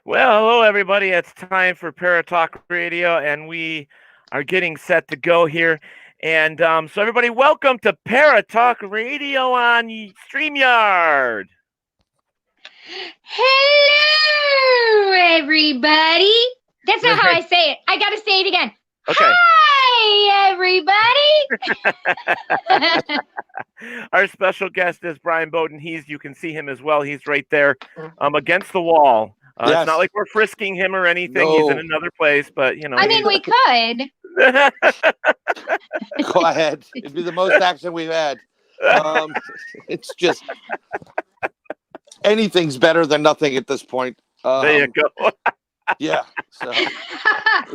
Well, hello everybody. It's time for Paratalkradio, and we are getting set to go here. And so, everybody, welcome to Paratalkradio on StreamYard. Hello, everybody. That's not how I say it. I gotta say it again. Okay. Hi, everybody. Our special guest is Bryan Bowden. You can see him as well. He's right there, against the wall. Yes. It's not like we're frisking him or anything. No. He's in another place, but you know. I mean, we could. Go ahead. It'd be the most action we've had. It's just anything's better than nothing at this point. There you go. Yeah. So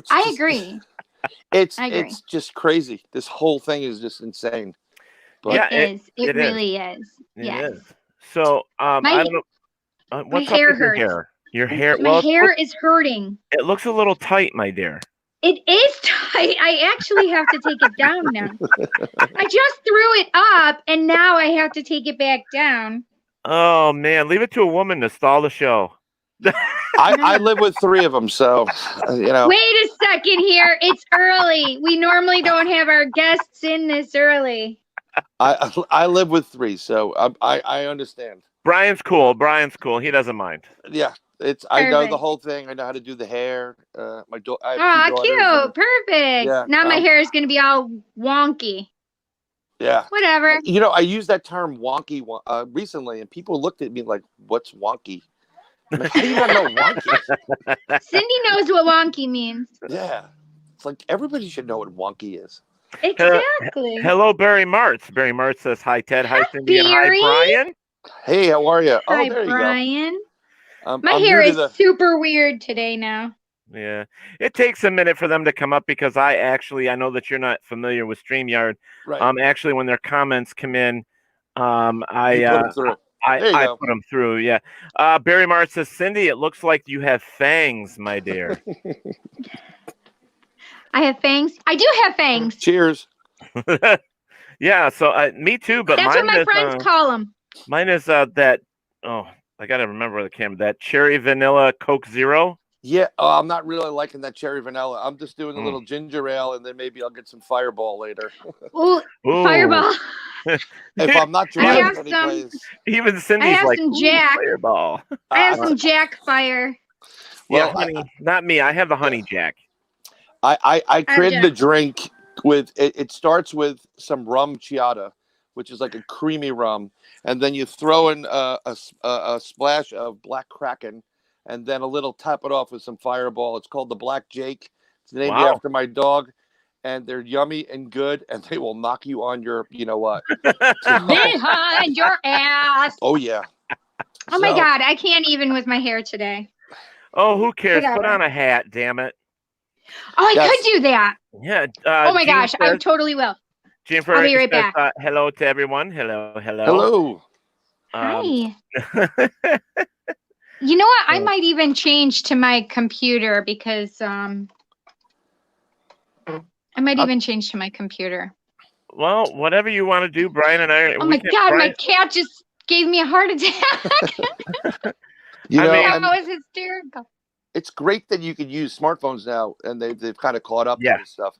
I agree. It's just crazy. This whole thing is just insane. But yeah, it really is. Yes. It is. So I don't know. What's my hair up with hurts. Your hair. My hair is hurting. It looks a little tight, my dear. It is tight. I actually have to take it down now. I just threw it up, and now I have to take it back down. Oh man, leave it to a woman to stall the show. I live with 3 of them, so you know. Wait a second here. It's early. We normally don't have our guests in this early. I live with 3, so I understand. Brian's cool. He doesn't mind. Yeah, I know the whole thing. I know how to do the hair. My daughter. Oh, cute! Perfect. Yeah, now my hair is gonna be all wonky. Yeah. Whatever. You know, I used that term wonky recently, and people looked at me like, "What's wonky?" Like, how do you not know wonky? Cindy knows what wonky means. Yeah, it's like everybody should know what wonky is. Exactly. Hello, Barry Martz. Barry Martz says hi, Ted. Hi, Cindy. And hi, Brian. Hey, how are you? Hi, there Brian. You go. My hair is super weird today now. Yeah, it takes a minute for them to come up because I know that you're not familiar with StreamYard. Right. Actually, when their comments come in, I put them through. Yeah. Barry Martz says, Cindy, it looks like you have fangs, my dear. I have fangs. I do have fangs. Cheers. Yeah. So me too. But that's what my friends call them. Mine is that. Oh, I gotta remember the camera. That cherry vanilla Coke Zero. Yeah, I'm not really liking that cherry vanilla. I'm just doing a little ginger ale, and then maybe I'll get some Fireball later. Ooh. Fireball. If I'm not driving anyplace. Even Cindy's like, some Jack. Fireball. I have some Jack Fire. Well, yeah, honey, not me. I have the Honey Jack. I created a drink with it starts with some rum chiata, which is like a creamy rum, and then you throw in a splash of Black Kraken, and then top it off with some Fireball. It's called the Black Jake. It's named after my dog, and they're yummy and good, and they will knock you on your, you know what? Behind your ass. Oh yeah. Oh my God, I can't even with my hair today. Oh, who cares? Put on a hat, damn it. Oh, I could do that. Yeah. Oh my gosh, I totally will. Jennifer, I'll be right back. Hello to everyone. Hello. Hello. You know what? I might even change to my computer because I might even change to my computer. Well, whatever you want to do, Brian and I. Oh my God, my cat just gave me a heart attack. That was hysterical. It's great that you can use smartphones now, and they've kind of caught up to this stuff.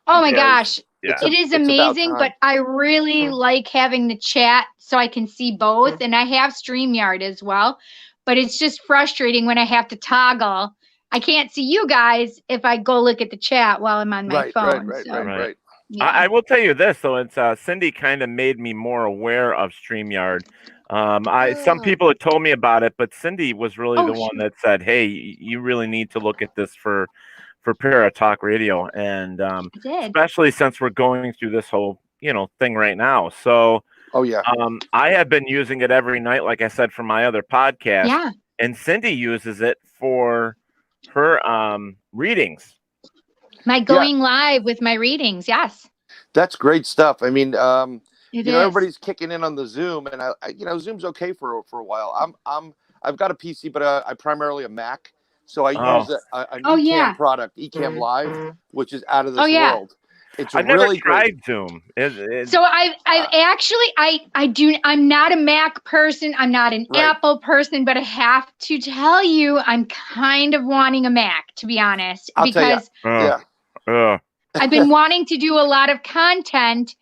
Oh my gosh. It is amazing, but I really like having the chat so I can see both, and I have StreamYard as well. But it's just frustrating when I have to toggle. I can't see you guys if I go look at the chat while I'm on my phone. Right. Yeah. I will tell you this, though. It's Cindy kind of made me more aware of StreamYard. Some people had told me about it, but Cindy was really the one that said, "Hey, you really need to look at this for Paratalkradio," and especially since we're going through this whole thing right now. So. Oh yeah. I have been using it every night, like I said, for my other podcast. Yeah. And Cindy uses it for her readings. My going live with my readings, yes. That's great stuff. I mean, everybody's kicking in on the Zoom, and I Zoom's okay for a while. I've got a PC, but I primarily a Mac, so I use an Ecamm product, Ecamm Live, which is out of this world. I've never tried Zoom. So I'm not a Mac person. I'm not an Apple person, but I have to tell you, I'm kind of wanting a Mac, to be honest, because I've been wanting to do a lot of content,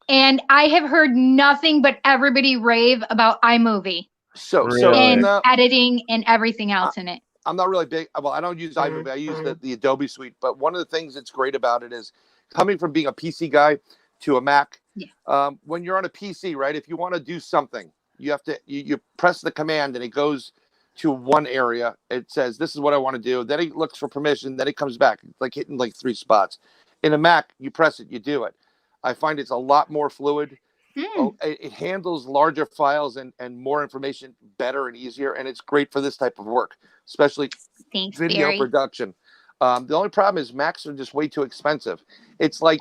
and I have heard nothing but everybody rave about iMovie. And editing and everything else in it. I'm not really big. Well, I don't use iMovie. I use the Adobe suite. But one of the things that's great about it is coming from being a PC guy to a Mac. Yeah. When you're on a PC, right? If you want to do something, you have to you press the command and it goes to one area. It says, "This is what I want to do." Then it looks for permission. Then it comes back. It's like hitting like 3 spots. In a Mac, you press it, you do it. I find it's a lot more fluid. It handles larger files and more information better and easier, and it's great for this type of work, especially video production. The only problem is Macs are just way too expensive. It's like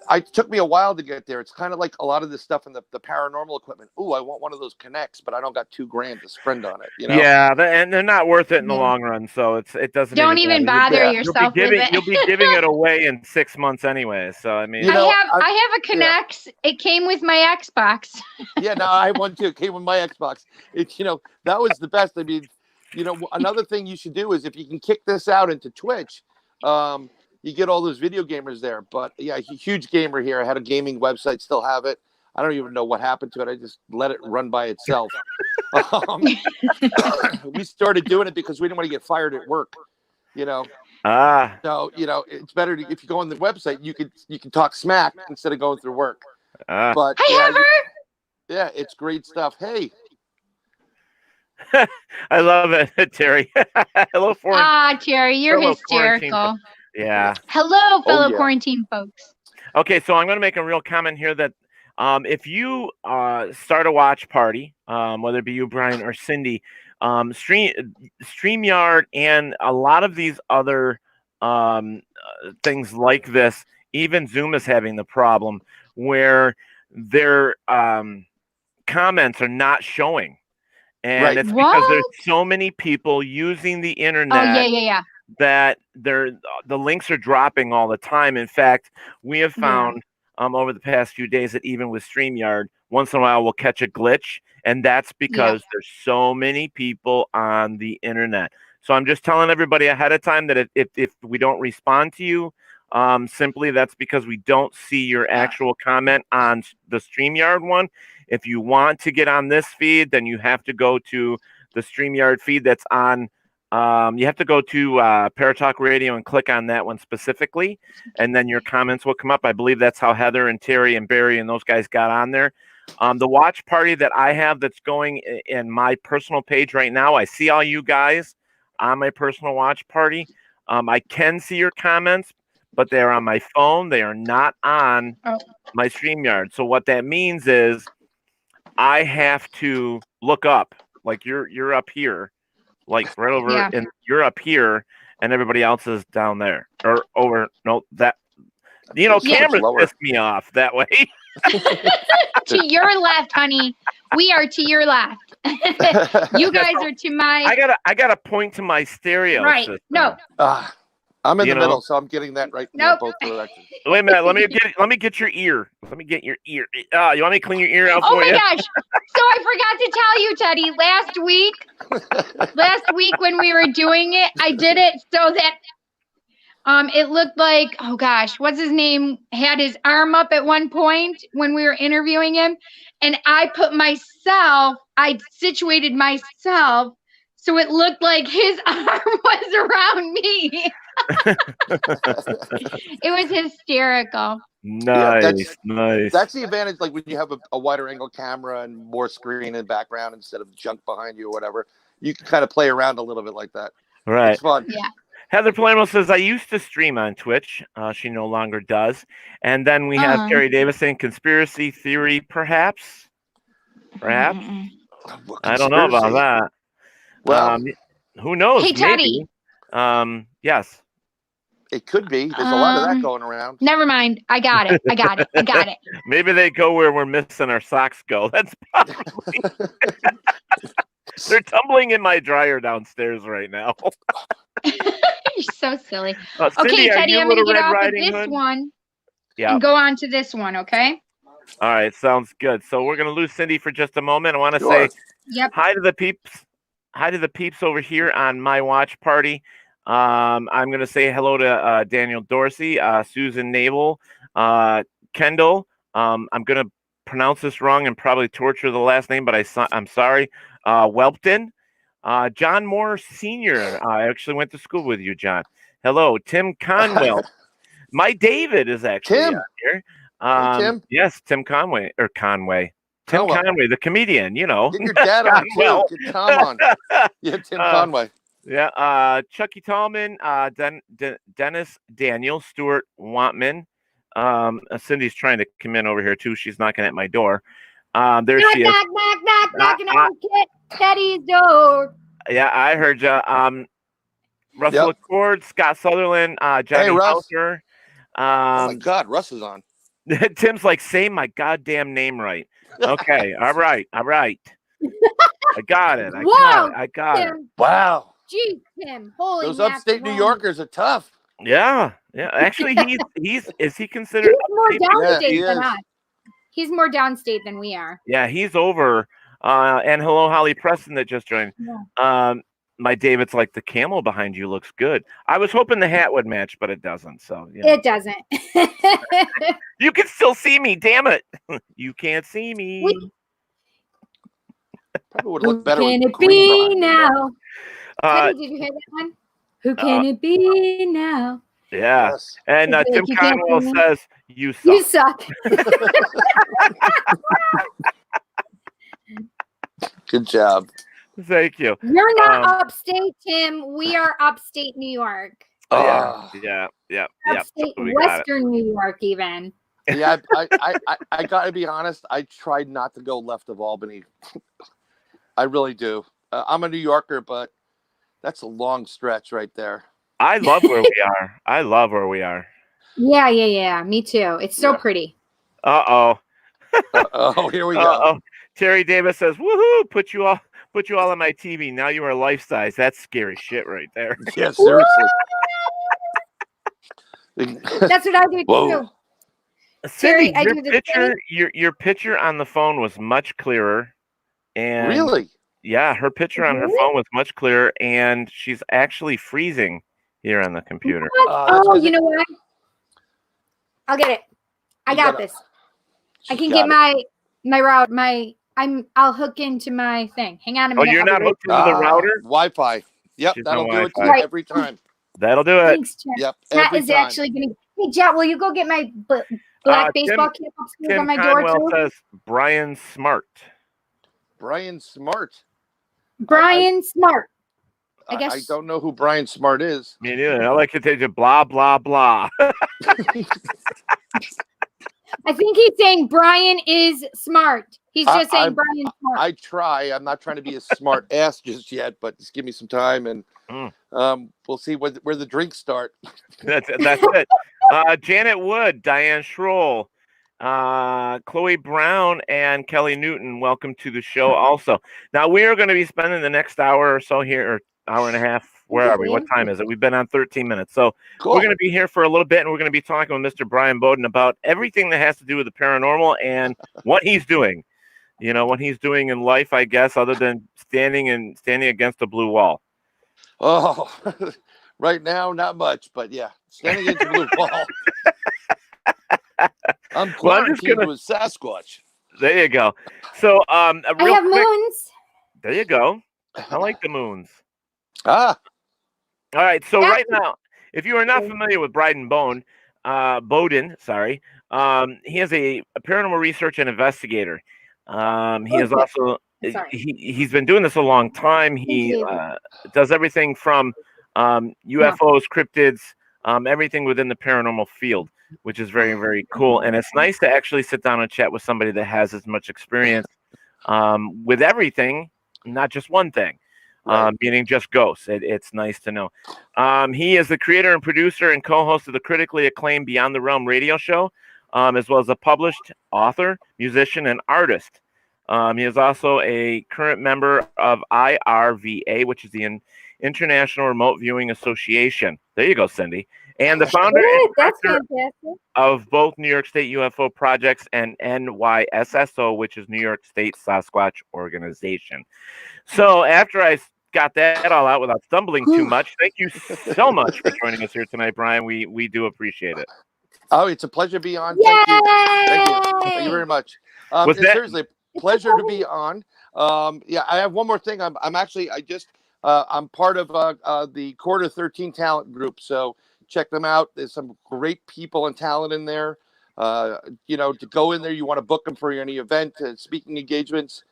it took me a while to get there. It's kind of like a lot of this stuff in the paranormal equipment. Oh, I want one of those Connects, but I don't got $2,000 to spend on it. You know? Yeah, and they're not worth it in the long run. So it doesn't. Don't even bother yourself with it. You'll be giving it away in 6 months anyway. So I mean, I have a Connect. Yeah. It came with my Xbox. Yeah, no, I have one too. It came with my Xbox. That was the best. I mean, another thing you should do is if you can kick this out into Twitch. You get all those video gamers there. But yeah, huge gamer here. I had a gaming website, still have it. I don't even know what happened to it. I just let it run by itself. We started doing it because we didn't want to get fired at work, So, it's better if you go on the website, you can talk smack instead of going through work. But yeah, it's great stuff. Hey. I love it, Terry. Hello, Terry, you're hysterical. Yeah. Hello, fellow quarantine folks. Okay, so I'm going to make a real comment here that if you start a watch party, whether it be you, Brian, or Cindy, StreamYard and a lot of these other things like this, even Zoom is having the problem where their comments are not showing. And it's because there's so many people using the internet. That the links are dropping all the time. In fact, we have found over the past few days that even with StreamYard, once in a while we'll catch a glitch, and that's because there's so many people on the internet. So I'm just telling everybody ahead of time that if we don't respond to you, simply that's because we don't see your actual comment on the StreamYard one. If you want to get on this feed, then you have to go to the StreamYard feed that's on. You have to go to Paratalkradio and click on that one specifically, and then your comments will come up. I believe that's how Heather and Terry and Barry and those guys got on there. The watch party that I have that's going in my personal page right now, I see all you guys on my personal watch party. I can see your comments, but they're on my phone. They are not on my StreamYard. So what that means is I have to look up, like you're up here. Like right over, and you're up here, and everybody else is down there, or over. No, that cameras piss me off that way. To your left, honey. We are to your left. You guys are to my. I gotta point to my stereo. Right. System. No. I'm in the middle, so I'm getting that right. Nope. Both directions. Wait a minute. Let me get your ear. Let me get your ear. You want me to clean your ear out for you? Oh my gosh! So I forgot to tell you, Teddy. Last week when we were doing it, I did it so that it looked like, oh gosh, what's his name? Had his arm up at one point when we were interviewing him, and I situated myself so it looked like his arm was around me. It was hysterical. Nice, nice. That's the advantage, like when you have a wider angle camera and more screen and background instead of junk behind you or whatever. You can kind of play around a little bit like that. Right. It's fun. Yeah. Heather Palermo says, I used to stream on Twitch. She no longer does. And then we have Terry Davis saying conspiracy theory, perhaps. Perhaps. I don't know about that. Well, who knows? Hey, Teddy. Maybe. Yes. It could be. There's a lot of that going around. Never mind. I got it. Maybe they go where we're missing our socks go. That's probably. They're tumbling in my dryer downstairs right now. You're so silly. Cindy, okay, Teddy, I'm going to get off of this one. Yeah. And go on to this one, okay? All right, sounds good. So we're gonna lose Cindy for just a moment. I want to say hi to the peeps. Hi to the peeps over here on my watch party. I'm gonna say hello to Daniel Dorsey, Susan Nabel, Kendall. I'm gonna pronounce this wrong and probably torture the last name, but I'm sorry. Welpton, John Moore Sr. I actually went to school with you, John. Hello, Tim Conwell. My David is actually here. Hey, Tim. Yes, Tim Conway. Tim Conway, the comedian, you know. Get your dad on too. Get Tom on. Yeah, Tim Conway. Yeah, Chucky Tallman, Dennis Daniel, Stuart Wantman. Cindy's trying to come in over here too. She's knocking at my door. There she is. Knock, knocking on Teddy's door. Yeah, I heard you. Russell Accord, Scott Sutherland, Johnny Hauser. Oh my God, Russ is on. Tim's like, say my goddamn name right. Okay, all right. I got it. I got it. Wow. Jeez, Tim. Holy those upstate New Yorkers are tough. Yeah. Actually, is he considered? He's more downstate than us. He's more downstate than we are. Yeah, he's over. And hello, Holly Preston that just joined. Yeah. My David's like, the camel behind you looks good. I was hoping the hat would match, but it doesn't. So It doesn't. You can still see me. Damn it! You can't see me. Probably would look better. Who can it be now? Teddy, did you hear that one? Who can it be now? Yeah. Yes. And Tim Conwell says, "You suck." You suck. Good job. Thank you. You're not upstate, Tim. We are upstate New York. Yeah. Upstate Western New York, even. Yeah, I gotta be honest. I tried not to go left of Albany. I really do. I'm a New Yorker, but that's a long stretch right there. I love where we are. Yeah. Me too. It's so pretty. Oh, here we go. Terry Davis says, "Woohoo! Put you all on my TV. Now you are life size. That's scary shit right there." Yeah, seriously. That's what I do too. Cindy, your picture on the phone was much clearer. And really? Yeah, her picture on her phone was much clearer, and she's actually freezing here on the computer. You know what? I'll get it. I got this. I can get my route. I'll hook into my thing. Hang on a minute. Oh, you're not hooked into the router? Wi-Fi. Yep, that'll do it every time. That'll do it. Thanks, Jet. Yep. That is actually going to. Hey, Jet, will you go get my black baseball cap upstairs on my door too? Says Brian Smart. Brian Smart. Brian Smart. I guess I don't know who Brian Smart is. Me neither. I like it to blah blah blah. I think he's saying Brian is smart. He's just saying Brian Smart. I try. I'm not trying to be a smart ass just yet, but just give me some time, and we'll see where the drinks start. That's it. Janet Wood, Diane Schroll, Chloe Brown, and Kelly Newton, welcome to the show also. Now, we are going to be spending the next hour or so here, or hour and a half. Where are we? What time is it? We've been on 13 minutes. So We're going to be here for a little bit, and we're going to be talking with Mr. Bryan Bowden about everything that has to do with the paranormal and what he's doing. You know, what he's doing in life, I guess, other than standing against a blue wall. Oh, right now, not much, but yeah, standing against a blue wall. I'm quarantined with Sasquatch. There you go. So, I have moons. There you go. I like the moons. All right. So right now, if you are not familiar with Bryan Bowden, he is a paranormal researcher and investigator. He is also he's been doing this a long time. He does everything from UFOs, cryptids, everything within the paranormal field, which is very, very cool. And it's nice to actually sit down and chat with somebody that has as much experience with everything, not just one thing. Meaning just ghosts. It's nice to know. He is the creator and producer and co-host of the critically acclaimed Beyond the Realm radio show, as well as a published author, musician, and artist. He is also a current member of IRVA, which is the International Remote Viewing Association. There you go, Cindy. And the founder and director of both New York State UFO projects and NYSSO, which is New York State Sasquatch Organization. So after I got that all out without stumbling too much, thank you so much for joining us here tonight, Bryan. We do appreciate it. Oh, it's a pleasure to be on. Thank you. Thank you very much. Seriously, pleasure to be on. Yeah, I have one more thing. I'm part of the Quarter 13 talent group, so check them out. There's some great people and talent in there. To go in there, you want to book them for any event, speaking engagements.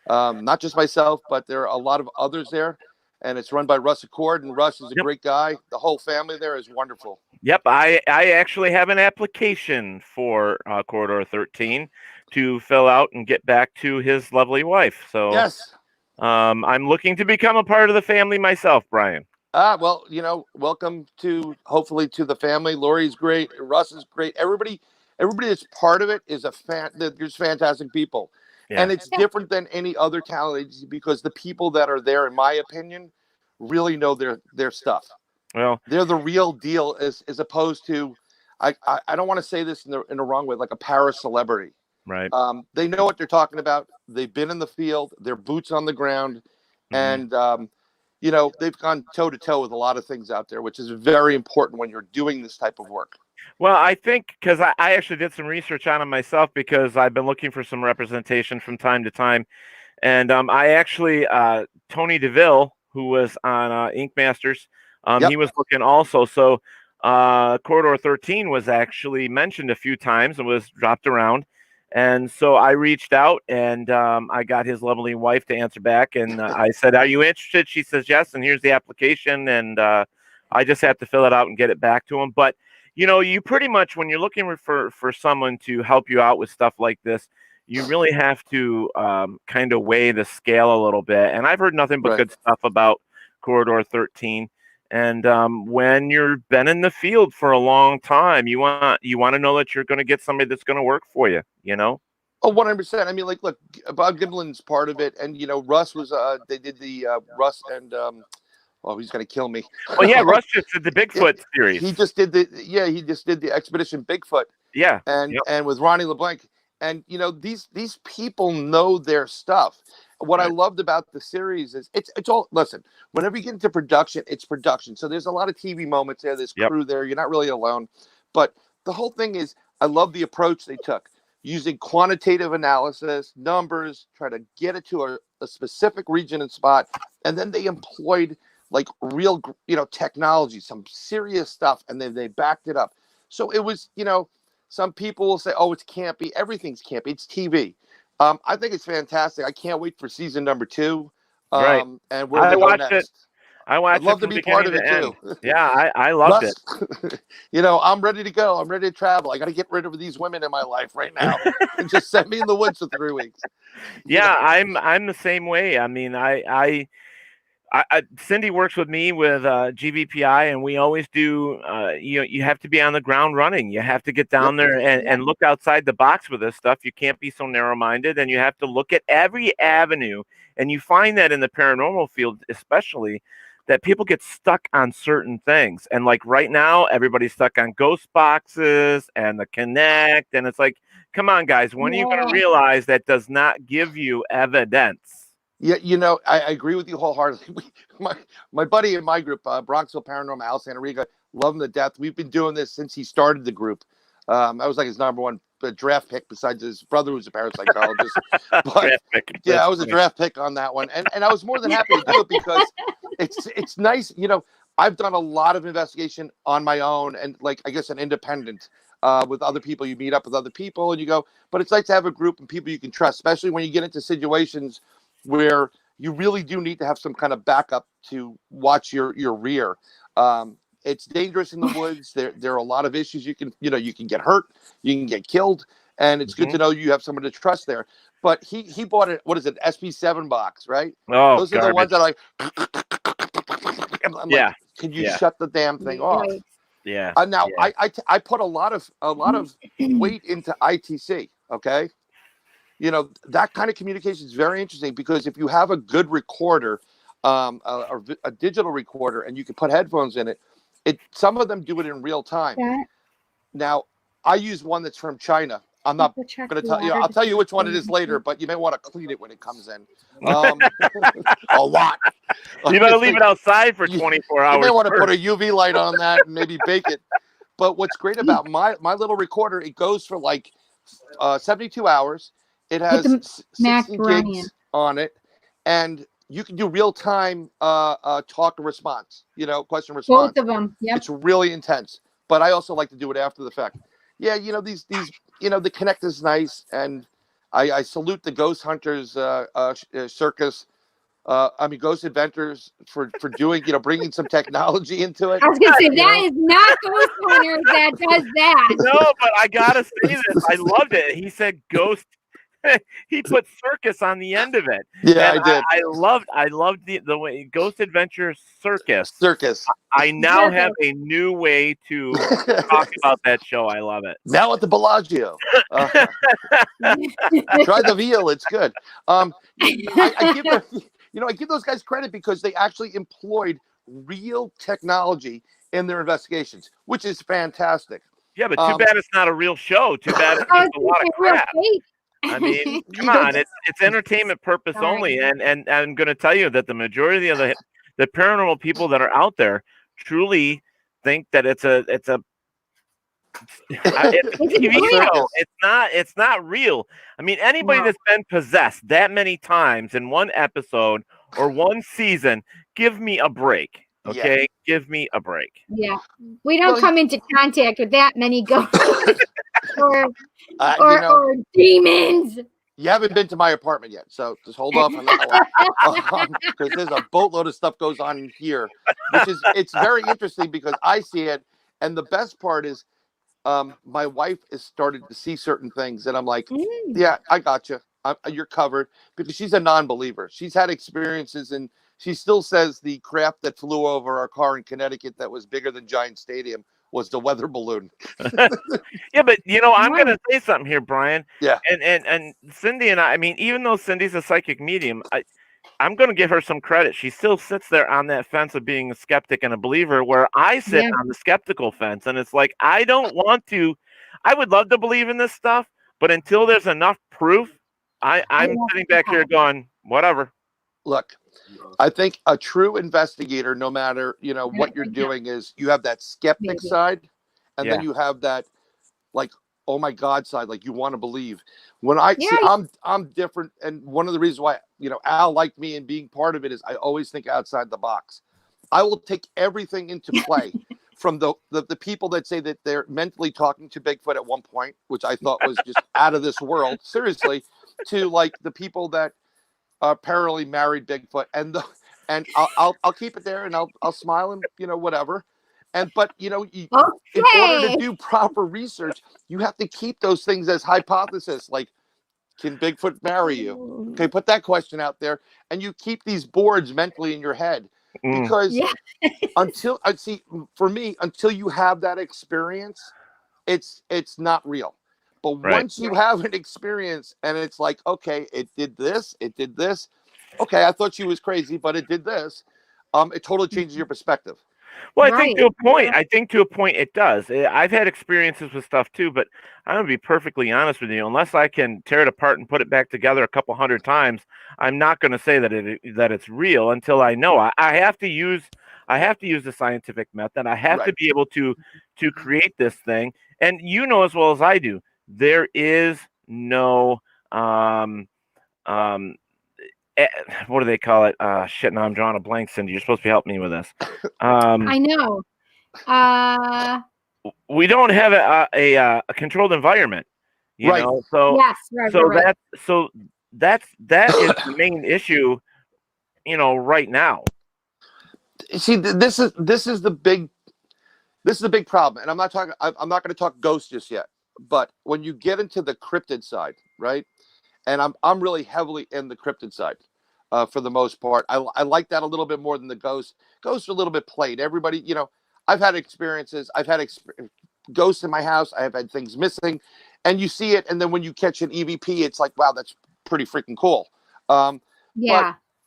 Not just myself, but there are a lot of others there. And it's run by Russ Accord, and Russ is a great guy. The whole family there is wonderful. Yep, I actually have an application for Corridor 13 to fill out and get back to his lovely wife. So yes, I'm looking to become a part of the family myself, Bryan. Well, welcome hopefully to the family. Lori's great. Russ is great. Everybody that's part of it is there's fantastic people. Yeah. And it's different than any other talent agency because the people that are there, in my opinion, really know their stuff. Well, they're the real deal as opposed to, I don't want to say this in the wrong way, like a para celebrity. Right. They know what they're talking about. They've been in the field. They're boots on the ground. Mm-hmm. And, they've gone toe to toe with a lot of things out there, which is very important when you're doing this type of work. Well, I think because I actually did some research on it myself because I've been looking for some representation from time to time. And I actually, Tony DeVille, who was on Ink Masters, he was looking also. So Corridor 13 was actually mentioned a few times and was dropped around. And so I reached out and I got his lovely wife to answer back. And I said, "Are you interested?" She says, "Yes. And here's the application." And I just have to fill it out and get it back to him. But you pretty much, when you're looking for someone to help you out with stuff like this, you really have to kind of weigh the scale a little bit. And I've heard nothing but good stuff about Corridor 13. And when you've been in the field for a long time, you want to know that you're going to get somebody that's going to work for you, Oh, 100%. I mean, look, Bob Gimlin's part of it. And, Russ was, they did the Russ and, oh, he's going to kill me. Well, yeah, Russ just did the Bigfoot series. He just did the Expedition Bigfoot. Yeah. And with Ronnie LeBlanc. And, these people know their stuff. What I loved about the series is it's all, listen, whenever you get into production, it's production. So there's a lot of TV moments there. There's crew there. You're not really alone. But the whole thing is, I love the approach they took. Using quantitative analysis, numbers, try to get it to a specific region and spot. And then they employed like real, technology, some serious stuff. And then they backed it up. So it was, some people will say, oh, it's campy. Everything's campy. It's TV. I think it's fantastic. I can't wait for season number 2. Right. And where they go next. I'd love to be part of it too. Yeah, I loved it. I'm ready to go. I'm ready to travel. I got to get rid of these women in my life right now and just send me in the woods for 3 weeks. Yeah, I'm the same way. I mean, I Cindy works with me with GVPI, and we always do. You have to be on the ground running. You have to get down there and look outside the box with this stuff. You can't be so narrow-minded, and you have to look at every avenue. And you find that in the paranormal field, especially, that people get stuck on certain things. And like right now, everybody's stuck on ghost boxes and the Connect, and it's like, come on, guys, when are you going to realize that does not give you evidence? Yeah, I agree with you wholeheartedly. My buddy in my group, Bronxville Paranormal, Al Santariga, love him to death. We've been doing this since he started the group. I was like his number one draft pick besides his brother, who's a parapsychologist. But I was a draft pick on that one. And I was more than happy to do it because it's nice. I've done a lot of investigation on my own and like, I guess, an independent with other people. You meet up with other people and you go, but it's nice to have a group and people you can trust, especially when you get into situations where you really do need to have some kind of backup to watch your rear. It's dangerous in the woods. There are a lot of issues. You can get hurt, you can get killed, and it's good to know you have someone to trust there. But he bought it. What is it? SP7 box, right? Oh, those are the ones that are like. I'm yeah. Like, can you shut the damn thing off? Yeah. Now I put a lot of weight into ITC. Okay. That kind of communication is very interesting because if you have a good recorder, a digital recorder, and you can put headphones in it. Some of them do it in real time. Now, I use one that's from China. I'm not going to tell you. I'll tell you which one it is later, but you may want to clean it when it comes in. A lot. You better leave it outside for 24 hours. You may want to put a UV light on that and maybe bake it. But what's great about my little recorder, it goes for like 72 hours. It has 16 gigs on it, and you can do real-time talk and response, question response. Both of them. Yep. It's really intense. But I also like to do it after the fact. Yeah, these the Connect is nice, and I salute the Ghost Hunters circus. Ghost Inventors for doing, bringing some technology into it. I was gonna say that is not Ghost Hunters that does that. No, but I gotta say this. I loved it. He said ghost. He put circus on the end of it. Yeah, and I did. I loved the way Ghost Adventure Circus. I now have a new way to talk about that show. I love it. Now at the Bellagio. Try the veal. It's good. I give those guys credit because they actually employed real technology in their investigations, which is fantastic. Yeah, but too bad it's not a real show. Too bad it's a lot of crap. I mean, come on, it's entertainment purpose only, and I'm going to tell you that the majority of the paranormal people that are out there truly think that it's a TV show. It's not real. I mean, anybody that's been possessed that many times in one episode or one season, give me a break. Okay, give me a break. Yeah, we don't come into contact with that many ghosts or demons. You haven't been to my apartment yet, so just hold off on that one. Because there's a boatload of stuff goes on here, it's very interesting because I see it, and the best part is, my wife has started to see certain things, and I'm like, yeah, I got you. You're covered, because she's a non-believer. She's had experiences, and she still says the craft that flew over our car in Connecticut that was bigger than Giant Stadium was the weather balloon. Yeah, but I'm going to say something here, Brian. Yeah. And Cindy and I mean, even though Cindy's a psychic medium, I'm going to give her some credit. She still sits there on that fence of being a skeptic and a believer, where I sit on the skeptical fence. And it's like, I would love to believe in this stuff, but until there's enough proof, I'm sitting back here going, whatever. Look, I think a true investigator, no matter, what you're doing, is you have that skeptic side, and then you have that, like, oh my God side, like you want to believe. When I'm different, and one of the reasons why, Al liked me and being part of it is I always think outside the box. I will take everything into play. From the people that say that they're mentally talking to Bigfoot at one point, which I thought was just out of this world, seriously, to like the people that apparently married Bigfoot, and I'll keep it there, and I'll smile and whatever, but in order to do proper research, you have to keep those things as hypothesis. Like, can Bigfoot marry you? Okay, put that question out there, and you keep these boards mentally in your head. Because until you have that experience, it's not real. But once you have an experience and it's like, okay, it did this. Okay, I thought she was crazy, but it did this. It totally changes your perspective. Well, I think to a point. I think to a point it does. I've had experiences with stuff too, but I'm gonna be perfectly honest with you. Unless I can tear it apart and put it back together a couple hundred times, I'm not going to say that it's real until I know. I have to use the scientific method. I have to be able to create this thing. And as well as I do, there is no what do they call it? Shit, now I'm drawing a blank, Cindy. You're supposed to be helping me with this. I know. We don't have a controlled environment, you know. So that is the main issue, right now. See, this is the big problem, and I'm not going to talk ghosts just yet. But when you get into the cryptid side, right? And I'm really heavily in the cryptid side, for the most part. I like that a little bit more than the ghosts. Ghosts are a little bit played. Everybody, I've had experiences. I've had ghosts in my house. I have had things missing, and you see it. And then when you catch an EVP, it's like, wow, that's pretty freaking cool. But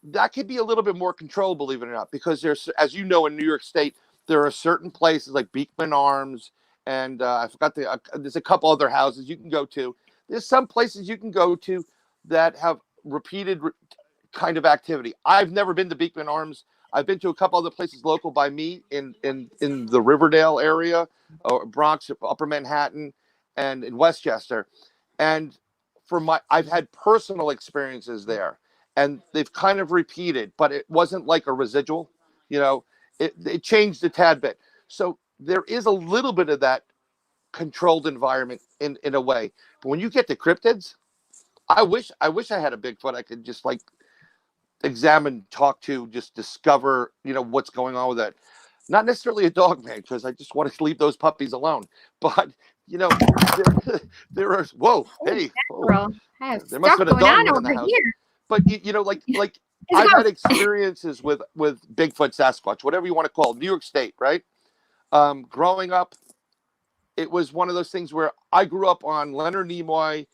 that could be a little bit more controlled, believe it or not, because there's, as you know, in New York State, there are certain places like Beekman Arms, and I forgot there's a couple other houses you can go to. There's some places you can go to that have repeated kind of activity. I've never been to Beekman Arms. I've been to a couple other places local by me in the Riverdale area, or Bronx, Upper Manhattan, and in Westchester. And I've had personal experiences there, and they've kind of repeated, but it wasn't like a residual, it changed a tad bit. So there is a little bit of that controlled environment in a way. But when you get to cryptids, I wish I had a Bigfoot I could just like examine, talk to, just discover, what's going on with that. Not necessarily a dog man, because I just want to leave those puppies alone. But there are hey, there must have been a dog in the house. Here. But like I've had experiences with Bigfoot, Sasquatch, whatever you want to call it, New York State, right? Growing up, it was one of those things where I grew up on Leonard Nimoy,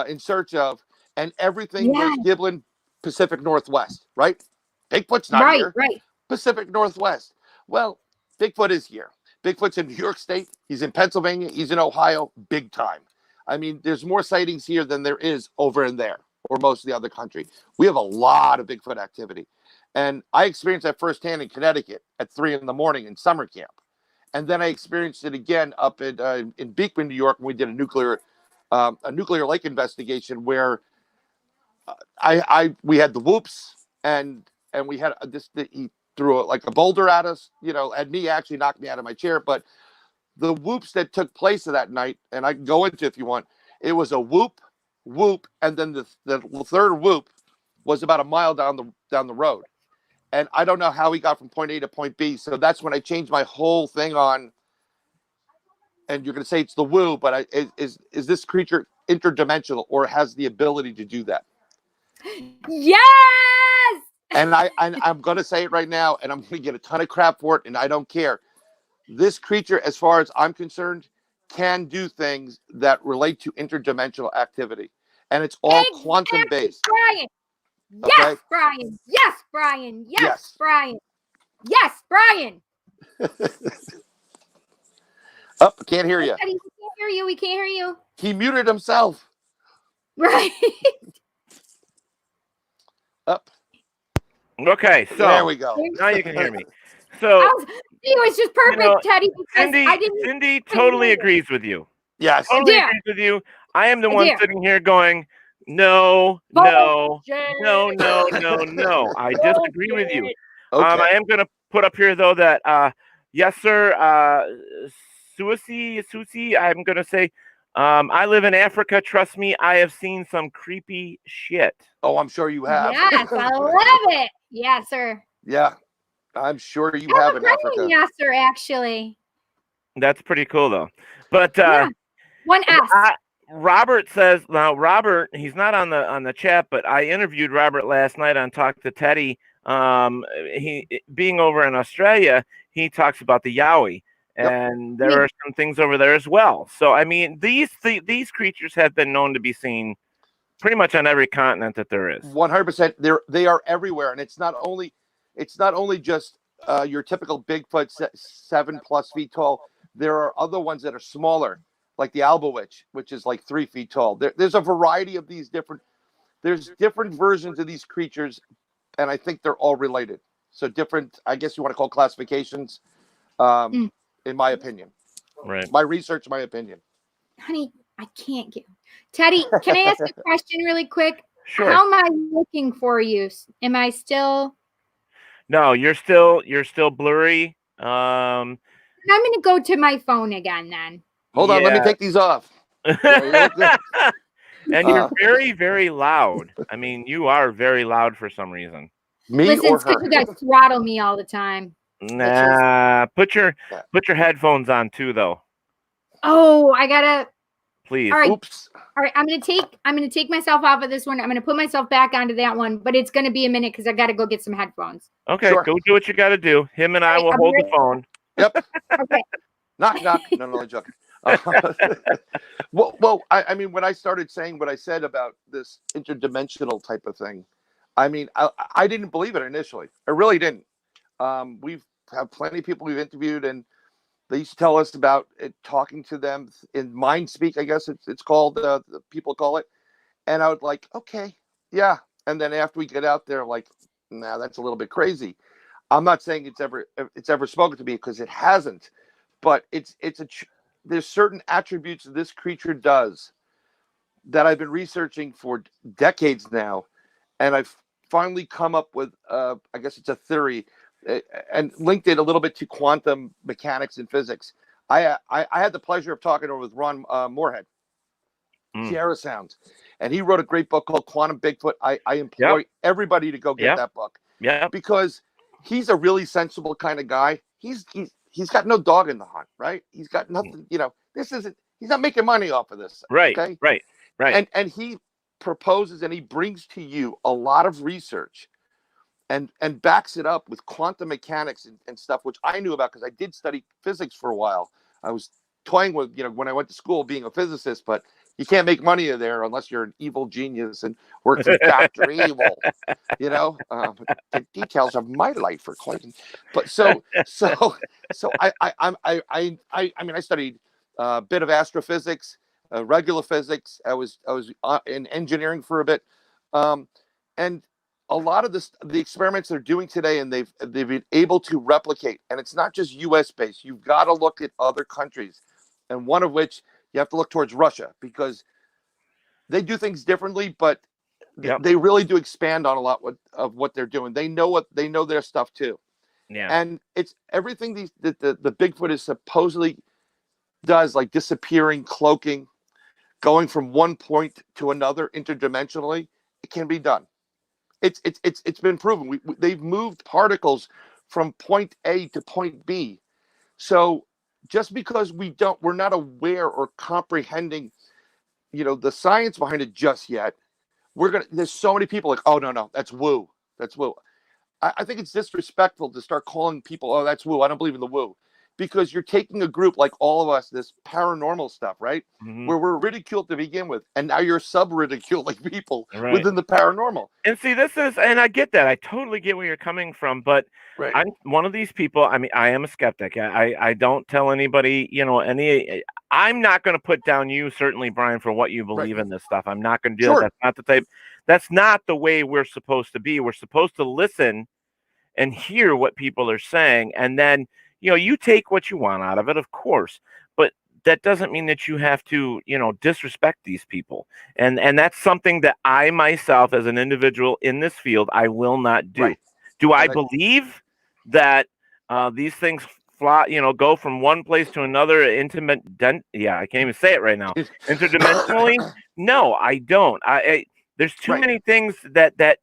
In Search Of, and everything was Giblin, Pacific Northwest, right? Bigfoot's not here. Right. Pacific Northwest. Well, Bigfoot is here. Bigfoot's in New York State. He's in Pennsylvania. He's in Ohio, big time. I mean, there's more sightings here than there is over in there, or most of the other country. We have a lot of Bigfoot activity. And I experienced that firsthand in Connecticut at 3 a.m. in summer camp. And then I experienced it again up in Beekman, New York, when we did a nuclear lake investigation where we had the whoops, and we had he threw like a boulder at us, and me actually knocked me out of my chair. But the whoops that took place of that night, and I can go into if you want, it was a whoop, and then the third whoop was about a mile down the road. And I don't know how he got from point A to point B. So that's when I changed my whole thing on. And you're going to say it's the woo, but is this creature interdimensional or has the ability to do that? Yes. And I'm going to say it right now, and I'm going to get a ton of crap for it, and I don't care. This creature, as far as I'm concerned, can do things that relate to interdimensional activity, and it's all quantum based. Brian. Yes, okay? Brian. Yes, Brian. Yes, Brian. Yes, Brian. Oh, can't hear you. We can't hear you. We can't hear you. He muted himself. Right. Up. Okay, so there we go. Now you can hear me. So it was just perfect, Teddy. Cindy totally agrees with you. Yes, totally agrees with you. I am the one sitting here going, no. I disagree with you. Okay. I am going to put up here though that yes, sir. Susi, I'm going to say, I live in Africa. Trust me, I have seen some creepy shit. Oh, I'm sure you have. Yes, I love it. Yes, sir. Yeah, I'm sure you have in Africa. Yes, sir, actually. That's pretty cool, though. But one S. Robert says, now, Robert, he's not on the chat, but I interviewed Robert last night on Talk to Teddy. He being over in Australia, he talks about the Yowie. And there are some things over there as well. So, I mean, these creatures have been known to be seen pretty much on every continent that there is. 100%. They are everywhere, and it's not only just your typical Bigfoot 7+ feet tall. There are other ones that are smaller, like the Alba Witch, which is like 3 feet tall. There's a variety of these different versions of these creatures, and I think they're all related. So different, I guess you want to call classifications. In my opinion, right? My research, my opinion. Honey, I can't get Teddy. Can I ask a question really quick? Sure. How am I looking for you? Am I still? No, you're still blurry. I'm going to go to my phone again then. Hold on, let me take these off. And you're very, very loud. I mean, you are very loud for some reason. Listen, or her? You guys throttle me all the time. Nah, put your headphones on too, though. Oh, I gotta. Please. All right. Oops. All right. I'm gonna take myself off of this one. I'm gonna put myself back onto that one, but it's gonna be a minute because I gotta go get some headphones. Okay, sure. Go do what you gotta do. Him and I will hold the phone. Yep. Okay. Knock. No, joking. Well, I mean, when I started saying what I said about this interdimensional type of thing, I mean, I didn't believe it initially. I really didn't. We've had plenty of people we've interviewed, and they used to tell us about it, talking to them in mind speak, I guess it's called, the people call it. And I would like, okay, yeah. And then after we get out there, like, nah, that's a little bit crazy. I'm not saying it's ever spoken to me, because it hasn't, but there's certain attributes this creature does that I've been researching for decades now. And I've finally come up with, I guess it's a theory, and linked it a little bit to quantum mechanics and physics. I had the pleasure of talking over with Ron Moorhead, Sierra Sounds, and he wrote a great book called Quantum Bigfoot. I implore everybody to go get that book, because he's a really sensible kind of guy. He's got no dog in the hunt, right? He's got nothing. He's not making money off of this, right? Okay? Right. And he proposes, and he brings to you a lot of research, and backs it up with quantum mechanics and stuff, which I knew about because I did study physics for a while. I was toying with, when I went to school, being a physicist, but you can't make money there unless you're an evil genius and work for Dr. Evil, the details of my life are quite. But so I studied a bit of astrophysics, regular physics. I was in engineering for a bit, and a lot of the experiments they're doing today, and they've been able to replicate. And it's not just U.S. based. You've got to look at other countries, and one of which you have to look towards Russia, because they do things differently, but they really do expand on a lot of what they're doing. They know their stuff too. Yeah. And it's everything the Bigfoot is supposedly does, like disappearing, cloaking, going from one point to another interdimensionally. It can be done. It's been proven. They've moved particles from point A to point B. So just because we're not aware or comprehending, the science behind it just yet, there's so many people like, oh no, that's woo. I think it's disrespectful to start calling people, oh, that's woo. I don't believe in the woo. Because you're taking a group like all of us, this paranormal stuff, right? Mm-hmm. Where we're ridiculed to begin with, and now you're sub-ridiculing people within the paranormal. And see, and I get that. I totally get where you're coming from, but I'm one of these people. I mean, I am a skeptic. I don't tell anybody, I'm not going to put down you, certainly, Brian, for what you believe in this stuff. I'm not going to do that. That's not the way we're supposed to be. We're supposed to listen and hear what people are saying, and then you take what you want out of it, of course, but that doesn't mean that you have to, disrespect these people. And that's something that I myself, as an individual in this field, I will not do. Right. Do I believe that these things fly, go from one place to another I can't even say it right now. Interdimensionally? No, I don't. There's too many things that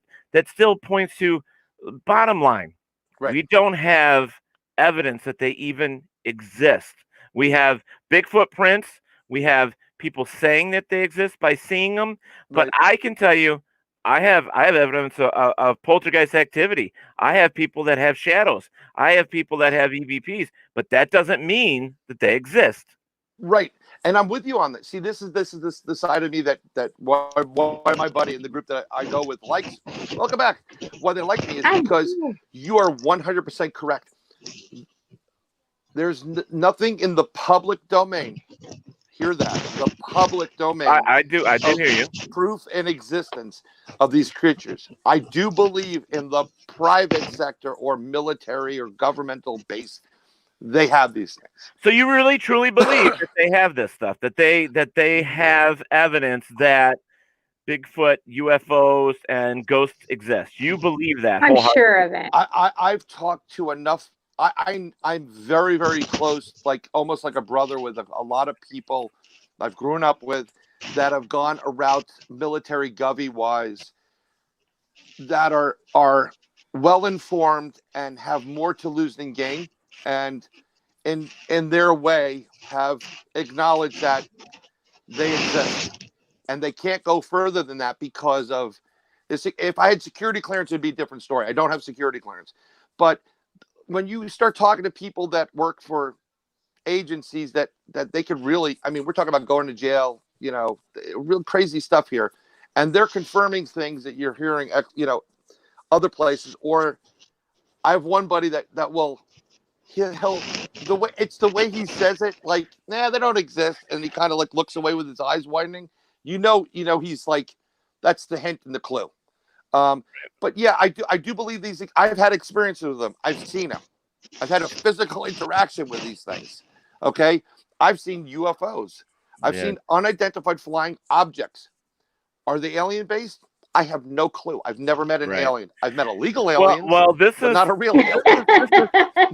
still points to bottom line. Right. We don't have evidence that they even exist. We have Bigfoot prints. We have people saying that they exist by seeing them. But I can tell you, I have evidence of poltergeist activity. I have people that have shadows. I have people that have EVPs. But that doesn't mean that they exist. Right. And I'm with you on that. See, this is the side of me that why my buddy in the group that I go with likes. Welcome back. Why they like me is because you are 100% correct. There's nothing in the public domain. Hear that? The public domain. I do hear you. Proof and existence of these creatures. I do believe in the private sector or military or governmental base. They have these things. So you really truly believe that they have this stuff, that they have evidence that Bigfoot, UFOs, and ghosts exist. You believe that? I'm sure of it. I've talked to enough. I'm very, very close, like almost like a brother with a lot of people I've grown up with that have gone a route military govy wise that are well informed and have more to lose than gain, and in their way have acknowledged that they exist, and they can't go further than that because of this. If I had security clearance, it'd be a different story. I don't have security clearance, but when you start talking to people that work for agencies that they could really, I mean, we're talking about going to jail, real crazy stuff here, and they're confirming things that you're hearing, other places. Or I have one buddy that will he'll the way he says it, like, nah, they don't exist, and he kind of like looks away with his eyes widening. He's like, that's the hint and the clue. But yeah, I do believe these. I've had experiences with them. I've seen them. I've had a physical interaction with these things. Okay, I've seen UFOs. I've seen unidentified flying objects. Are they alien based? I have no clue. I've never met an alien. I've met illegal aliens. Well, this is not a real alien.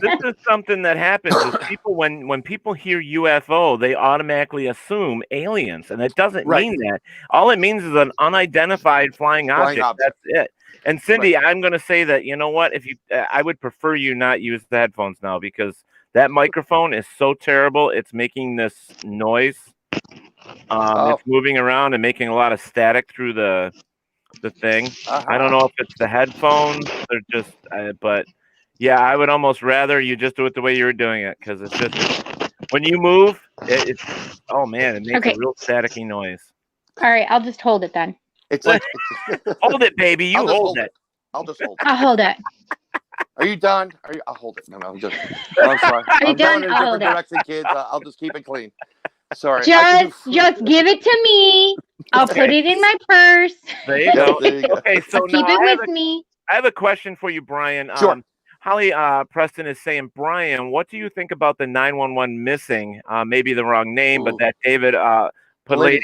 This is something that happens. Is people when people hear UFO, they automatically assume aliens, and it doesn't mean that. All it means is an unidentified flying object. That's it. And Cindy, I'm going to say that, you know what? If you, I would prefer you not use the headphones now, because that microphone is so terrible. It's making this noise. It's moving around and making a lot of static through the thing. I don't know if it's the headphones or just, but yeah, I would almost rather you just do it the way you were doing it, because it's just when you move, it makes a real staticky noise. All right, I'll just hold it then. It's like hold it, baby. You hold it. I'll just hold it. I'll hold it. Are you done? I'll hold it. No, I'm sorry. Are you done? Going in a different direction, kids. I'll just keep it clean. Sorry. Just give it to me. I'll put it in my purse. There you go. Okay, so keep it with me. I have a question for you, Bryan. Sure. Holly Preston is saying, Bryan, what do you think about the 911 missing? Maybe the wrong name, but that David Pilates.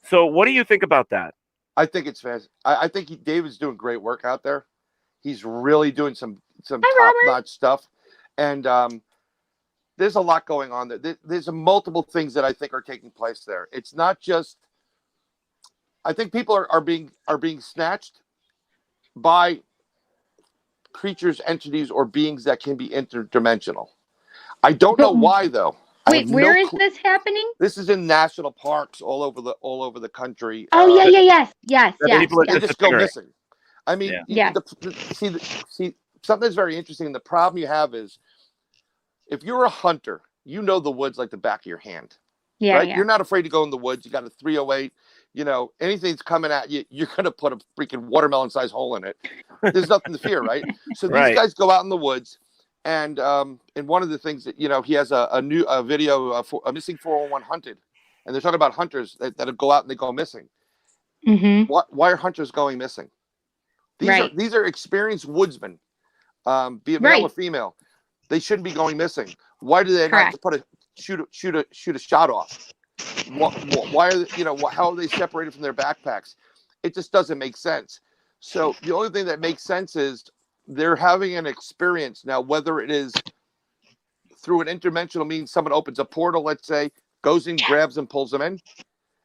So what do you think about that? I think it's fantastic. I think David's doing great work out there. He's really doing some top-notch stuff. And there's a lot going on there. There's multiple things that I think are taking place there. It's not just, I think people are being snatched by creatures, entities, or beings that can be interdimensional. I don't know why, though. Wait, where is this happening? This is in national parks all over the country. Oh yes. They just go missing. I mean, see, something that's very interesting. The problem you have is, if you're a hunter, you know the woods like the back of your hand. Yeah, right? Yeah. You're not afraid to go in the woods. You got a 308. Anything's coming at you, you're gonna put a freaking watermelon-sized hole in it. There's nothing to fear, right? So these guys go out in the woods. And one of the things that, he has a video of a missing 401 hunted, and they're talking about hunters that go out and they go missing. Mm-hmm. Why are hunters going missing? These are experienced woodsmen, be it male or female. They shouldn't be going missing. Why do they not shoot a shot off? Why are how are they separated from their backpacks? It just doesn't make sense. So the only thing that makes sense is they're having an experience now, whether it is through an interdimensional means, someone opens a portal, let's say, goes in, grabs them, pulls them in,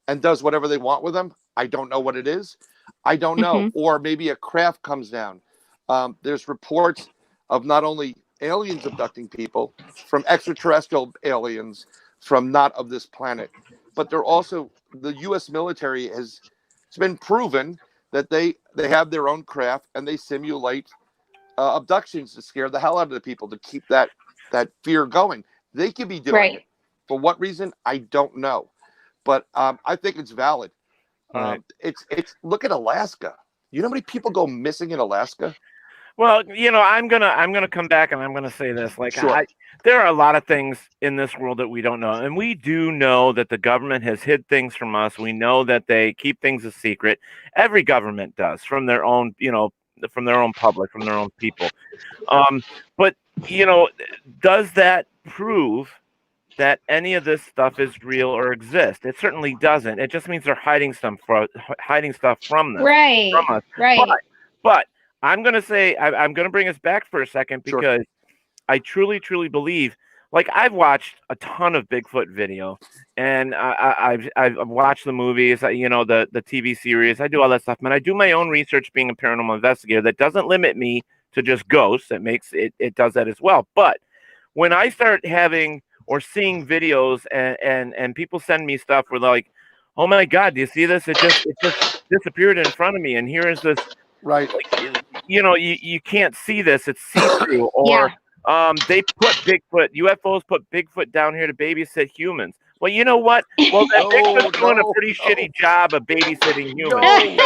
and does whatever they want with them. I don't know what it is. I don't know. Or maybe a craft comes down. There's reports of not only aliens abducting people, from extraterrestrial aliens, from not of this planet, but they're also, the U.S. military it's been proven that they have their own craft and they simulate abductions to scare the hell out of the people, to keep that fear going. They could be doing it. For what reason, I don't know. But I think it's valid. It's look at Alaska. You know how many people go missing in Alaska? Well, I'm gonna come back and I'm gonna say this. There are a lot of things in this world that we don't know, and we do know that the government has hid things from us. We know that they keep things a secret. Every government does, from their own, from their own public, from their own people. But does that prove that any of this stuff is real or exists? It certainly doesn't. It just means they're hiding stuff from them, from us. Right. But I'm going to say, I'm going to bring us back for a second, because I truly, truly believe, I've watched a ton of Bigfoot video, and I've watched the movies, the TV series. I do all that stuff, man. I do my own research being a paranormal investigator. That doesn't limit me to just ghosts. It does that as well. But when I start having or seeing videos and people send me stuff where they're like, oh my God, do you see this? It just disappeared in front of me, and here is this. Right. You can't see this. It's see-through. Or they put Bigfoot, UFOs put Bigfoot down here to babysit humans. Well, you know what? Well, that Bigfoot's doing a pretty shitty job of babysitting humans.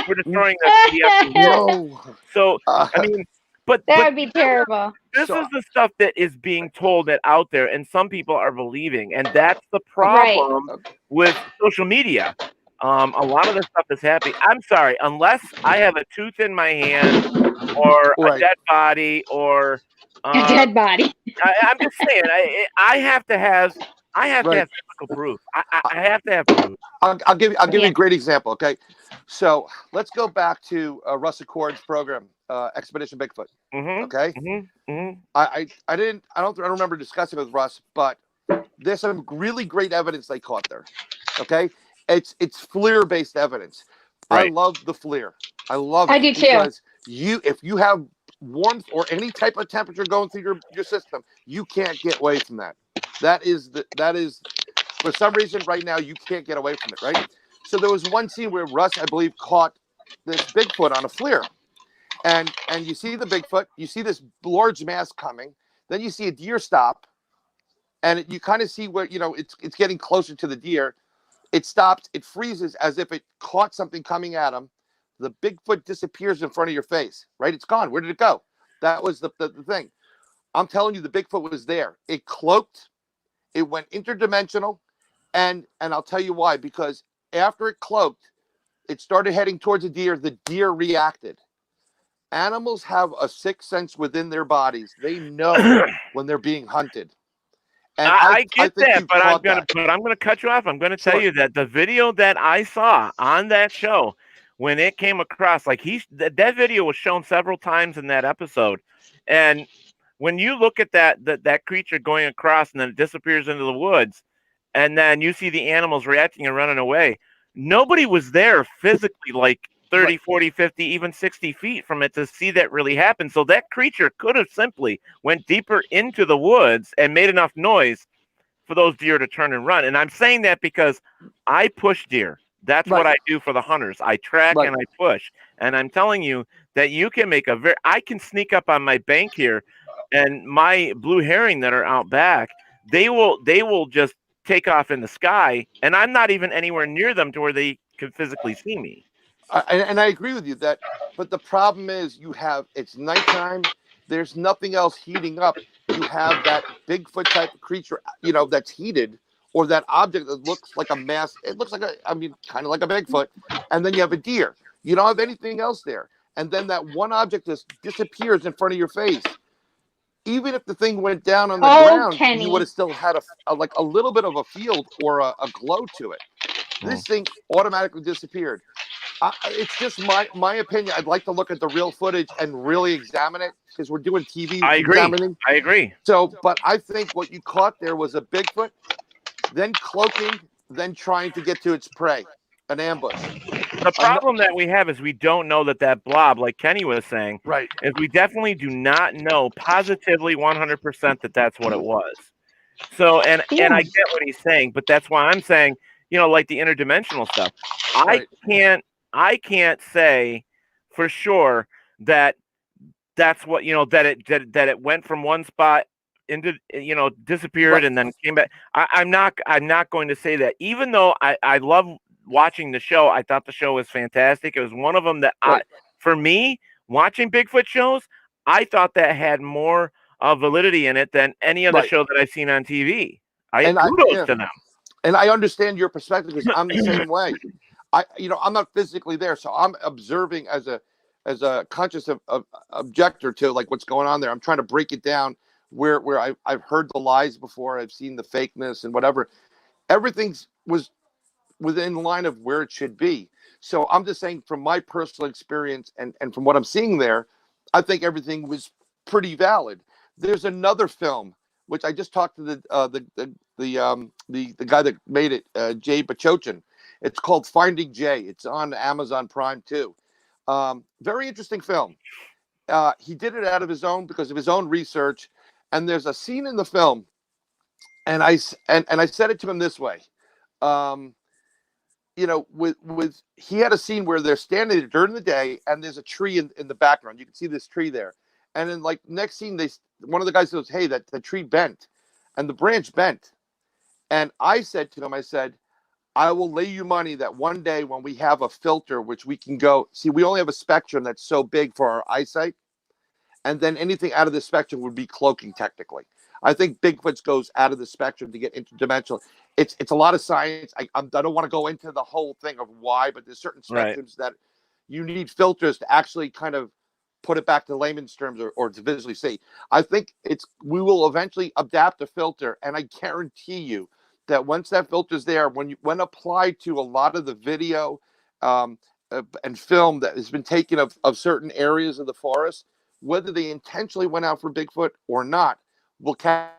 We're destroying the world. So, I mean, but that would be terrible. This is the stuff that is being told that out there, and some people are believing, and that's the problem with social media. A lot of the stuff is happening. I'm sorry, unless I have a tooth in my hand, or a dead body, or a dead body. I'm just saying, I have to have physical proof. I have to have proof. I'll give you a great example. Okay, so let's go back to Russ Accord's program, Expedition Bigfoot. Okay, I don't remember discussing it with Russ, but there's some really great evidence they caught there. Okay, it's FLIR based evidence. I love the FLIR. I love it. I do too. Because if you have warmth or any type of temperature going through your system, you can't get away from that. That is for some reason right now you can't get away from it, right? So there was one scene where Russ, I believe, caught this Bigfoot on a FLIR. And you see the Bigfoot, you see this large mass coming, then you see a deer stop, and you kind of see where, it's getting closer to the deer. It stops, it freezes as if it caught something coming at him. The Bigfoot disappears in front of your face, right? It's gone. Where did it go? That was the thing. I'm telling you, the Bigfoot was there. It cloaked, it went interdimensional, and I'll tell you why. Because after it cloaked, it started heading towards the deer reacted. Animals have a sixth sense within their bodies. They know when they're being hunted. And I get that, but I'm gonna cut you off. I'm gonna tell you that the video that I saw on that show, when it came across, like that video was shown several times in that episode, and when you look at that creature going across and then it disappears into the woods, and then you see the animals reacting and running away, nobody was there physically, like 30, 40, 50, even 60 feet from it to see that really happen. So that creature could have simply went deeper into the woods and made enough noise for those deer to turn and run. And I'm saying that because I push deer. That's what I do for the hunters. I track and I push. And I'm telling you that you can make I can sneak up on my bank here, and my blue herring that are out back, they will just take off in the sky, and I'm not even anywhere near them to where they can physically see me. And I agree with you but the problem is it's nighttime. There's nothing else heating up. You have that Bigfoot type of creature, that's heated, or that object that looks like a mass. It looks like kind of like a Bigfoot. And then you have a deer. You don't have anything else there. And then that one object just disappears in front of your face. Even if the thing went down on the ground, Kenny, you would have still had a little bit of a field or a glow to it. This thing automatically disappeared. It's just my opinion. I'd like to look at the real footage and really examine it, because we're doing TV examining. I agree. So, but I think what you caught there was a Bigfoot, then cloaking, then trying to get to its prey, an ambush. The problem that we have is we don't know that blob, like Kenny was saying, is we definitely do not know positively 100% that that's what it was. So, and I get what he's saying, but that's why I'm saying, like the interdimensional stuff, I can't say for sure that that's what, that it went from one spot into, disappeared and then came back. I'm not going to say that, even though I love watching the show. I thought the show was fantastic. It was one of them that for me, watching Bigfoot shows, I thought that had more validity in it than any other show that I've seen on TV. Kudos to them. And I understand your perspective, because I'm the same way. I'm not physically there, so I'm observing as a conscious objector to like what's going on there. I'm trying to break it down where I've heard the lies before, I've seen the fakeness and whatever. Everything's was within line of where it should be. So I'm just saying, from my personal experience and from what I'm seeing there, I think everything was pretty valid. There's another film which I just talked to the guy that made it, Jay Bachochin. It's called Finding Jay. It's on Amazon Prime too. Very interesting film. He did it out of his own, because of his own research. And there's a scene in the film, and I said it to him this way. He had a scene where they're standing there during the day, and there's a tree in the background. You can see this tree there. And then, like, next scene, one of the guys goes, "Hey, the tree bent," and the branch bent. And I said to him, I said, I will lay you money that one day when we have a filter, which we can go see, we only have a spectrum that's so big for our eyesight. And then anything out of the spectrum would be cloaking technically. I think Bigfoot goes out of the spectrum to get interdimensional. It's a lot of science. I don't want to go into the whole thing of why, but there's certain spectrums that you need filters to actually kind of put it back to layman's terms or to visually see. I think we will eventually adapt a filter, and I guarantee you that once that filter's there, when applied to a lot of the video and film that has been taken of certain areas of the forest, whether they intentionally went out for Bigfoot or not, will catch.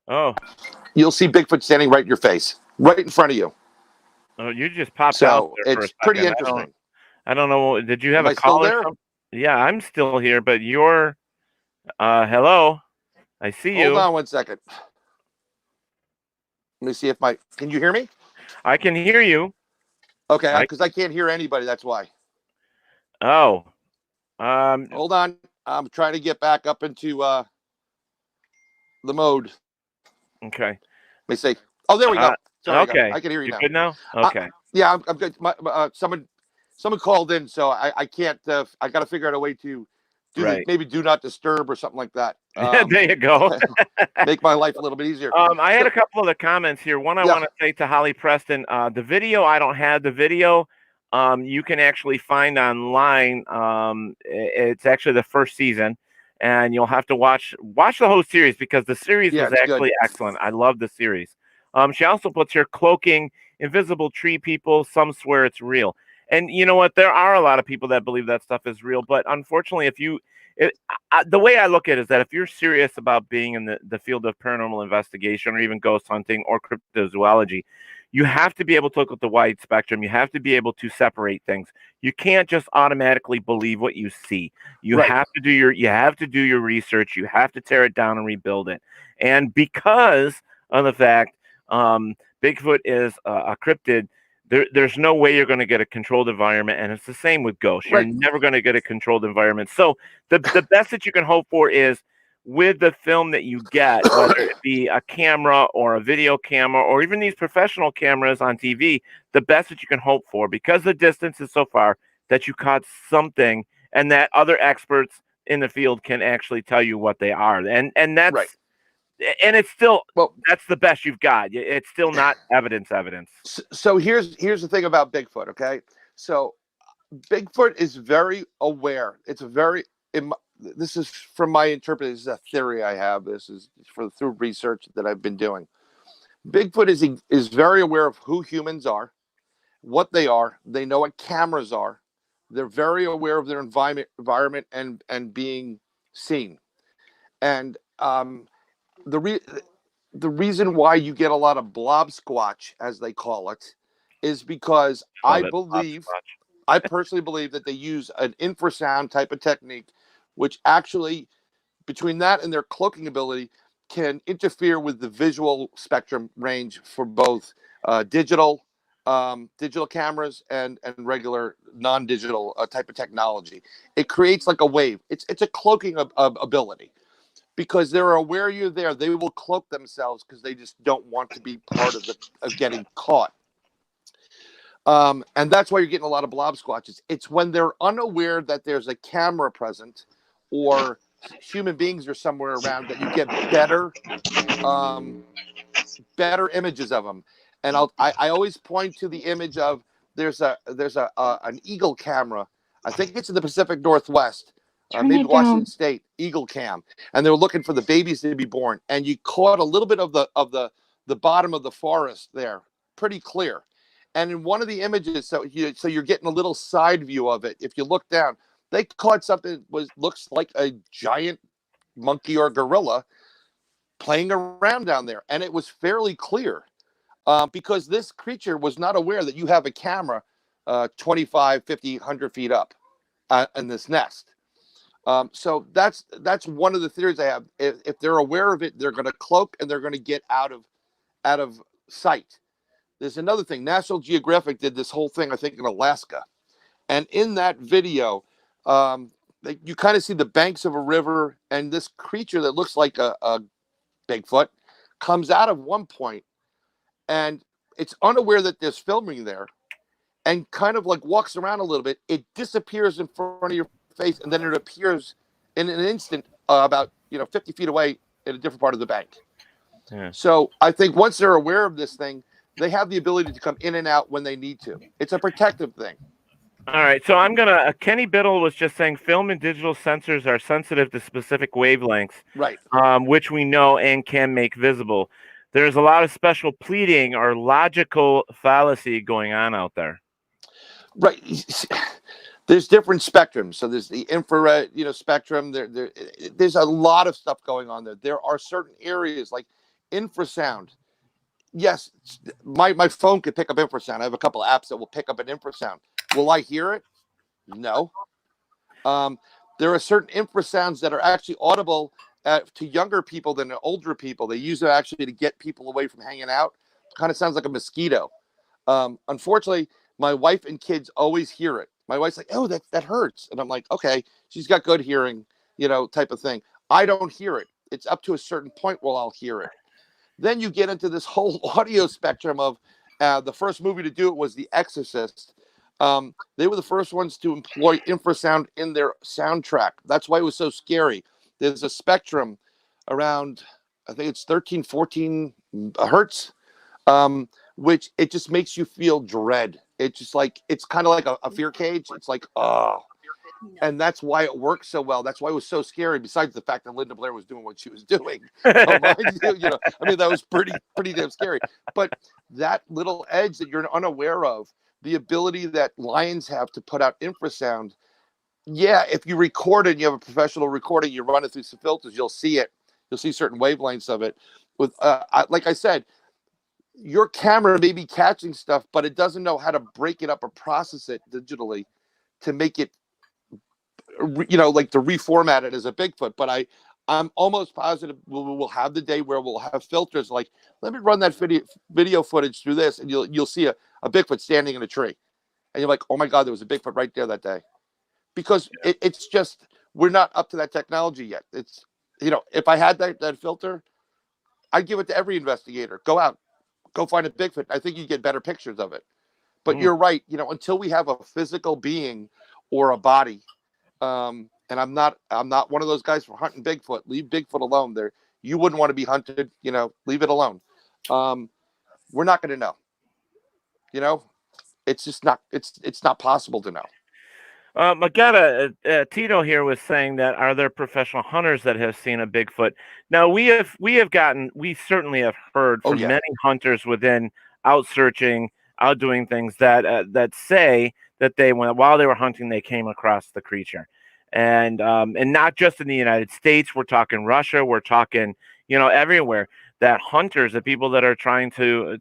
Oh, you'll see Bigfoot standing right in your face, right in front of you. Oh, you just popped out there for a it's second. pretty interesting. I don't know. Did you have Am a I still call or there? something? Yeah, I'm still here, but you're hello. I see you. Hold on one second. Let me see if can you hear me? I can hear you. Okay, because I can't hear anybody. That's why. Oh. Hold on. I'm trying to get back up into the mode. Okay. Let me see. Oh, there we go. Sorry, okay. I can hear you now. Good now? Okay. Yeah, I'm good. Someone called in, so I can't. I got to figure out a way to maybe do not disturb or something like that. There you go. Make my life a little bit easier. I had a couple of the comments here. One I want to say to Holly Preston. The video, I don't have the video. You can actually find online. It's actually the first season, and you'll have to watch the whole series because the series was actually excellent. I love the series. She also puts here cloaking, invisible tree people. Some swear it's real. And you know what? There are a lot of people that believe that stuff is real. But unfortunately, the way I look at it is that if you're serious about being in the field of paranormal investigation or even ghost hunting or cryptozoology, you have to be able to look at the wide spectrum. You have to be able to separate things. You can't just automatically believe what you see. You have to do your research. You have to tear it down and rebuild it. And because of the fact Bigfoot is a cryptid, there's no way you're going to get a controlled environment, and it's the same with ghosts. You're never going to get a controlled environment. So the best that you can hope for is with the film that you get, whether it be a camera or a video camera or even these professional cameras on TV, the best that you can hope for, because the distance is so far, that you caught something and that other experts in the field can actually tell you what they are. And that's and it's still that's the best you've got. It's still not evidence. So here's the thing about Bigfoot. Okay, so Bigfoot is very aware. It's this is from my interpretation. This is a theory I have. This is through research that I've been doing. Bigfoot is very aware of who humans are, what they are. They know what cameras are. They're very aware of their environment and being seen. And the reason why you get a lot of blob squatch, as they call it, is because I personally believe that they use an infrasound type of technique, which actually, between that and their cloaking ability, can interfere with the visual spectrum range for both digital cameras and regular non-digital type of technology. It creates like a wave. It's a cloaking ability. Because they're aware you're there, they will cloak themselves because they just don't want to be part of getting caught. And that's why you're getting a lot of blob squatches. It's when they're unaware that there's a camera present or human beings are somewhere around that you get better images of them. And I always point to the image of there's an eagle camera. I think it's in the Pacific Northwest. Maybe Washington State, Eagle Cam, and they were looking for the babies to be born, and you caught a little bit of the bottom of the forest there, pretty clear. And in one of the images, so you're getting a little side view of it. If you look down, they caught something looks like a giant monkey or gorilla playing around down there, and it was fairly clear because this creature was not aware that you have a camera 25, 50, 100 feet up in this nest. So that's one of the theories I have. If they're aware of it, they're going to cloak and they're going to get out of sight. There's another thing. National Geographic did this whole thing, I think, in Alaska, and in that video, you kind of see the banks of a river and this creature that looks like a Bigfoot, comes out of one point and it's unaware that there's filming there and kind of like walks around a little bit. It disappears in front of your face and then it appears in an instant about 50 feet away in a different part of the bank. Yeah. So I think once they're aware of this thing, they have the ability to come in and out when they need to. It's a protective thing. All right, so I'm gonna. Kenny Biddle was just saying, film and digital sensors are sensitive to specific wavelengths, right? Which we know and can make visible. There's a lot of special pleading or logical fallacy going on out there. Right. There's different spectrums. So there's the infrared, spectrum. There's a lot of stuff going on there. There are certain areas like infrasound. Yes, my phone could pick up infrasound. I have a couple of apps that will pick up an infrasound. Will I hear it? No. There are certain infrasounds that are actually audible to younger people than to older people. They use it actually to get people away from hanging out. Kind of sounds like a mosquito. Unfortunately, my wife and kids always hear it. My wife's like, "Oh, that hurts," and I'm like, "Okay, she's got good hearing, type of thing." I don't hear it. It's up to a certain point where I'll hear it. Then you get into this whole audio spectrum of the first movie to do it was The Exorcist. They were the first ones to employ infrasound in their soundtrack. That's why it was so scary. There's a spectrum around, I think it's 13, 14 hertz, which it just makes you feel dread. It's just like, it's kind of like a fear cage. It's like, oh. And that's why it worked so well. That's why it was so scary. Besides the fact that Linda Blair was doing what she was doing, I mean, that was pretty damn scary. But that little edge that you're unaware of, the ability that lions have to put out infrasound. Yeah, if you record it, and you have a professional recording, you run it through some filters, you'll see it. You'll see certain wavelengths of it. With like I said, your camera may be catching stuff, but it doesn't know how to break it up or process it digitally to make it, like to reformat it as a Bigfoot. But I'm almost positive we'll have the day where we'll have filters like, let me run that video footage through this, and you'll see a Bigfoot standing in a tree, and you're like, oh my God, there was a Bigfoot right there that day. Because it's just, we're not up to that technology yet. It's, if I had that filter, I'd give it to every investigator. Go out, go find a Bigfoot. I think you get better pictures of it. But you're right. Until we have a physical being or a body, and I'm not one of those guys for hunting Bigfoot. Leave Bigfoot alone. There, you wouldn't want to be hunted. Leave it alone. We're not going to know. It's just not. It's not possible to know. Tito here was saying that, are there professional hunters that have seen a Bigfoot? Now we certainly have heard from many hunters within out searching, out doing things that say that while they were hunting, they came across the creature, and not just in the United States. We're talking Russia. We're talking everywhere. That hunters, the people that are trying to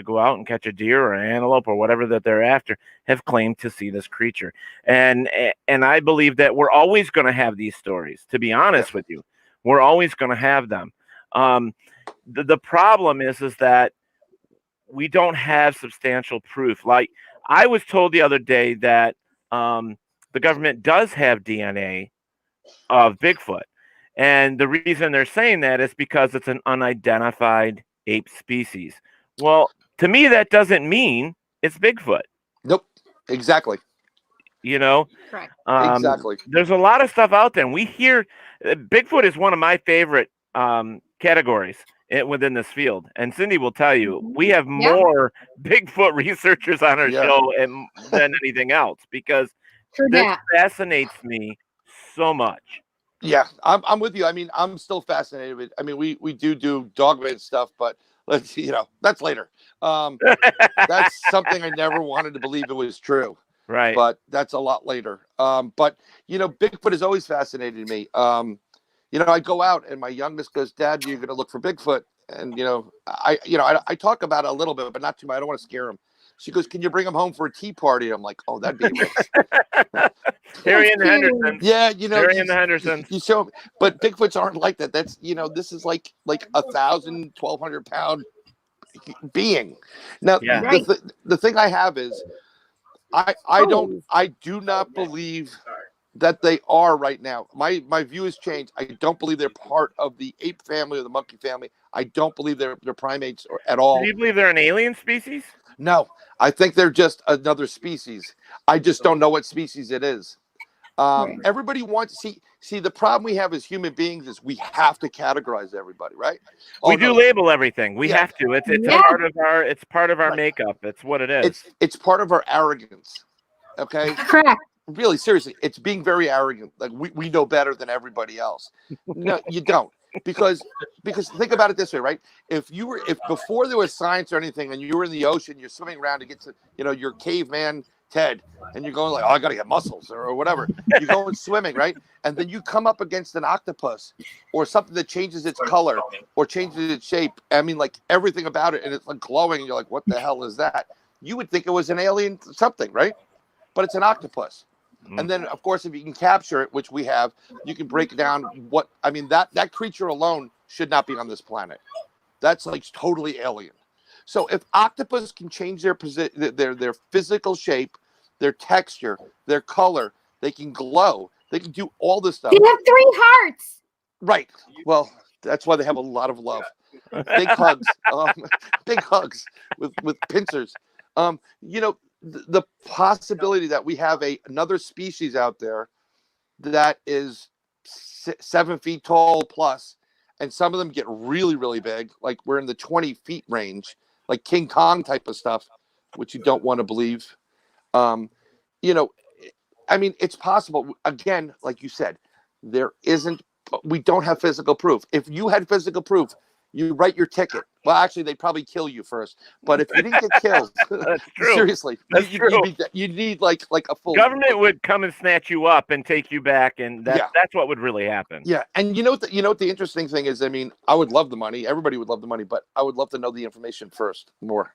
go out and catch a deer or an antelope or whatever that they're after, have claimed to see this creature. And I believe that we're always going to have these stories. To be honest with you, we're always going to have them. The problem is that we don't have substantial proof. Like I was told the other day that the government does have DNA of Bigfoot. And the reason they're saying that is because it's an unidentified ape species. Well, to me, that doesn't mean it's Bigfoot. Nope. Exactly. Correct. Exactly. There's a lot of stuff out there. And we hear Bigfoot is one of my favorite categories within this field. And Cindy will tell you, we have more Bigfoot researchers on our show than anything else, because this fascinates me so much. Yeah, I'm with you. I mean, I'm still fascinated with. I mean, we do Dogman stuff, but let's that's later. That's something I never wanted to believe it was true. Right. But that's a lot later. But Bigfoot has always fascinated me. I go out and my youngest goes, "Dad, you're going to look for Bigfoot," and I talk about it a little bit, but not too much. I don't want to scare him. She goes, "Can you bring him home for a tea party?" I'm like, "Oh, that'd be nice." Harry and the Hendersons. Yeah, Harry and the Hendersons. You show me, but Bigfoots aren't like that. That's this is like 1,000, 1,200 pound being. Now, the thing I have is, I do not believe that they are right now. My view has changed. I don't believe they're part of the ape family or the monkey family. I don't believe they're primates at all. Do you believe they're an alien species? No, I think they're just another species. I just don't know what species it is. Right. Everybody wants to see the problem we have as human beings is we have to categorize everybody, right? We do label everything. We have to. It's part of our makeup. It's what it is. It's part of our arrogance. Okay. Correct. Really, seriously, it's being very arrogant. Like we know better than everybody else. No, you don't. Because think about it this way, right? If before there was science or anything and you were in the ocean, you're swimming around to get to, your caveman Ted, and you're going like, oh, I got to get muscles or whatever. You're going swimming, right? And then you come up against an octopus or something that changes its color or changes its shape. I mean, like everything about it, and it's like glowing. And you're like, what the hell is that? You would think it was an alien something, right? But it's an octopus. And then, of course, if you can capture it, which we have, you can break down that creature alone should not be on this planet. That's like totally alien. So if octopus can change their physical shape, their texture, their color, they can glow. They can do all this stuff. They have 3 hearts. Right. Well, that's why they have a lot of love. Big hugs. Big hugs with pincers. The possibility that we have another species out there that is 7 feet tall plus, and some of them get really, really big, like we're in the 20 feet range, like King Kong type of stuff, which you don't want to believe. It's possible. Again, like you said, we don't have physical proof. If you had physical proof, you write your ticket. Well, actually, they'd probably kill you first. But if you didn't get killed, That's true. Seriously, you need like a full government would come and snatch you up and take you back, and that's what would really happen. Yeah, and you know what the interesting thing is? I mean, I would love the money. Everybody would love the money, but I would love to know the information first more.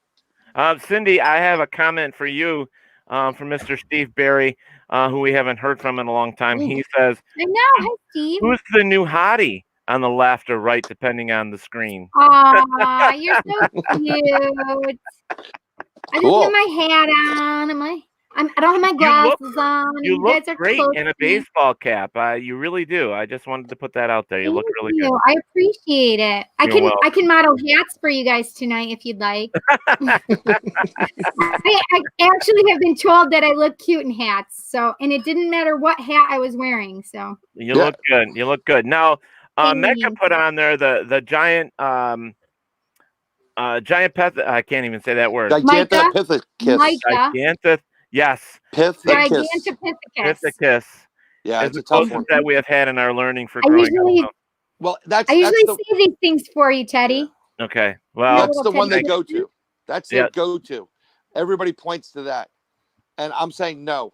Cindy, I have a comment for you from Mr. Steve Berry, who we haven't heard from in a long time. He says, I know. Hi, Steve. Who's the new hottie on the left or right, depending on the screen? Aw, you're so cute. I just have my hat on. I don't have my glasses on. You look great in a baseball cap. You really do. I just wanted to put that out there. You look really good. I appreciate it. I can model hats for you guys tonight if you'd like. I actually have been told that I look cute in hats. And it didn't matter what hat I was wearing. So you look good. You look good. Now, Mecca put on there the giant I can't even say that word. Gigantopithecus. Gigantopithecus. Yes. Pithecus. Yeah, it's a tough one that we have had in our learning for growing up. Well, I usually see these things for you, Teddy. Okay. Well, that's the one they go to. That's their go-to. Everybody points to that, and I'm saying no.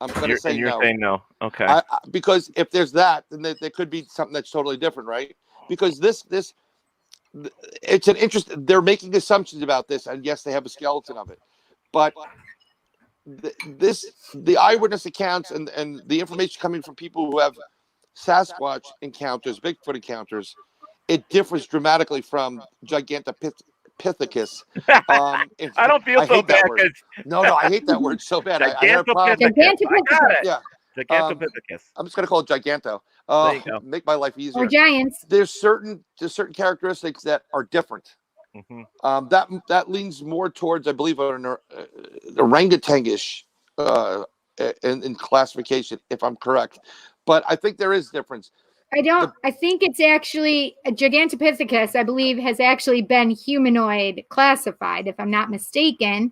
I'm going to say no. You're saying no. Okay. Because if there's that, then there could be something that's totally different, right? Because it's an interest. They're making assumptions about this, and yes, they have a skeleton of it, but the eyewitness accounts and the information coming from people who have Sasquatch encounters, Bigfoot encounters, it differs dramatically from Gigantopithecus. I don't feel so bad. No, I hate that word so bad. Gigantopithecus. Yeah. Gigantopithecus. I'm just going to call it Giganto. There you go. Make my life easier. Or giants. There's certain characteristics that are different. Mm-hmm. That leans more towards, I believe, an orangutan-ish in classification, if I'm correct. But I think there is difference. I think it's actually a Gigantopithecus, I believe, has actually been humanoid classified, if I'm not mistaken,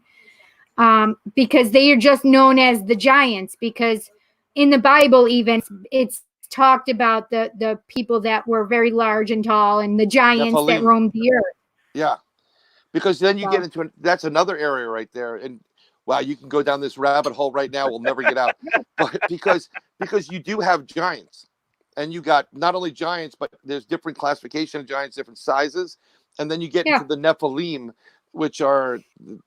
because they are just known as the giants. Because in the Bible, even it's talked about the people that were very large and tall, and the giants that roamed the earth. Yeah, because then you get into that's another area right there, and wow, you can go down this rabbit hole right now. We'll never get out, but because you do have giants, and you got not only giants, but there's different classification of giants, different sizes, and then you get into the Nephilim, which are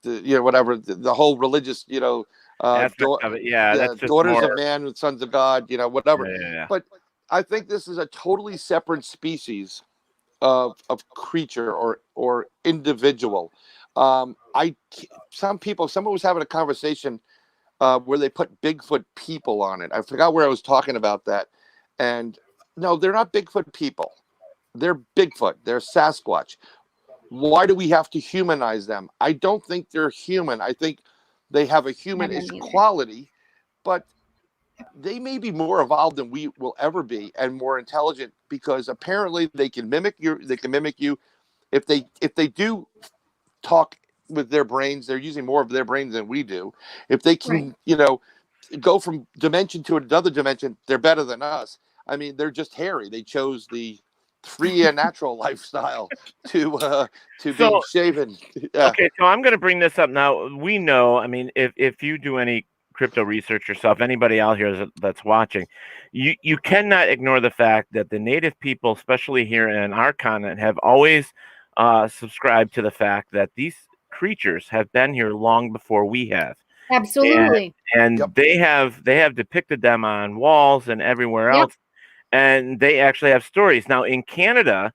the whole religious aspect of it. That's daughters of man and sons of God, whatever. Yeah. But I think this is a totally separate species of creature or individual. Someone was having a conversation where they put Bigfoot people on it. I forgot where I was talking about that. And no, they're not Bigfoot people. They're Bigfoot. They're Sasquatch. Why do we have to humanize them? I don't think they're human. I think they have a humanish quality, but they may be more evolved than we will ever be and more intelligent, because apparently they can mimic you. They can mimic you. If they do talk with their brains, they're using more of their brains than we do. If they can, go from dimension to another dimension, they're better than us. I mean, they're just hairy. They chose the free and natural lifestyle to being shaven. Yeah. Okay, so I'm going to bring this up now. We know, I mean, if you do any crypto research yourself, anybody out here that's watching, you cannot ignore the fact that the native people, especially here in our continent, have always subscribed to the fact that these creatures have been here long before we have. Absolutely. And they have depicted them on walls and everywhere else. And they actually have stories. Now in Canada,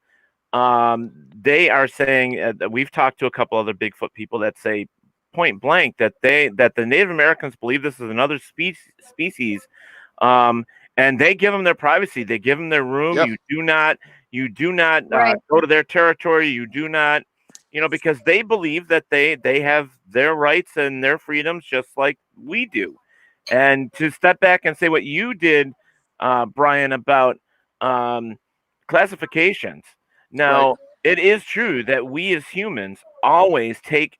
they are saying that we've talked to a couple other Bigfoot people that say point blank that the Native Americans believe this is another species, and they give them their privacy. They give them their room. Yep. You do not go to their territory. You do not, because they believe that they have their rights and their freedoms just like we do. And to step back and say what you did, Bryan, about classifications. Now, it is true that we as humans always take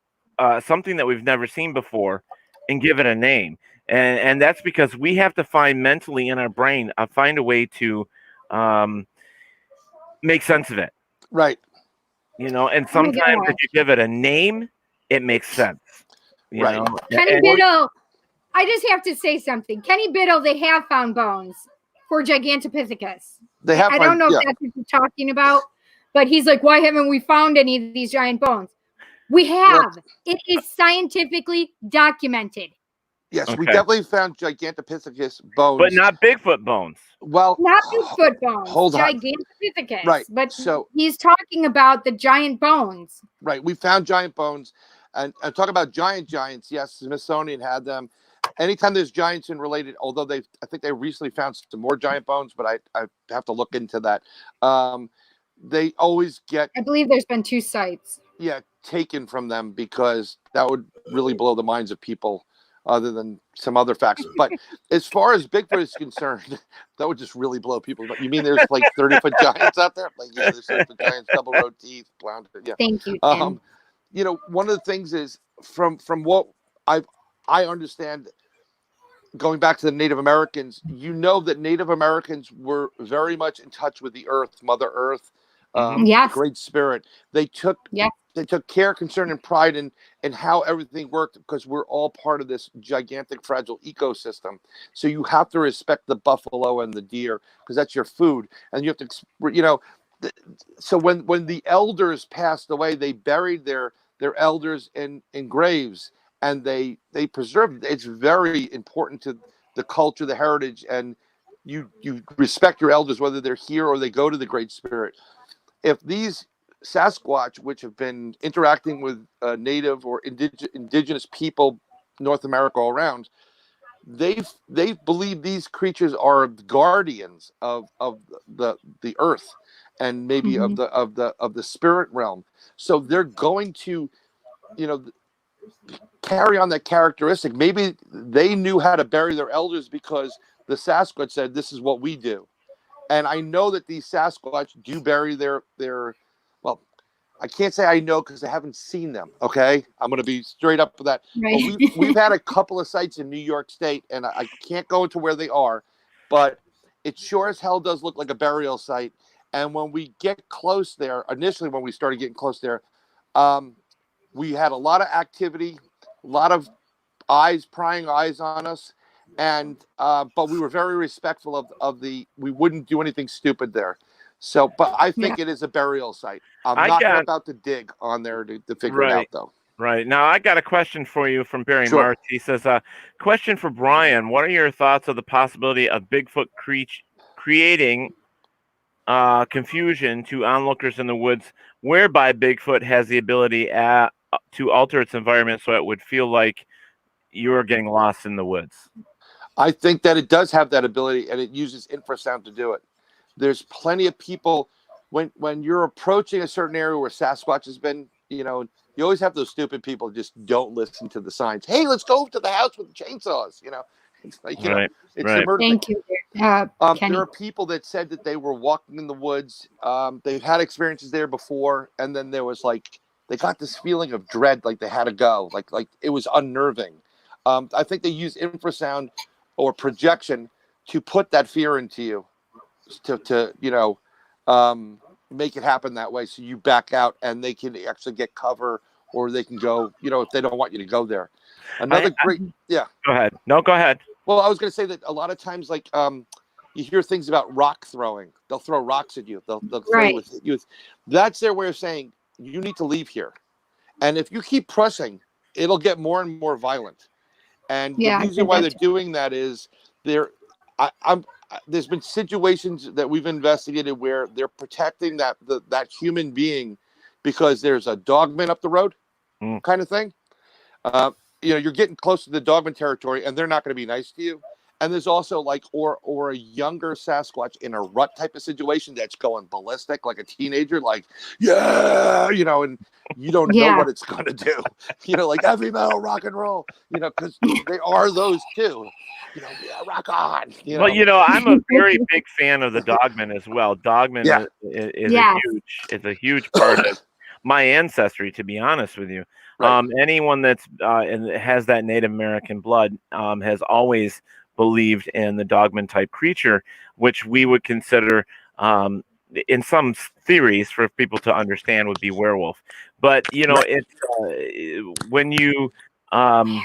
something that we've never seen before and give it a name. And that's because we have to find mentally in our brain, find a way to make sense of it. Right. And sometimes if you give it a name, it makes sense. Right. Kenny Biddle, I just have to say something. Kenny Biddle, they have found bones for Gigantopithecus. They have. I don't know if that's what you're talking about, but he's like, why haven't we found any of these giant bones? We have. It is scientifically documented. Yes, we definitely found Gigantopithecus bones. But not Bigfoot bones. Well, not Bigfoot bones. Hold on. Gigantopithecus. Right. But so he's talking about the giant bones. Right. We found giant bones. And talk about giants. Yes, Smithsonian had them. Anytime there's giants in related, although I think they recently found some more giant bones, but I have to look into that. They always get, I believe there's been 2 sites. Taken from them, because that would really blow the minds of people, other than some other facts. But as far as Bigfoot is concerned, that would just really blow people. You mean there's like 30-foot giants out there? Like, yeah, there's 30-foot giants, double row teeth, clown. Yeah. Thank you, Tim. One of the things is from what I understand, going back to the Native Americans, that Native Americans were very much in touch with the earth, Mother Earth, the Great Spirit. They took care, concern, and pride in how everything worked, because we're all part of this gigantic, fragile ecosystem. So you have to respect the buffalo and the deer, because that's your food, and you have to, So when the elders passed away, they buried their elders in graves, and they preserved. It's very important to the culture, the heritage, and you respect your elders, whether they're here or they go to the Great Spirit. If these Sasquatch, which have been interacting with native or indigenous people, North America all around, they believe these creatures are guardians of the earth, and maybe of the spirit realm. So they're going to, carry on that characteristic. Maybe they knew how to bury their elders because the Sasquatch said, "This is what we do." And I know that these Sasquatch do bury their well, I can't say I know because I haven't seen them. Okay, I'm going to be straight up with that. Right. We've had a couple of sites in New York State, and I can't go into where they are, but it sure as hell does look like a burial site. And when we get close there, initially when we started getting close there, we had a lot of activity, a lot of prying eyes on us, and but we were very respectful of the. We wouldn't do anything stupid there. So, but I think it is a burial site. I'm not about to dig on there to figure it out, though. Right. Now, I got a question for you from Barry Martz. He says, question for Bryan. What are your thoughts of the possibility of Bigfoot creating confusion to onlookers in the woods, whereby Bigfoot has the ability to alter its environment so it would feel like you are getting lost in the woods. I think that it does have that ability, and it uses infrasound to do it. There's plenty of people when you're approaching a certain area where Sasquatch has been, you always have those stupid people who just don't listen to the signs. Hey, let's go to the house with the chainsaws. It's like, it's the murder. Thank you. There are people that said that they were walking in the woods. They've had experiences there before, and then there was they got this feeling of dread, like they had to go, like it was unnerving. I think they use infrasound or projection to put that fear into you, to make it happen that way, so you back out and they can actually get cover, or they can go, if they don't want you to go there. Go ahead. No, go ahead. Well, I was going to say that a lot of times, you hear things about rock throwing. They'll throw rocks at you. They'll throw with you. That's their way of saying you need to leave here. And if you keep pressing, it'll get more and more violent. And the reason why they're doing that is there's been situations that we've investigated where they're protecting that human being because there's a dogman up the road, kind of thing. You're getting close to the dogman territory, and they're not going to be nice to you. And there's also or a younger Sasquatch in a rut type of situation that's going ballistic, like a teenager, and you don't know what it's going to do. Like heavy metal, rock and roll, because they are those too. Rock on. Well, I'm a very big fan of the dogman as well. Dogman is a huge part of my ancestry, to be honest with you. Right. Anyone that's and has that Native American blood has always believed in the dogman type creature, which we would consider in some theories, for people to understand, would be werewolf. But it's when you I'm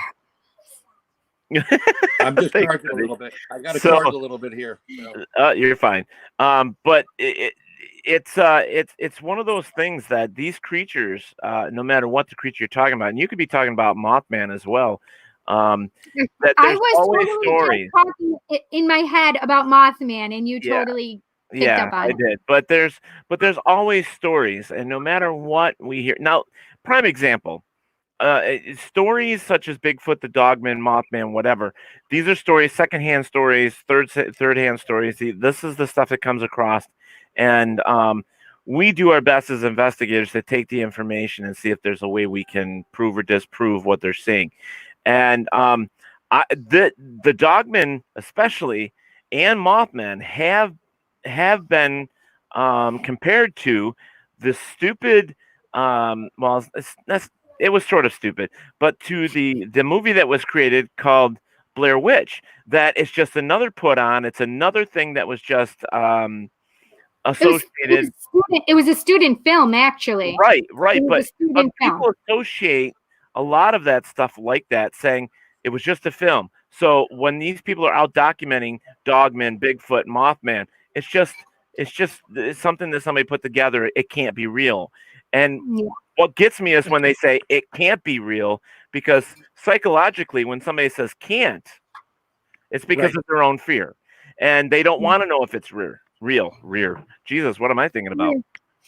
just charging a little bit. I got to charge a little bit here. So. You're fine. But it's one of those things that these creatures, no matter what the creature you're talking about, and you could be talking about Mothman as well. That I was always totally talking in my head about Mothman, and you totally picked up on it. I did. But there's always stories, and no matter what we hear now, prime example. Stories such as Bigfoot, the Dogman, Mothman, whatever. These are stories, secondhand stories, third-hand stories. This is the stuff that comes across, and we do our best as investigators to take the information and see if there's a way we can prove or disprove what they're seeing. And the Dogman, especially, and Mothman have been compared to the stupid. It was sort of stupid, but to the movie that was created called Blair Witch, that is just another put on. It's another thing that was just associated. It was a student film, actually. Right. But people associate a lot of that stuff like that, saying it was just a film. So when these people are out documenting Dogman, Bigfoot, Mothman, it's something that somebody put together. It can't be real. And what gets me is when they say it can't be real, because psychologically, when somebody says can't, it's because of their own fear, and they don't want to know if it's real. Jesus, what am I thinking about?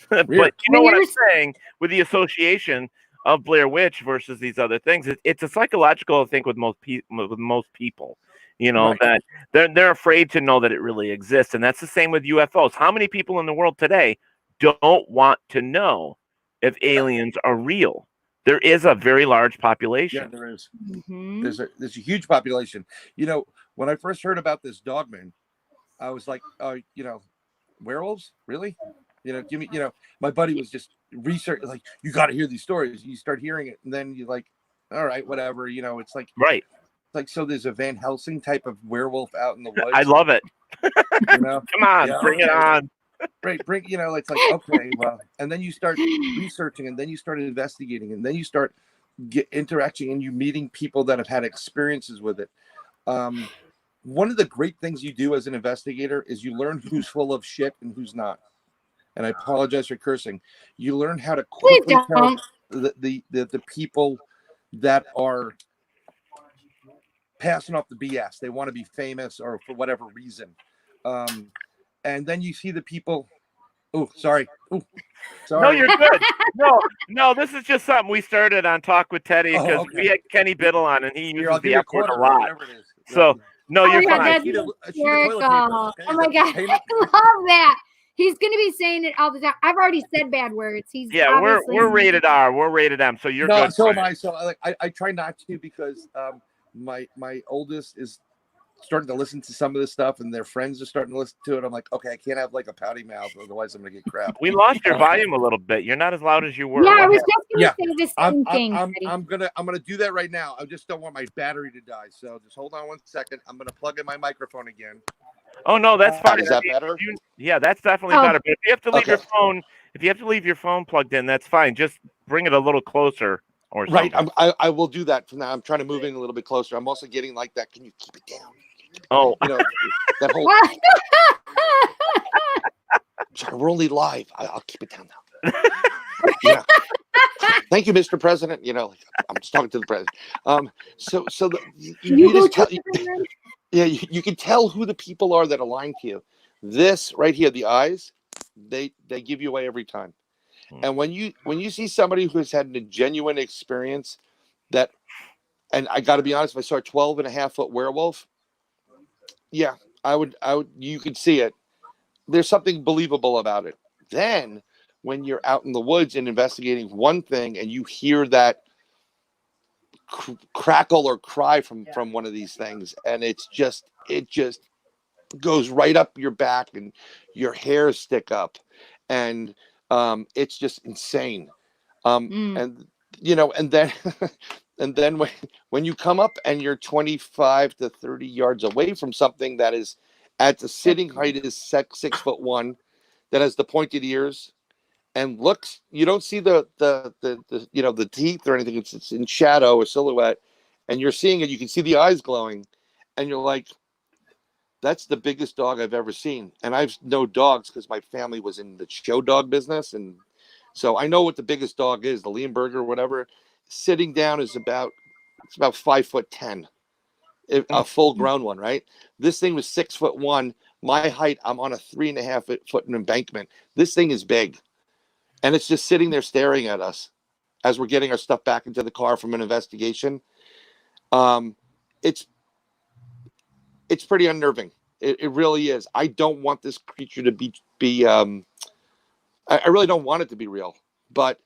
But you know what I'm saying with the association of Blair Witch versus these other things. It's a psychological thing with most people. That they're afraid to know that it really exists, and that's the same with UFOs. How many people in the world today don't want to know if aliens are real? There is a very large population. Yeah, there is. Mm-hmm. There's a huge population. When I first heard about this Dogman, I was like, werewolves, really? Give me. My buddy was just researching, like, you got to hear these stories. You start hearing it, and then you're like, all right, whatever. It's like right. It's like, so there's a Van Helsing type of werewolf out in the woods. I love it. Come on, bring it on. Right, it's like, okay, well, and then you start researching, and then you start investigating, and then you start interacting, and you meeting people that have had experiences with it. One of the great things you do as an investigator is you learn who's full of shit and who's not. And I apologize for cursing. You learn how to quickly tell the people that are passing off the BS. They want to be famous or for whatever reason. And then you see the people Oh, sorry. Ooh, sorry. No, you're good. No, this is just something we started on Talk with Teddy because we had Kenny Biddle on, and he uses the F word a lot. So, no, you're fine. That's hysterical. Oh my God, I love that. He's going to be saying it all the time. I've already said bad words. We're rated R. We're rated M. So you're good. So am I. So I try not to because my oldest is starting to listen to some of this stuff, and their friends are starting to listen to it. I'm like, okay, I can't have like a pouty mouth, otherwise I'm gonna get crap. We lost your volume a little bit. You're not as loud as you were. Yeah, I was just gonna say the same thing. I'm gonna do that right now. I just don't want my battery to die. So just hold on 1 second. I'm gonna plug in my microphone again. Oh no, that's fine. Is that better? Yeah, that's definitely better. But if you have to leave your phone, plugged in, that's fine. Just bring it a little closer or something. Right. I will do that from now. I'm trying to move in a little bit closer. I'm also getting like that. Can you keep it down? Oh, that whole. Sorry, we're only live. I'll keep it down now. Thank you, Mr. President. I'm just talking to the president. You can tell who the people are that align to you. This right here, the eyes, they give you away every time. And when you see somebody who's had a genuine experience, and I got to be honest, if I saw a 12.5-foot werewolf. Yeah, I would. You could see it. There's something believable about it. Then, when you're out in the woods and investigating one thing, and you hear that crackle or cry from one of these things, and it just goes right up your back, and your hairs stick up, and it's just insane. And then. And then when you come up and you're 25 to 30 yards away from something that is at the sitting height is 6'1", that has the pointed ears and looks, you don't see the teeth or anything. It's in shadow or silhouette, and you're seeing it. You can see the eyes glowing, and you're like, that's the biggest dog I've ever seen. And I've known dogs because my family was in the show dog business, and so I know what the biggest dog is, the Leonberger or whatever. Sitting down is about 5'10", a full grown one, right? This thing was 6'1". My height, I'm on a 3.5 foot embankment. This thing is big, and it's just sitting there staring at us as we're getting our stuff back into the car from an investigation. It's pretty unnerving. It really is. I don't want this creature to be. I really don't want it to be real, but.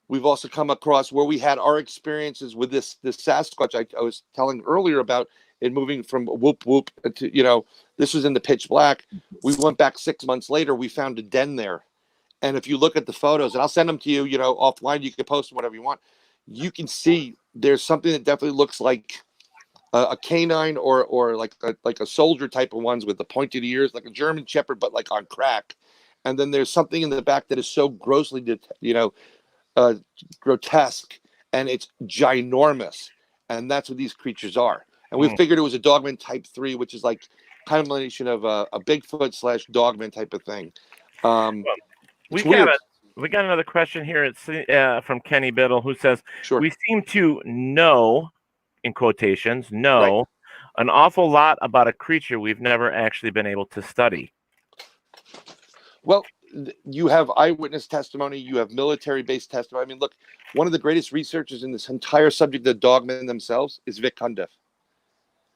We've also come across where we had our experiences with this Sasquatch I was telling earlier about it moving from whoop whoop to, this was in the pitch black. We went back 6 months later. We found a den there. And if you look at the photos, and I'll send them to you, offline, you can post them whatever you want. You can see there's something that definitely looks like a canine or like a soldier type of ones with the pointed ears, like a German Shepherd, but like on crack. And then there's something in the back that is so grossly, grotesque, and it's ginormous, and that's what these creatures are. And we figured it was a Dogman Type 3, which is like kind of a combination of a Bigfoot / Dogman type of thing. We got another question here. It's from Kenny Biddle, who says, we seem to know, in quotations, an awful lot about a creature we've never actually been able to study. Well, you have eyewitness testimony, you have military-based testimony. I mean, look, one of the greatest researchers in this entire subject of dogmen themselves is Vic Cundiff.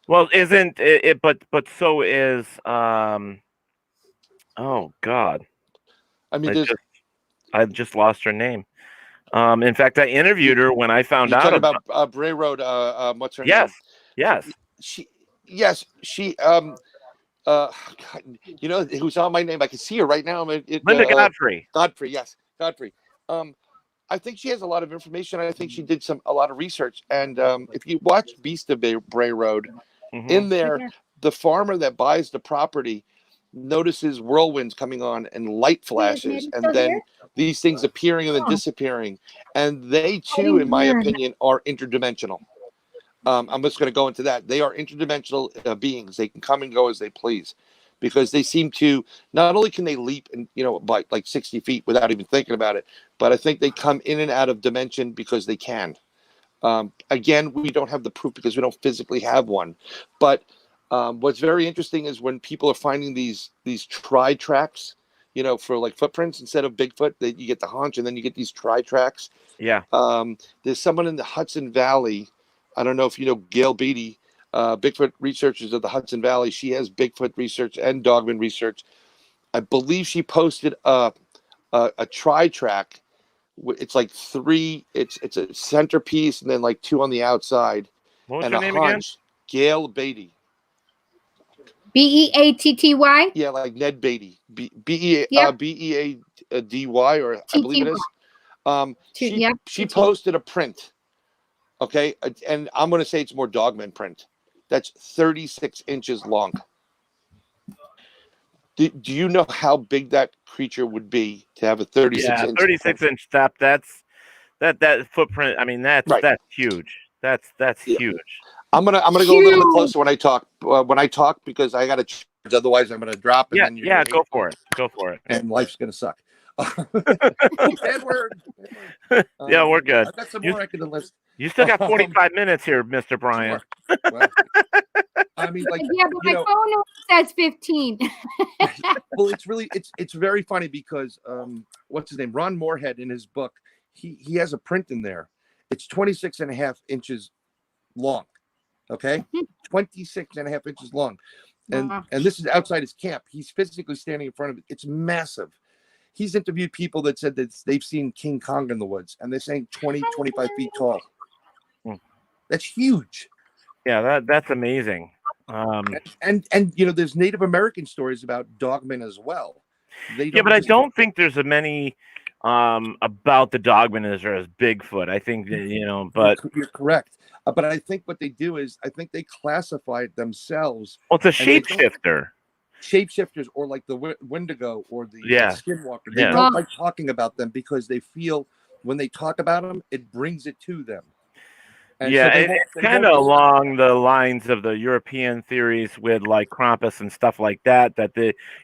Well, isn't it? But so is. Oh God! I mean, I just lost her name. In fact, I interviewed her when I found out about Bray Road. What's her name? Yes. She. Who's on my name? I can see her right now. Linda Godfrey. Yes, Godfrey. I think she has a lot of information. I think she did a lot of research. And if you watch Beast of Bray Road, in there, the farmer that buys the property notices whirlwinds coming on and light flashes, and then these things appearing and then disappearing. And they too, in my opinion, are interdimensional. I'm just going to go into that. They are interdimensional beings. They can come and go as they please, because they seem to, not only can they leap and by like 60 feet without even thinking about it, but I think they come in and out of dimension because they can. Again, we don't have the proof because we don't physically have one. But what's very interesting is when people are finding these tri tracks, for like footprints instead of Bigfoot. You get the haunch, and then you get these tri-tracks. Yeah. There's someone in the Hudson Valley. I don't know if you know Gail Beatty, Bigfoot researchers of the Hudson Valley. She has Bigfoot research and Dogman research. I believe she posted a tri-track. It's like 3. It's a centerpiece and then like 2 on the outside. What was and her a name hunch. Gail Beatty. Beatty? Yeah, like Ned Beatty. Beady, or I believe it is. She posted a print. Okay, and I'm going to say it's more Dogman print. That's 36 inches long. Do you know how big that creature would be to have a 36-inch? 36-inch step. That footprint. I mean, that's huge. That's huge. I'm gonna go a little bit closer when I talk. Because I got to charge. Otherwise, I'm gonna drop. And then go for it. Go for it. And life's gonna suck. Edward. Yeah, we're good. I've got some more I can list. You still got 45 minutes here, Mr. Bryan. Well, I mean, like, but my phone says 15. Well, it's very funny because what's his name? Ron Moorhead, in his book, he has a print in there. It's 26.5 inches long. Okay, 26.5 inches long, and this is outside his camp. He's physically standing in front of it. It's massive. He's interviewed people that said that they've seen King Kong in the woods, and they're saying 20, 25 feet tall. That's huge. Yeah, that's amazing. And there's Native American stories about Dogmen as well. But I don't think there's as many about the Dogmen as there is Bigfoot. I think that, but you're correct. But I think what they do is I think they classify it themselves. Well, it's a shapeshifter. Shapeshifters, or like the Wendigo or the Skinwalker. They Yeah. don't like talking about them because they feel when they talk about them, it brings it to them. And yeah, so it's kind of along the lines of the European theories with like Krampus and stuff like that.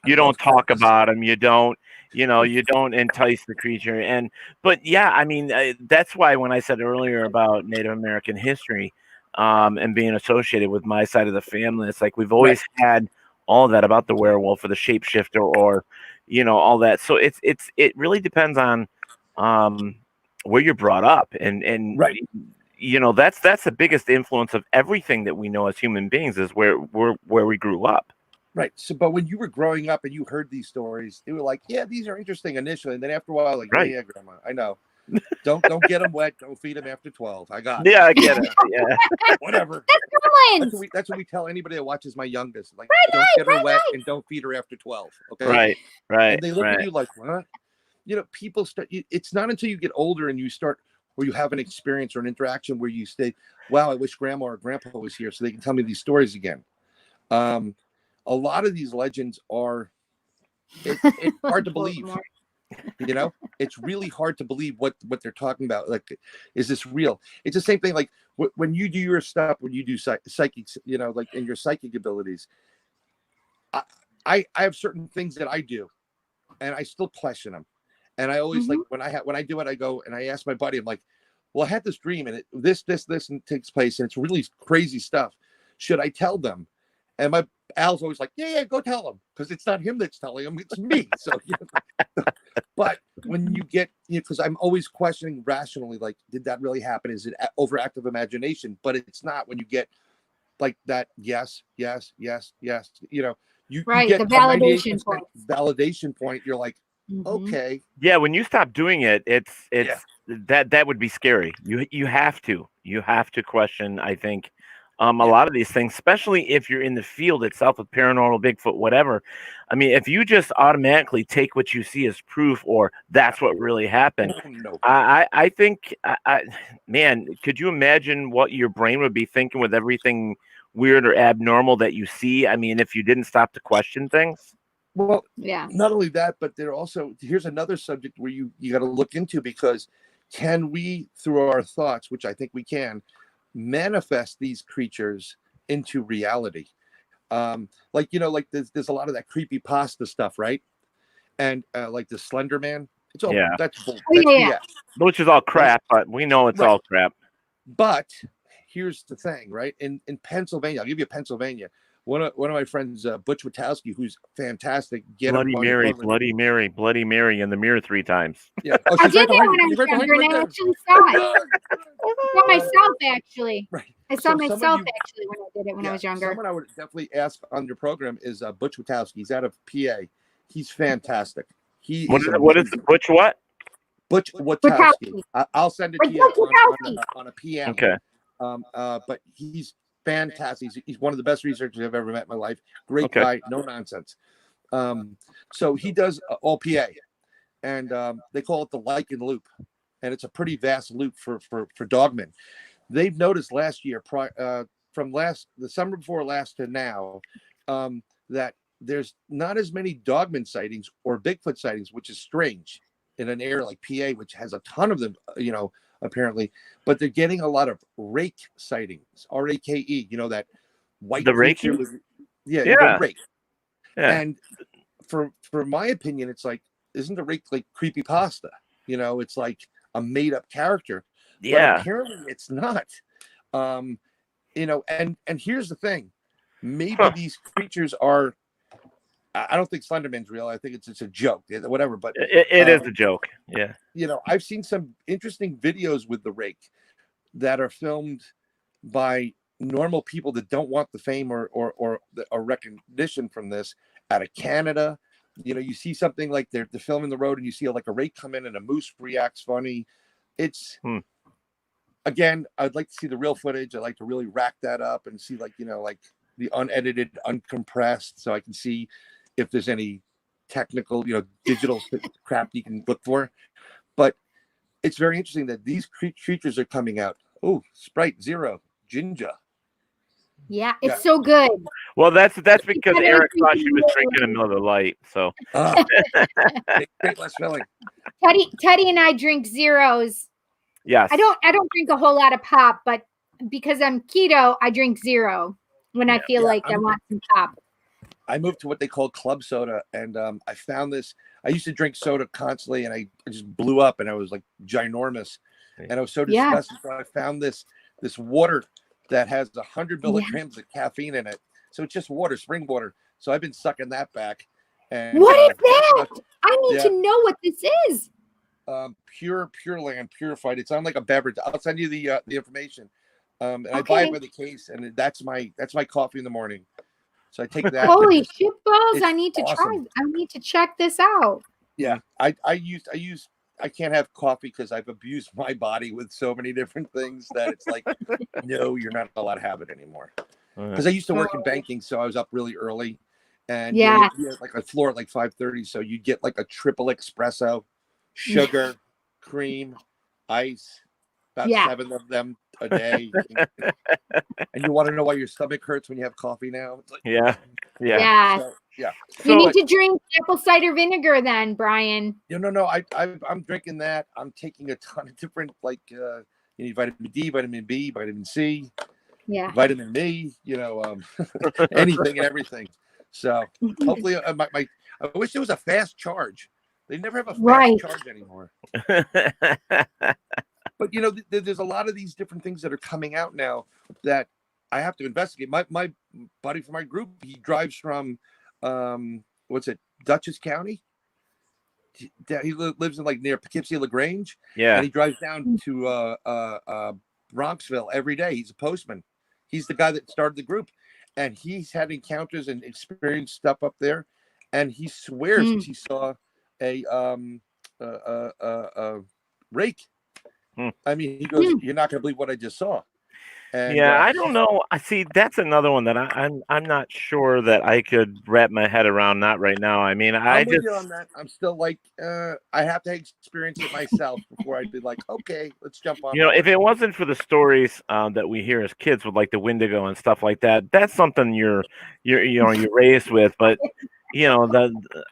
You don't talk about them, you don't entice the creature. But yeah, I mean, that's why when I said earlier about Native American history, and being associated with my side of the family, it's like we've always had all that about the werewolf or the shapeshifter or all that. So it really depends on where you're brought up and right. That's the biggest influence of everything that we know as human beings is where we grew up. Right. So, but when you were growing up and you heard these stories, they were like, yeah, these are interesting initially. And then after a while, like, yeah, grandma, I know. Don't get them wet. Don't feed them after 12. I got it. Yeah, I get it. Yeah. Whatever. That's what we tell anybody that watches my youngest. Like, don't get her wet and don't feed her after 12. Okay. Right. And they look at you like, what? People start. It's not until you get older and you start, or you have an experience or an interaction where you say, wow, I wish grandma or grandpa was here so they can tell me these stories again. A lot of these legends are it's hard to believe. It's really hard to believe what they're talking about. Like, is this real? It's the same thing. Like when you do your stuff, when you do psychics, like in your psychic abilities, I have certain things that I do, and I still question them. And I always like when I do it, I go and I ask my buddy, I'm like, well, I had this dream and this and takes place, and it's really crazy stuff. Should I tell them? And my Al's always like, yeah, go tell them, because it's not him that's telling them, it's me. So, but when you get, because I'm always questioning rationally, like, did that really happen? Is it overactive imagination? But it's not. When you get like that, yes, you get the validation point. You're like, okay. Yeah, when you stop doing it, it's that would be scary. You have to question, I think. A lot of these things, especially if you're in the field itself with paranormal, Bigfoot, whatever. I mean, if you just automatically take what you see as proof or that's what really happened, I think, man, could you imagine what your brain would be thinking with everything weird or abnormal that you see? I mean, if you didn't stop to question things. Well, yeah. Not only that, but here's another subject where you got to look into, because can we, through our thoughts, which I think we can, manifest these creatures into reality? Like there's a lot of that creepy pasta stuff, right? And like the Slender Man, it's all that's BS. Which is all crap, but we know it's all crap. But here's the thing, right? In Pennsylvania, I'll give you Pennsylvania. one of my friends, Butch Witowski, who's fantastic. Bloody Mary in the mirror 3 times. Yeah. Oh, I she's did right that when I behind you. was Right behind younger, you, and I right actually saw it. I saw myself, actually. Right. I saw So myself, actually, when I did it when I was younger. Someone I would definitely ask on your program is Butch Witowski. He's out of PA. He's fantastic. What is Butch what? Butch Witowski. I'll send it to you on a PM. Okay. But he's fantastic. He's one of the best researchers I've ever met in my life. Great guy, no nonsense. So he does all PA, and they call it the lichen loop, and it's a pretty vast loop for dogmen. They've noticed last year, the summer before last to now, that there's not as many dogman sightings or Bigfoot sightings, which is strange in an area like PA, which has a ton of them, apparently, but they're getting a lot of rake sightings, R-A-K-E, that white creature. The rake. Yeah. And for my opinion, it's like, isn't the rake like creepypasta? It's like a made up character. Yeah. But apparently it's not. And here's the thing. Maybe these creatures are, I don't think Slenderman's real. I think it's a joke, whatever. But it is a joke. Yeah. I've seen some interesting videos with the rake that are filmed by normal people that don't want the fame or recognition from this, out of Canada. You see something like they're filming the road, and you see like a rake come in and a moose reacts funny. It's again, I'd like to see the real footage. I'd like to really rack that up and see like the unedited, uncompressed, so I can see if there's any technical, digital crap you can look for. But it's very interesting that these creatures are coming out. Oh, Sprite Zero, Ginger. Yeah, it's so good. Well, that's because Eric thought she was drinking another light. So great, less filling. Teddy and I drink zeros. Yes. I don't drink a whole lot of pop, but because I'm keto, I drink zero when I feel like I want some pop. I moved to what they call club soda, and I found this. I used to drink soda constantly, and I just blew up, and I was like ginormous, and I was so disgusted. So I found this water that has 100 milligrams of caffeine in it. So it's just water, spring water. So I've been sucking that back. And what is that? I need to know what this is. Pure Land, purified. It's on like a beverage. I'll send you the information. And I buy it by the case, and that's my coffee in the morning. So I take that. Holy shit balls! I need to try. I need to check this out. Yeah, I can't have coffee because I've abused my body with so many different things that it's like, no, you're not allowed to have it anymore. Because I used to work in banking, so I was up really early, and you had like a floor at like 5:30, so you get like a triple espresso, sugar, cream, ice, about 7 of them a day, and you want to know why your stomach hurts when you have coffee now? It's like, You need to drink apple cider vinegar then, Brian. No. I'm drinking that. I'm taking a ton of different you need vitamin D, vitamin B, vitamin C, vitamin E. Anything and everything. So hopefully, I wish there was a fast charge. They never have a fast charge anymore. But there's a lot of these different things that are coming out now that I have to investigate. My buddy from my group, he drives from Dutchess County. He lives in like near Poughkeepsie LaGrange. Yeah, and he drives down to Bronxville every day. He's a postman. He's the guy that started the group, and he's had encounters and experienced stuff up there. And he swears he saw a rake. I mean, he goes, "You're not going to believe what I just saw." And, I don't know. I see. That's another one that I'm not sure that I could wrap my head around. Not right now. I mean, I'm with you on that. I'm still like, I have to experience it myself before I'd be like, okay, let's jump on. If it wasn't for the stories that we hear as kids with like the Wendigo and stuff like that, that's something you're raised with. But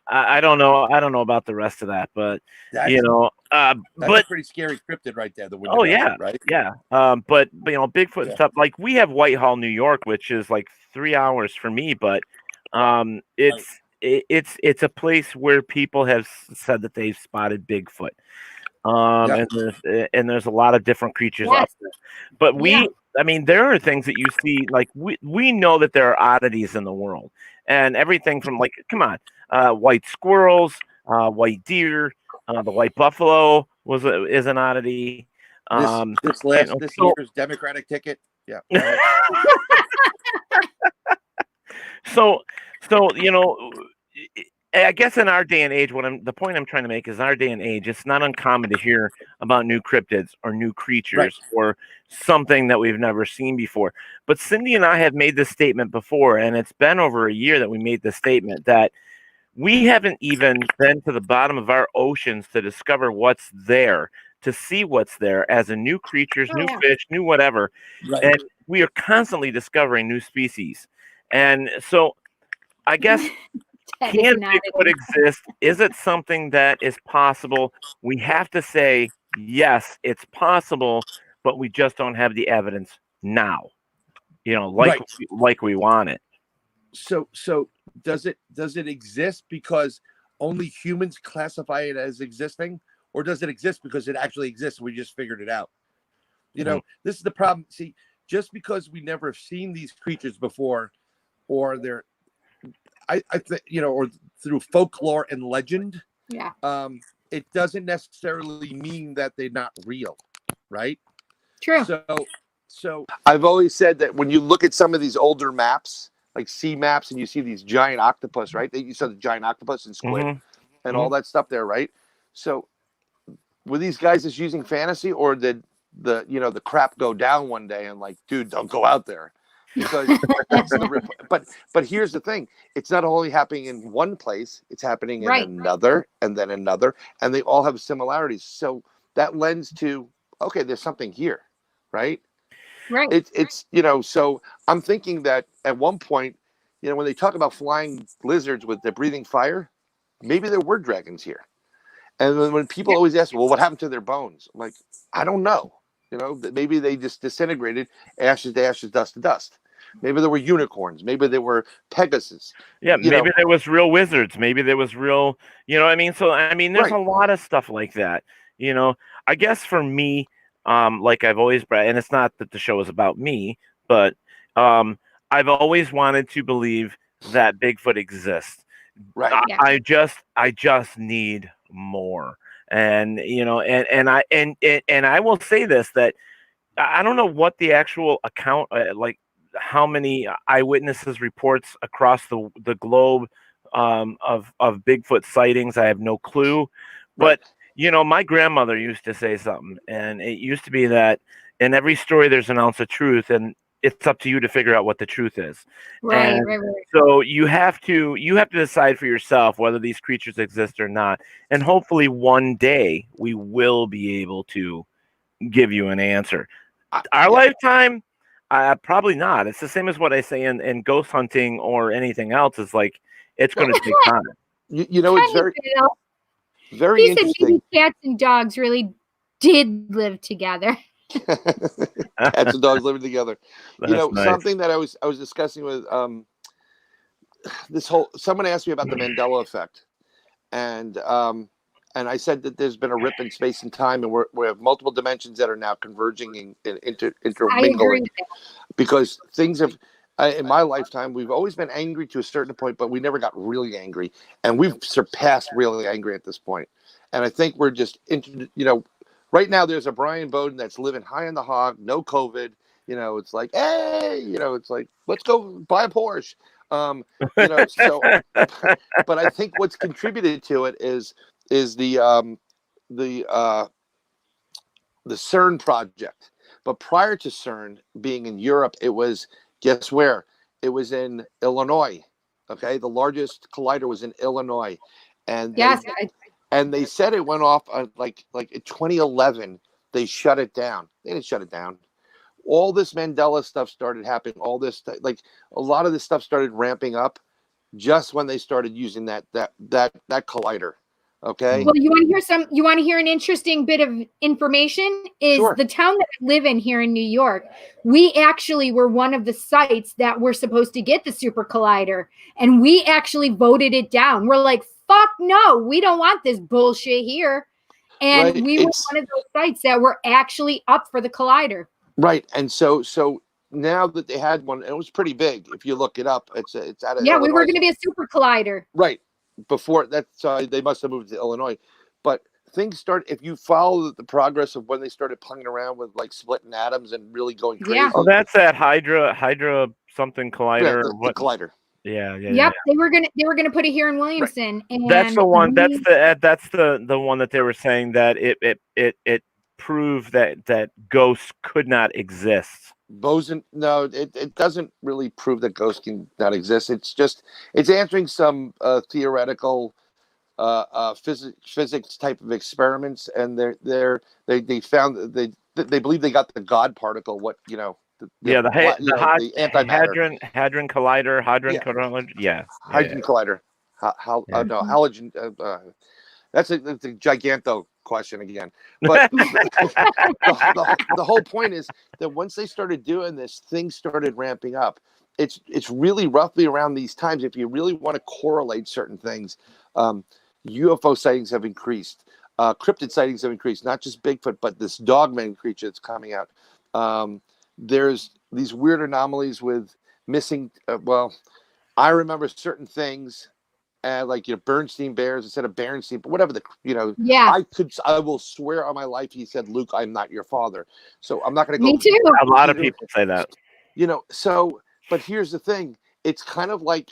I don't know. I don't know about the rest of that, but that's a pretty scary cryptid right there. The Wendigo, right? Yeah. But Bigfoot and stuff, like we have Whitehall, New York, which is like 3 hours for me, but it's a place where people have said that they've spotted Bigfoot. And there's a lot of different creatures up there. But I mean, there are things that you see, like we know that there are oddities in the world, and everything from like, come on, white squirrels, white deer, the white buffalo is an oddity. This year's Democratic ticket, yeah. So I guess in our day and age, the point I'm trying to make is, in our day and age, it's not uncommon to hear about new cryptids or new creatures or something that we've never seen before. But Cindy and I have made this statement before, and it's been over a year that we made this statement, that we haven't even been to the bottom of our oceans to discover what's there, to see what's there as a new creatures, new fish, new whatever. Right. And we are constantly discovering new species. And so I guess, can Bigfoot exist? Is it something that is possible? We have to say, yes, it's possible, but we just don't have the evidence now, like we want it. So does it exist because only humans classify it as existing, or does it exist because it actually exists? We just figured it out. This is the problem. See, just because we never have seen these creatures before, or they're, I think, or through folklore and legend, it doesn't necessarily mean that they're not real, right? True. So I've always said that when you look at some of these older maps, like sea maps, and you see these giant octopus, right? You saw the giant octopus and squid and all that stuff there, right? So were these guys just using fantasy, or did the crap go down one day and like, dude, don't go out there? Because but here's the thing, it's not only happening in one place, it's happening in another, and then another, and they all have similarities. So that lends to, okay, there's something here, right? It's so I'm thinking that at one point, when they talk about flying lizards with the breathing fire, maybe there were dragons here. And then when people always ask, well, what happened to their bones? I'm like, I don't know. Maybe they just disintegrated, ashes to ashes, dust to dust. Maybe there were unicorns. Maybe there were Pegasus. Yeah, maybe there was real wizards. Maybe there was real, I mean? So, I mean, there's a lot of stuff like that. I guess for me, like I've always, and it's not that the show is about me, but I've always wanted to believe that Bigfoot exists. Right. I just need more. And and I will say this, that I don't know what the actual account, like how many eyewitnesses reports across the globe of Bigfoot sightings. I have no clue, but my grandmother used to say something, and it used to be that in every story there's an ounce of truth, and it's up to you to figure out what the truth is. Right. So you have to decide for yourself whether these creatures exist or not. And hopefully one day we will be able to give you an answer. Our lifetime, probably not. It's the same as what I say in ghost hunting or anything else. It's like, it's going to take time. It's very he interesting. Said maybe cats and dogs really did live together. Cats and dogs living together. That's nice. Something that I was discussing with someone asked me about the Mandela effect, and I said that there's been a rip in space and time, and we have multiple dimensions that are now converging and intermingling, because things have, in my lifetime, we've always been angry to a certain point, but we never got really angry, and we've surpassed really angry at this point. And I think we're just right now, there's a Bryan Bowden that's living high on the hog, no COVID. It's like, hey, it's like, let's go buy a Porsche. So, but I think what's contributed to it is the CERN project. But prior to CERN being in Europe, it was, guess where? It was in Illinois. Okay, the largest collider was in Illinois, and and they said it went off like in 2011. They shut it down. They didn't shut it down. All this Mandela stuff started happening. All this, like a lot of this stuff started ramping up just when they started using that collider. Okay. Well, you want to hear an interesting bit of information? Is the town that I live in here in New York, we actually were one of the sites that were supposed to get the super collider, and we actually voted it down. We're like, fuck no, we don't want this bullshit here. And we were one of those sites that were actually up for the collider. Right. And so now that they had one, it was pretty big. If you look it up, it's out of Illinois. We were going to be a super collider. Right. Before that, they must have moved to Illinois. But things start, if you follow the progress of when they started playing around with like splitting atoms and really going crazy. Yeah. Oh, that's that Hydra something collider. Yeah, the collider. Yeah. Yep, they were gonna put it here in Williamson, right. And that's the one. That's the one that they were saying that it proved that ghosts could not exist. Boson, no, it doesn't really prove that ghosts can not exist. It's answering some theoretical physics type of experiments, and they found they believe they got the God particle. What the antimatter. Hadron collider. Hadron collider. Halogen. That's a giganto question again. But the whole point is that once they started doing this, things started ramping up. It's really roughly around these times. If you really want to correlate certain things, UFO sightings have increased. Cryptid sightings have increased. Not just Bigfoot, but this dogman creature that's coming out. There's these weird anomalies with missing. I remember certain things. Like Bernstein Bears instead of Berenstein, but whatever I will swear on my life he said, Luke, I'm not your father. So I'm not going to go. Me too. A lot of people say that. But here's the thing. It's kind of like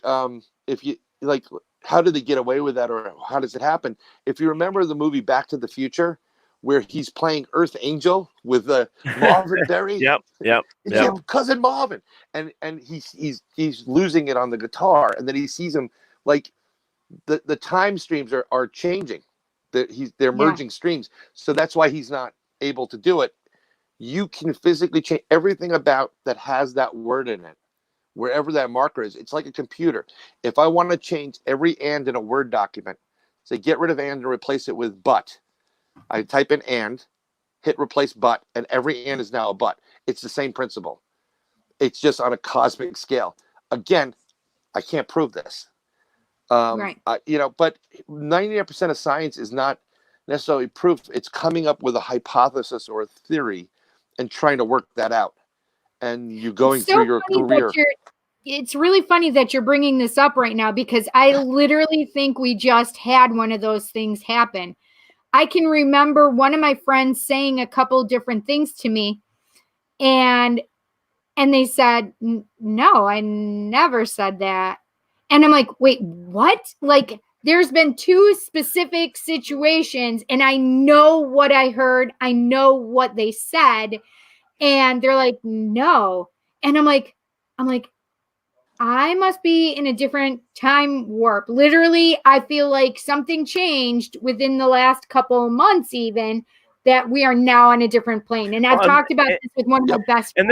if you like, how do they get away with that, or how does it happen? If you remember the movie Back to the Future, where he's playing Earth Angel with Marvin Berry. Yep. Cousin Marvin, and he's losing it on the guitar, and then he sees him like. The time streams are changing. They're merging streams. So that's why he's not able to do it. You can physically change everything about that has that word in it, wherever that marker is. It's like a computer. If I want to change every and in a Word document, say get rid of and replace it with but, I type in and, hit replace but, and every and is now a but. It's the same principle. It's just on a cosmic scale. Again, I can't prove this. Right. But 98% of science is not necessarily proof. It's coming up with a hypothesis or a theory and trying to work that out. And you going through your career. It's really funny that you're bringing this up right now, because I literally think we just had one of those things happen. I can remember one of my friends saying a couple different things to me, and they said, no, I never said that. And I'm like, wait, what? Like, there's been two specific situations, and I know what I heard. I know what they said. And they're like, no. And I'm like, I must be in a different time warp. Literally, I feel like something changed within the last couple months, even, that we are now on a different plane. And I've talked about this with one of my best friends. And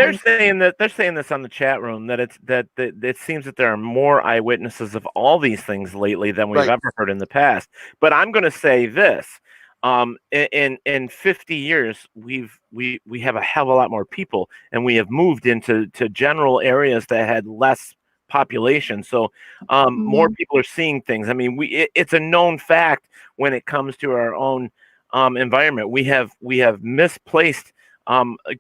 they're saying this on the chat room, that it seems that there are more eyewitnesses of all these things lately than we've ever heard in the past. But I'm going to say this: in 50 years, we have a hell of a lot more people, and we have moved into general areas that had less population. So more people are seeing things. I mean, it's a known fact when it comes to our own environment. We have misplaced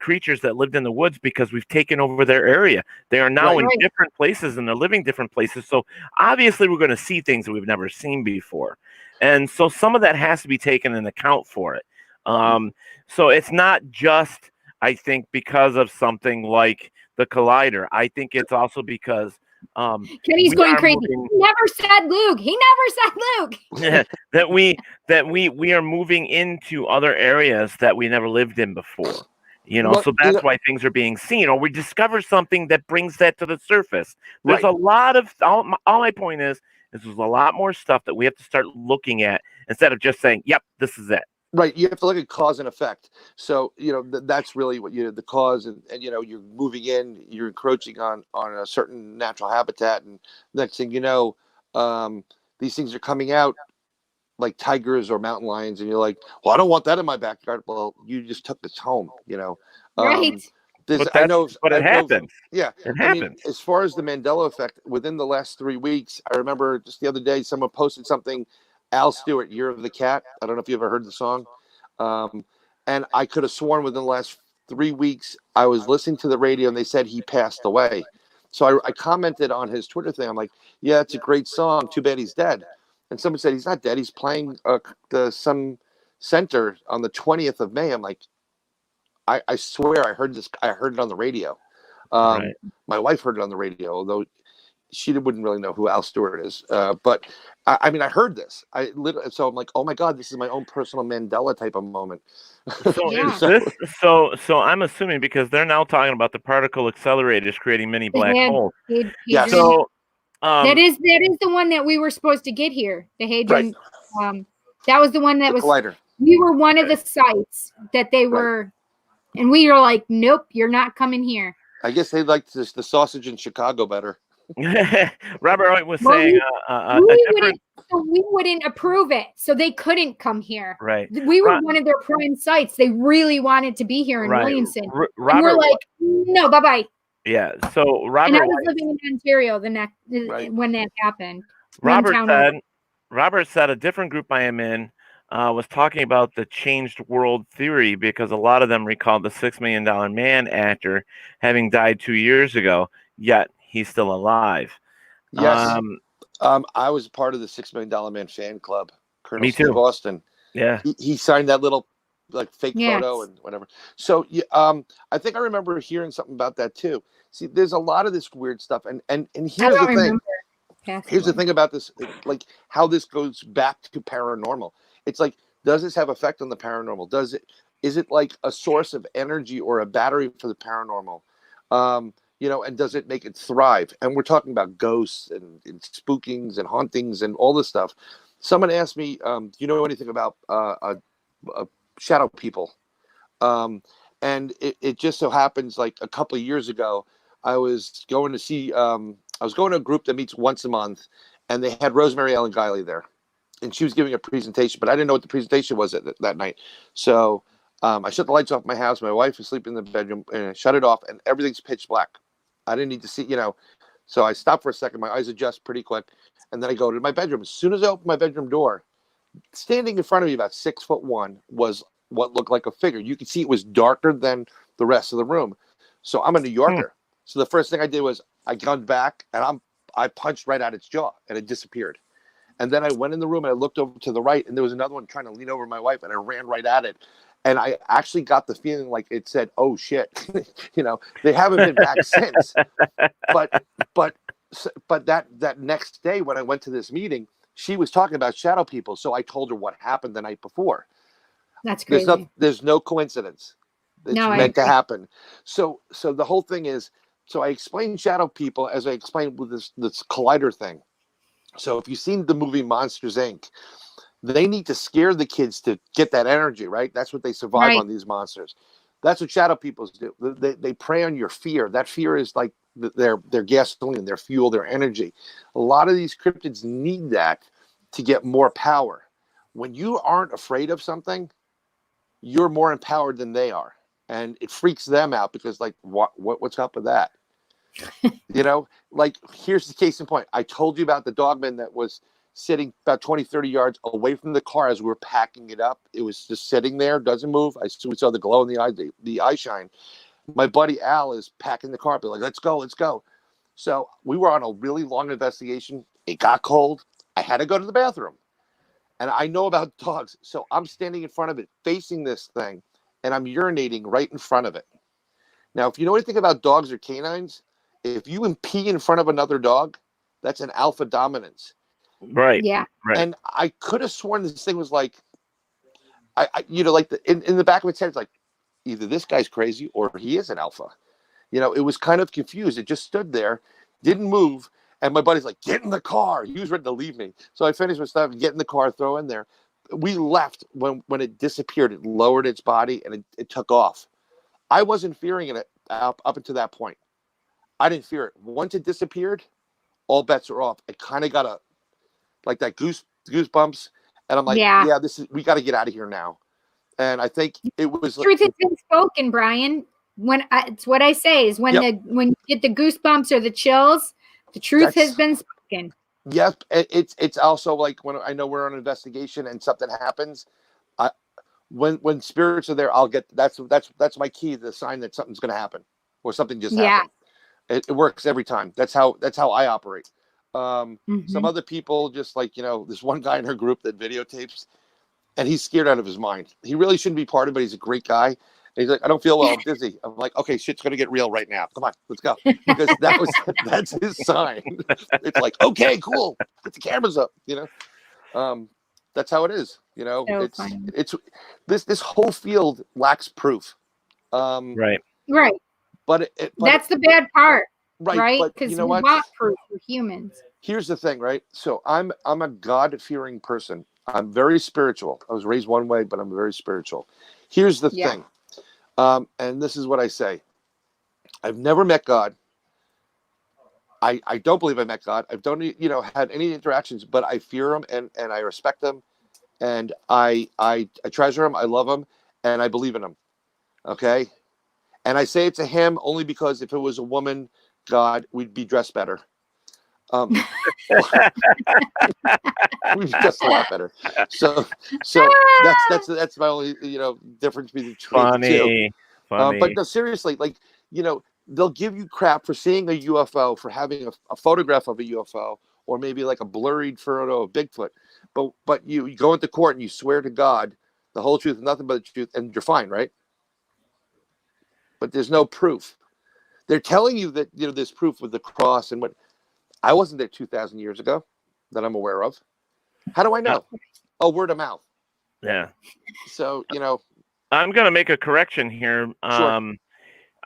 creatures that lived in the woods because we've taken over their area. They are now in different places, and they're living different places. So obviously we're going to see things that we've never seen before. And so some of that has to be taken into account for it. So it's not just, I think, because of something like the collider. I think it's also because Kenny's going crazy. He never said Luke. that we are moving into other areas that we never lived in before. So that's why things are being seen, or we discover something that brings that to the surface. There's a lot of all my point is there's a lot more stuff that we have to start looking at instead of just saying, yep, this is it. Right. You have to look at cause and effect. So, that's really what the cause, and you're moving in, you're encroaching on a certain natural habitat. And next thing you know, these things are coming out like tigers or mountain lions. And you're like, well, I don't want that in my backyard. Well, you just took this home, Right. But it happens. Yeah. It happens. As far as the Mandela effect, within the last 3 weeks, I remember just the other day, someone posted something, Al Stewart, Year of the Cat. I don't know if you ever heard the song. And I could have sworn within the last 3 weeks, I was listening to the radio and they said he passed away. So I commented on his Twitter thing. I'm like, yeah, it's a great song. Too bad he's dead. And someone said, he's not dead. He's playing some center on the 20th of May. I'm like, I swear I heard this. I heard it on the radio. Right. My wife heard it on the radio, although she wouldn't really know who Al Stewart is. But I mean, I heard this. So I'm like, oh my God, this is my own personal Mandela type of moment. So is this so I'm assuming, because they're now talking about the particle accelerators creating mini black holes. Yes. So that is the one that we were supposed to get here. The Hadrian. Right. That was the one that was. Collider. We were one of the sites that they were, and we were like, nope, you're not coming here. I guess they liked the sausage in Chicago better. Robert was saying we wouldn't approve it, so they couldn't come here. Right. We were one of their prime sites. They really wanted to be here in Williamson. Robert, and we're like, no, bye-bye. Yeah. So Robert, and I was living in Ontario when that happened. Robert said a different group I am in was talking about the changed world theory, because a lot of them recalled the $6 Million Man actor having died 2 years ago, yet he's still alive. Yes. I was part of the $6 Million Man fan club. Colonel Me too. Steve Austin. Yeah. He signed that little fake photo and whatever. So I think I remember hearing something about that too. See, there's a lot of this weird stuff, and here's the thing. Here's the thing about this, like how this goes back to paranormal. It's like, does this have effect on the paranormal? Is it like a source of energy or a battery for the paranormal? And does it make it thrive? And we're talking about ghosts and spookings and hauntings and all this stuff. Someone asked me, do you know anything about shadow people? And it just so happens, like a couple of years ago, I was going to a group that meets once a month, and they had Rosemary Ellen Guiley there. And she was giving a presentation, but I didn't know what the presentation was that night. So I shut the lights off my house. My wife was sleeping in the bedroom, and I shut it off, and everything's pitch black. I didn't need to see, So I stopped for a second. My eyes adjust pretty quick, and then I go to my bedroom. As soon as I open my bedroom door, standing in front of me, about 6'1", was what looked like a figure. You could see it was darker than the rest of the room. So I'm a New Yorker. So the first thing I did was I gunned back, and I punched right at its jaw, and it disappeared. And then I went in the room and I looked over to the right, and there was another one trying to lean over my wife, and I ran right at it. And I actually got the feeling like it said, "Oh shit," They haven't been back since. But that next day when I went to this meeting, she was talking about shadow people. So I told her what happened the night before. That's crazy. There's no coincidence. It's meant to happen. So the whole thing is. So I explained shadow people as I explained with this collider thing. So if you've seen the movie Monsters, Inc., they need to scare the kids to get that energy, right? That's what they survive on, these monsters. That's what shadow people do. They prey on your fear. That fear is like their gasoline, their fuel, their energy. A lot of these cryptids need that to get more power. When you aren't afraid of something, you're more empowered than they are. And it freaks them out because, like, what's up with that? Here's the case in point. I told you about the dogman that was sitting about 20, 30 yards away from the car as we were packing it up. It was just sitting there, doesn't move. We saw the glow in the eye, the eye shine. My buddy Al is packing the car up. They're like, let's go. So we were on a really long investigation. It got cold. I had to go to the bathroom. And I know about dogs. So I'm standing in front of it, facing this thing, and I'm urinating right in front of it. Now, if you know anything about dogs or canines, if you pee in front of another dog, that's an alpha dominance. Right. Yeah. Right. And I could have sworn this thing was like, in the back of its head, it's like, either this guy's crazy or he is an alpha. It was kind of confused. It just stood there, didn't move. And my buddy's like, get in the car. He was ready to leave me. So I finished my stuff, get in the car, throw in there. We left when it disappeared. It lowered its body and it took off. I wasn't fearing it up until that point. I didn't fear it. Once it disappeared, all bets are off. It kind of got that goosebumps. And I'm like, we got to get out of here now. And I think it was. Truth has been spoken, Brian. It's what I say is when you get the goosebumps or the chills, the truth has been spoken. Yes, it's also like when I know we're on an investigation and something happens. when spirits are there, I'll get that's my key, the sign that something's going to happen or something just happened. It works every time. That's how I operate. Some other people, just like, there's one guy in her group that videotapes, and he's scared out of his mind. He really shouldn't be part of it, but he's a great guy. And he's like, I don't feel well, I'm dizzy. I'm like, okay, shit's gonna get real right now. Come on, let's go. Because that's his sign. It's like, okay, cool. Get the cameras up, That's how it is. So it's this whole field lacks proof. Right. But that's the bad part. Right? Because you know what? want proof for humans. Here's the thing, right? So I'm a God-fearing person. I'm very spiritual. I was raised one way, but I'm very spiritual. Here's the thing. And this is what I say. I've never met God. I don't believe I met God. I've don't had any interactions, but I fear him and I respect him, and I treasure him. I love him, and I believe in him. Okay, and I say it to him only because if it was a woman God, we'd be dressed better. We'd be dressed a lot better. So that's my only difference between the two. Funny. But no, seriously, they'll give you crap for seeing a UFO, for having a photograph of a UFO, or maybe like a blurred photo of Bigfoot. But you go into court and you swear to God the whole truth and nothing but the truth, and you're fine, right? But there's no proof. They're telling you that there's proof with the cross and what. I wasn't there 2,000 years ago that I'm aware of. How do I know? Oh, word of mouth. Yeah. So I'm going to make a correction here. Sure.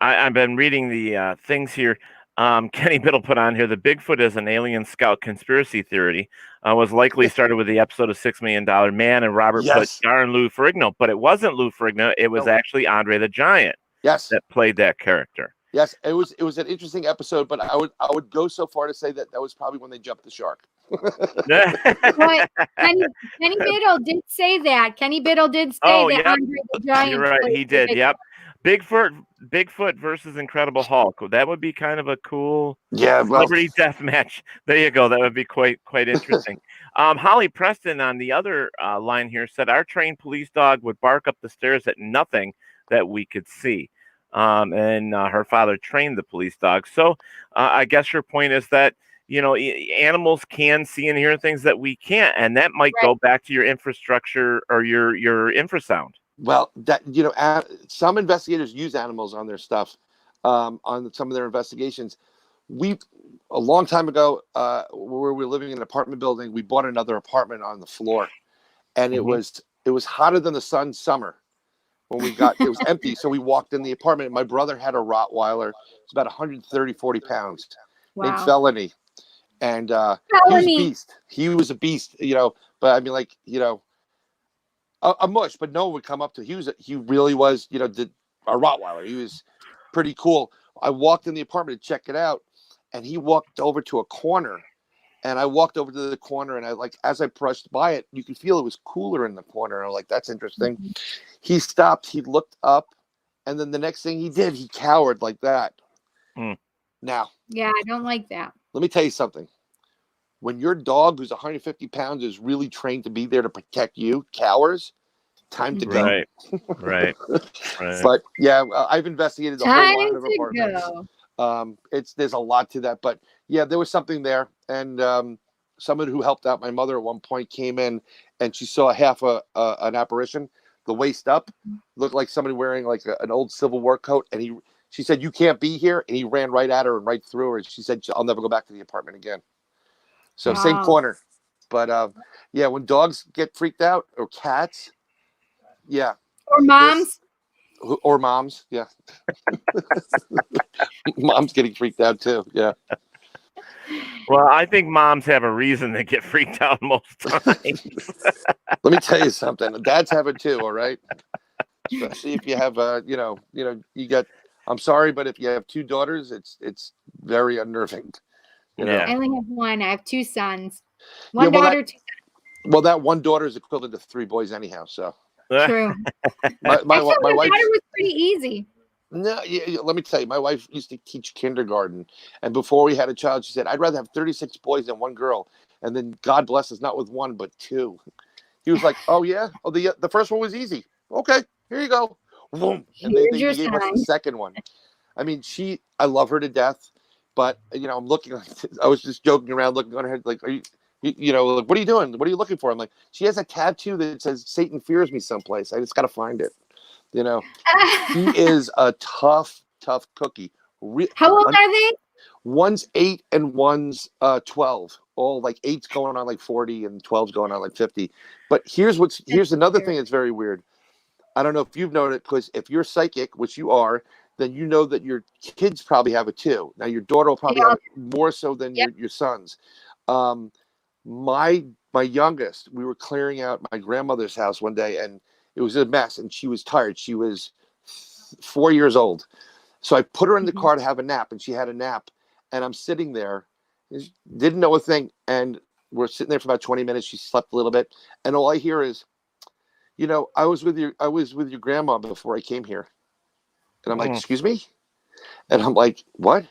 I've been reading the things here. Kenny Biddle put on here, the Bigfoot is an alien scout conspiracy theory. Was likely started with the episode of $6 Million Man, and Robert put starring Lou Ferrigno, but it wasn't Lou Ferrigno. It was actually Andre the Giant. Yes. That played that character. Yes, it was an interesting episode, but I would go so far to say that was probably when they jumped the shark. But Kenny Biddle did say that. Kenny Biddle did say that Andre the Giant. You're right, he did. Yep. Bigfoot versus Incredible Hulk. That would be kind of a cool celebrity death match. There you go. That would be quite interesting. Holly Preston on the other line here said our trained police dog would bark up the stairs at nothing that we could see. And her father trained the police dog. So I guess your point is that, animals can see and hear things that we can't. And that might go back to your infrastructure or your infrasound. Well, that, some investigators use animals on their stuff, on some of their investigations. A long time ago, where we were living in an apartment building, we bought another apartment on the floor, and it was hotter than the sun summer. When it was empty. So we walked in the apartment, and my brother had a Rottweiler. It's about 130, 40 pounds. Named Felony. And he was a beast. He was a beast, but I mean, a mush, but no one would come up to him. He really was, a Rottweiler. He was pretty cool. I walked in the apartment to check it out, and he walked over to a corner. And I walked over to the corner, and as I brushed by it, you could feel it was cooler in the corner. And I'm like, that's interesting. Mm-hmm. He stopped, he looked up, and then the next thing he did, he cowered like that. Now. Yeah, I don't like that. Let me tell you something. When your dog, who's 150 pounds, is really trained to be there to protect you, cowers, time to go. Right. But yeah, I've investigated a whole lot of apartments. There's a lot to that, but yeah, there was something there. And someone who helped out my mother at one point came in, and she saw half an apparition, the waist up, looked like somebody wearing an old Civil War coat. And she said, "You can't be here." And he ran right at her and right through her. And she said, "I'll never go back to the apartment again." So same corner. But yeah, when dogs get freaked out, or cats, yeah. Or moms, yeah. Mom's getting freaked out too, yeah. Well, I think moms have a reason to get freaked out most times. Let me tell you something. Dads have it too, all right? Especially if you have, you got, I'm sorry, but if you have two daughters, it's very unnerving. I only have one. I have two sons. One daughter, two sons. Well, that one daughter is equivalent to three boys anyhow, so. True. my wife was pretty easy. No, let me tell you, my wife used to teach kindergarten, and before we had a child, she said, "I'd rather have 36 boys than one girl." And then God bless us, not with one but two. He was like, "Oh yeah, the first one was easy." okay, here you go. Boom. And they gave us the second one. I mean, I love her to death, but I'm looking. I was just joking around, looking on her head, like, are you, like, what are you doing? What are you looking for? I'm like, she has a tattoo that says "Satan fears me" someplace. I just got to find it. She is a tough cookie. How old are they? One's 8 and one's 12. All like 8's going on like 40 and 12's going on like 50. But here's another thing that's very weird. I don't know if you've known it, because if you're psychic, which you are, then you know that your kids probably have it too. Now your daughter will probably have it more so than your sons. My youngest, we were clearing out my grandmother's house one day, and it was a mess, and she was tired. She was 4 years old. So I put her in the car to have a nap, and she had a nap. And I'm sitting there, didn't know a thing. And we're sitting there for about 20 minutes. She slept a little bit. And all I hear is, I was with your grandma before I came here. And I'm like, excuse me? And I'm like, what?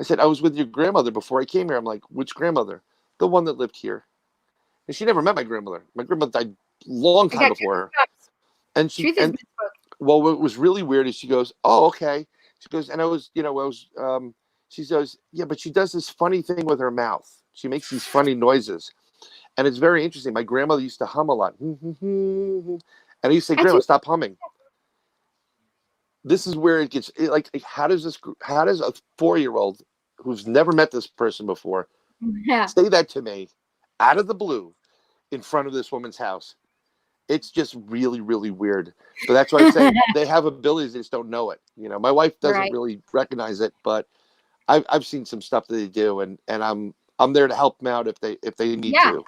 I said, I was with your grandmother before I came here. I'm like, which grandmother? The one that lived here. And she never met my grandmother. My grandmother died a long time before her. And well, what was really weird is she goes, oh, okay. She goes, and she goes, yeah, but she does this funny thing with her mouth. She makes these funny noises. And it's very interesting. My grandmother used to hum a lot. And I used to say, Grandma, stop humming. This is where it gets like, how does a 4-year-old who's never met this person before say that to me out of the blue in front of this woman's house? It's just really, really weird. But that's why I say they have abilities, they just don't know it. My wife doesn't really recognize it, but I've seen some stuff that they do, and I'm there to help them out if they need to.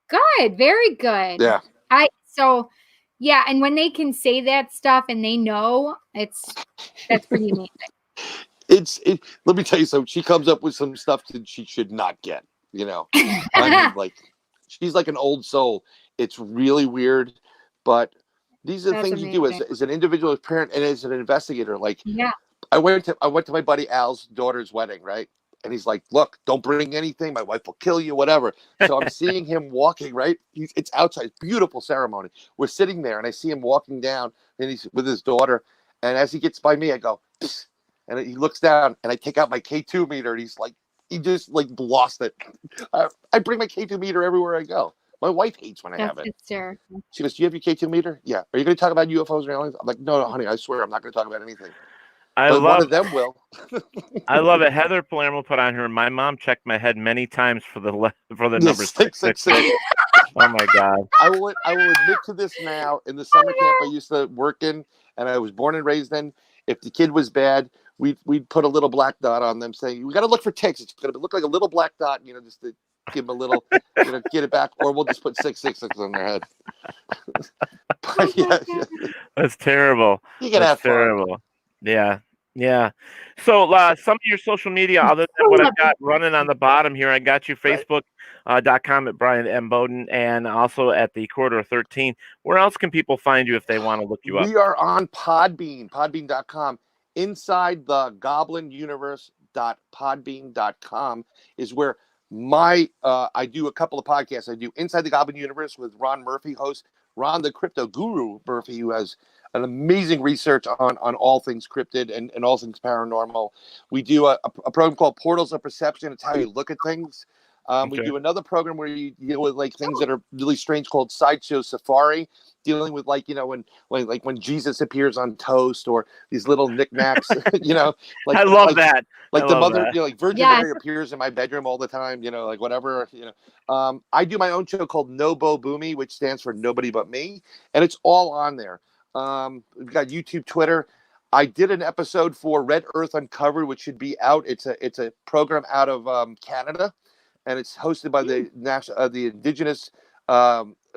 Good, very good. Yeah. And when they can say that stuff and they know, that's pretty amazing. Let me tell you something. She comes up with some stuff that she should not get. I mean, like, she's like an old soul. It's really weird, but these are the things you do as an individual, as parent, and as an investigator. Like, I went to my buddy Al's daughter's wedding, right? And he's like, look, don't bring anything. My wife will kill you, whatever. So I'm seeing him walking, right? It's outside. Beautiful ceremony. We're sitting there, and I see him walking down, and he's with his daughter. And as he gets by me, I go, psst, and he looks down, and I take out my K2 meter, and he just like lost it. I bring my K2 meter everywhere I go. My wife hates when I have it. She goes, do you have your K2 meter? Yeah. Are you going to talk about UFOs and aliens? I'm like, no, honey, I swear I'm not going to talk about anything. One of them will. I love it. Heather Palermo put on her, my mom checked my head many times for the number 666. Oh my God. I will admit to this now. In the summer camp I used to work in, and I was born and raised in, if the kid was bad, we'd put a little black dot on them saying, we got to look for ticks. It's going to look like a little black dot, just to give them a little, get it back, or we'll just put 666 on their head. But, That's terrible. You can have terrible. Fun. Yeah. So some of your social media, other than what I've got running on the bottom here, I got you Facebook.com at Bryan M. Bowden, and also at the Corridor 13. Where else can people find you if they want to look you up? We are on Podbean, podbean.com. Inside the Goblin Universe.podbean.com is where I do a couple of podcasts. I do Inside the Goblin Universe with Ron Murphy, host Ron the Crypto Guru Murphy, who has an amazing research on all things cryptid and all things paranormal. We do a program called Portals of Perception. It's how you look at things. We do another program where you deal with like things that are really strange called Sideshow Safari, dealing with when Jesus appears on toast, or these little knickknacks. I love that. Like the mother, like Virgin Mary appears in my bedroom all the time. Like whatever. I do my own show called NoBoBuMe, which stands for Nobody But Me, and it's all on there. We've got YouTube, Twitter. I did an episode for Red Earth Uncovered, which should be out. It's a program out of Canada, and it's hosted by the Indigenous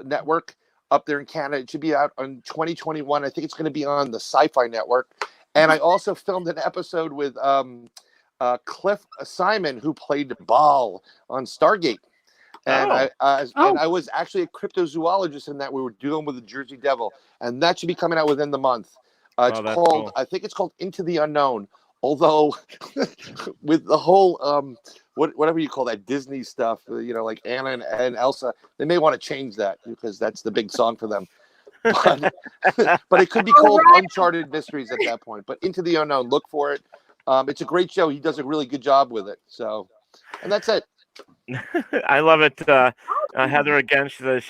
Network up there in Canada. It should be out in 2021. I think it's going to be on the Sci-Fi Network. And I also filmed an episode with Cliff Simon, who played Baal on Stargate. And I was actually a cryptozoologist in that. We were dealing with the Jersey Devil, and that should be coming out within the month. It's called, cool. I think it's called Into the Unknown. Although, with the whole whatever you call that Disney stuff, like Anna and Elsa, they may want to change that because that's the big song for them. but it could be called Uncharted Mysteries at that point. But Into the Unknown, look for it. It's a great show. He does a really good job with it. So, and that's it. I love it. Heather again. She says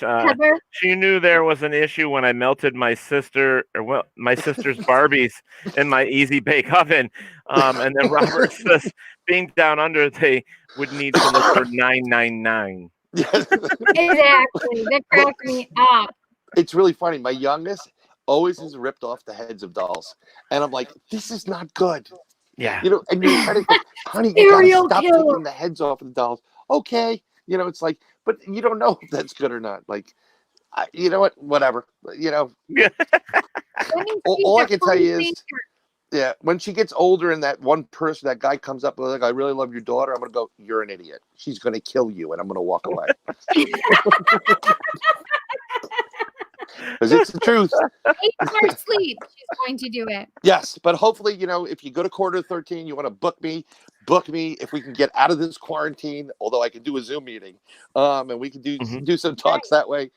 she knew there was an issue when I melted my sister's Barbies in my Easy Bake Oven. And then Robert says, being down under, they would need to look for 999. Exactly. That cracked me up. It's really funny. My youngest always has ripped off the heads of dolls, and I'm like, this is not good. Yeah. You know, and you're trying to, honey, you gotta stop taking the heads off of the dolls. Okay. You know, it's like, but you don't know if that's good or not. Like, you know what? Whatever. You know. All I can tell you is, yeah, when she gets older and that one person, that guy comes up with like, I really love your daughter, I'm gonna go, you're an idiot. She's gonna kill you, and I'm gonna walk away. Because it's the truth. 8 hours sleep, she's going to do it. Yes, but hopefully, you know, if you go to quarter 13, you want to book me if we can get out of this quarantine, although I can do a Zoom meeting, and we can do some talks that way.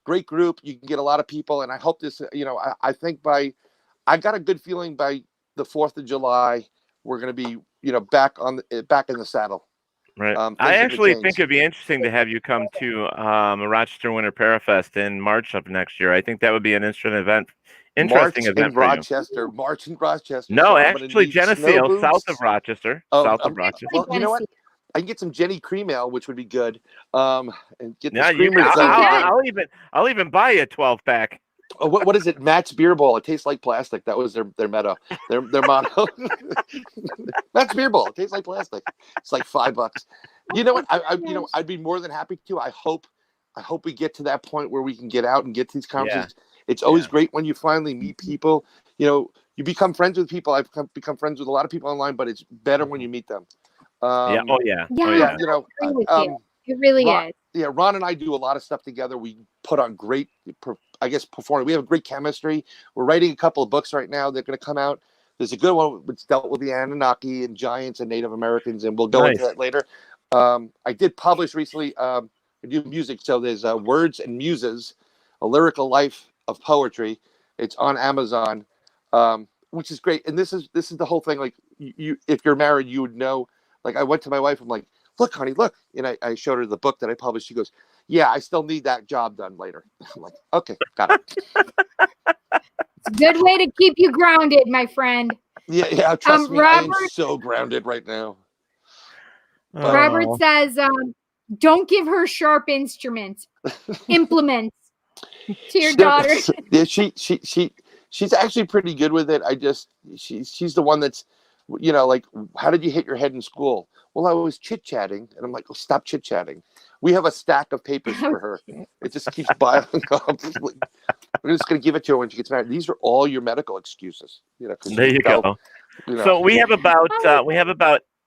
Great group. You can get a lot of people, and I hope this, you know, I think I got a good feeling by the 4th of July, we're going to be, you know, back in the saddle. Right. I actually think it'd be interesting to have you come to a Rochester Winter Parafest in March of next year. I think that would be an interesting event March in Rochester. No, actually, Geneseo, south of Rochester. South of Rochester. Well, you know what? I can get some Jenny cream ale, which would be good. And get I'll even buy you a 12-pack. Oh, what is it? Matt's Beer Ball. It tastes like plastic. That was their motto. Their motto. Matt's Beer Ball. It tastes like plastic. It's like $5. You know what? I'd be more than happy to. I hope we get to that point where we can get out and get to these conversations. Yeah. It's always great when you finally meet people. You know, you become friends with people. I've become friends with a lot of people online, but it's better when you meet them. Yeah. You know, it really is. Yeah, Ron and I do a lot of stuff together. We put on great, performance. We have great chemistry. We're writing a couple of books right now. They're going to come out. There's a good one which dealt with the Anunnaki and giants and Native Americans, and we'll go into that later. I did publish recently. I do music, so there's Words and Muses, A Lyrical Life of Poetry. It's on Amazon, which is great. And this is the whole thing. Like you, if you're married, you would know. Like I went to my wife. I'm like, look, honey, look. And I showed her the book that I published. She goes, yeah, I still need that job done later. I'm like, okay, got it. It's a good way to keep you grounded, my friend. Yeah, trust me, Robert, I am so grounded right now. Robert says, don't give her sharp instruments, implements to your daughter. Yeah, she's actually pretty good with it. She's the one that's, you know, like, how did you hit your head in school? Well, I was chit-chatting, and I'm like, oh, stop chit-chatting. We have a stack of papers for her. It just keeps piling up. We're just going to give it to her when she gets married. These are all your medical excuses. You know, there you go. You know. So we have about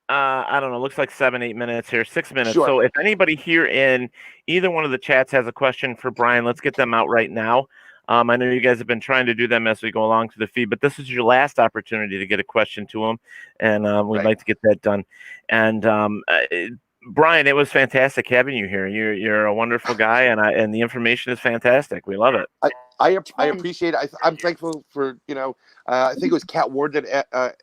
I don't know, looks like 7-8 minutes here, 6 minutes. Sure. So if anybody here in either one of the chats has a question for Bryan, let's get them out right now. I know you guys have been trying to do them as we go along to the feed, but this is your last opportunity to get a question to him, and we'd like to get that done. And Bryan, it was fantastic having you here. You're a wonderful guy, and the information is fantastic. We love it. I appreciate it. I'm thankful for, you know, I think it was Cat Ward that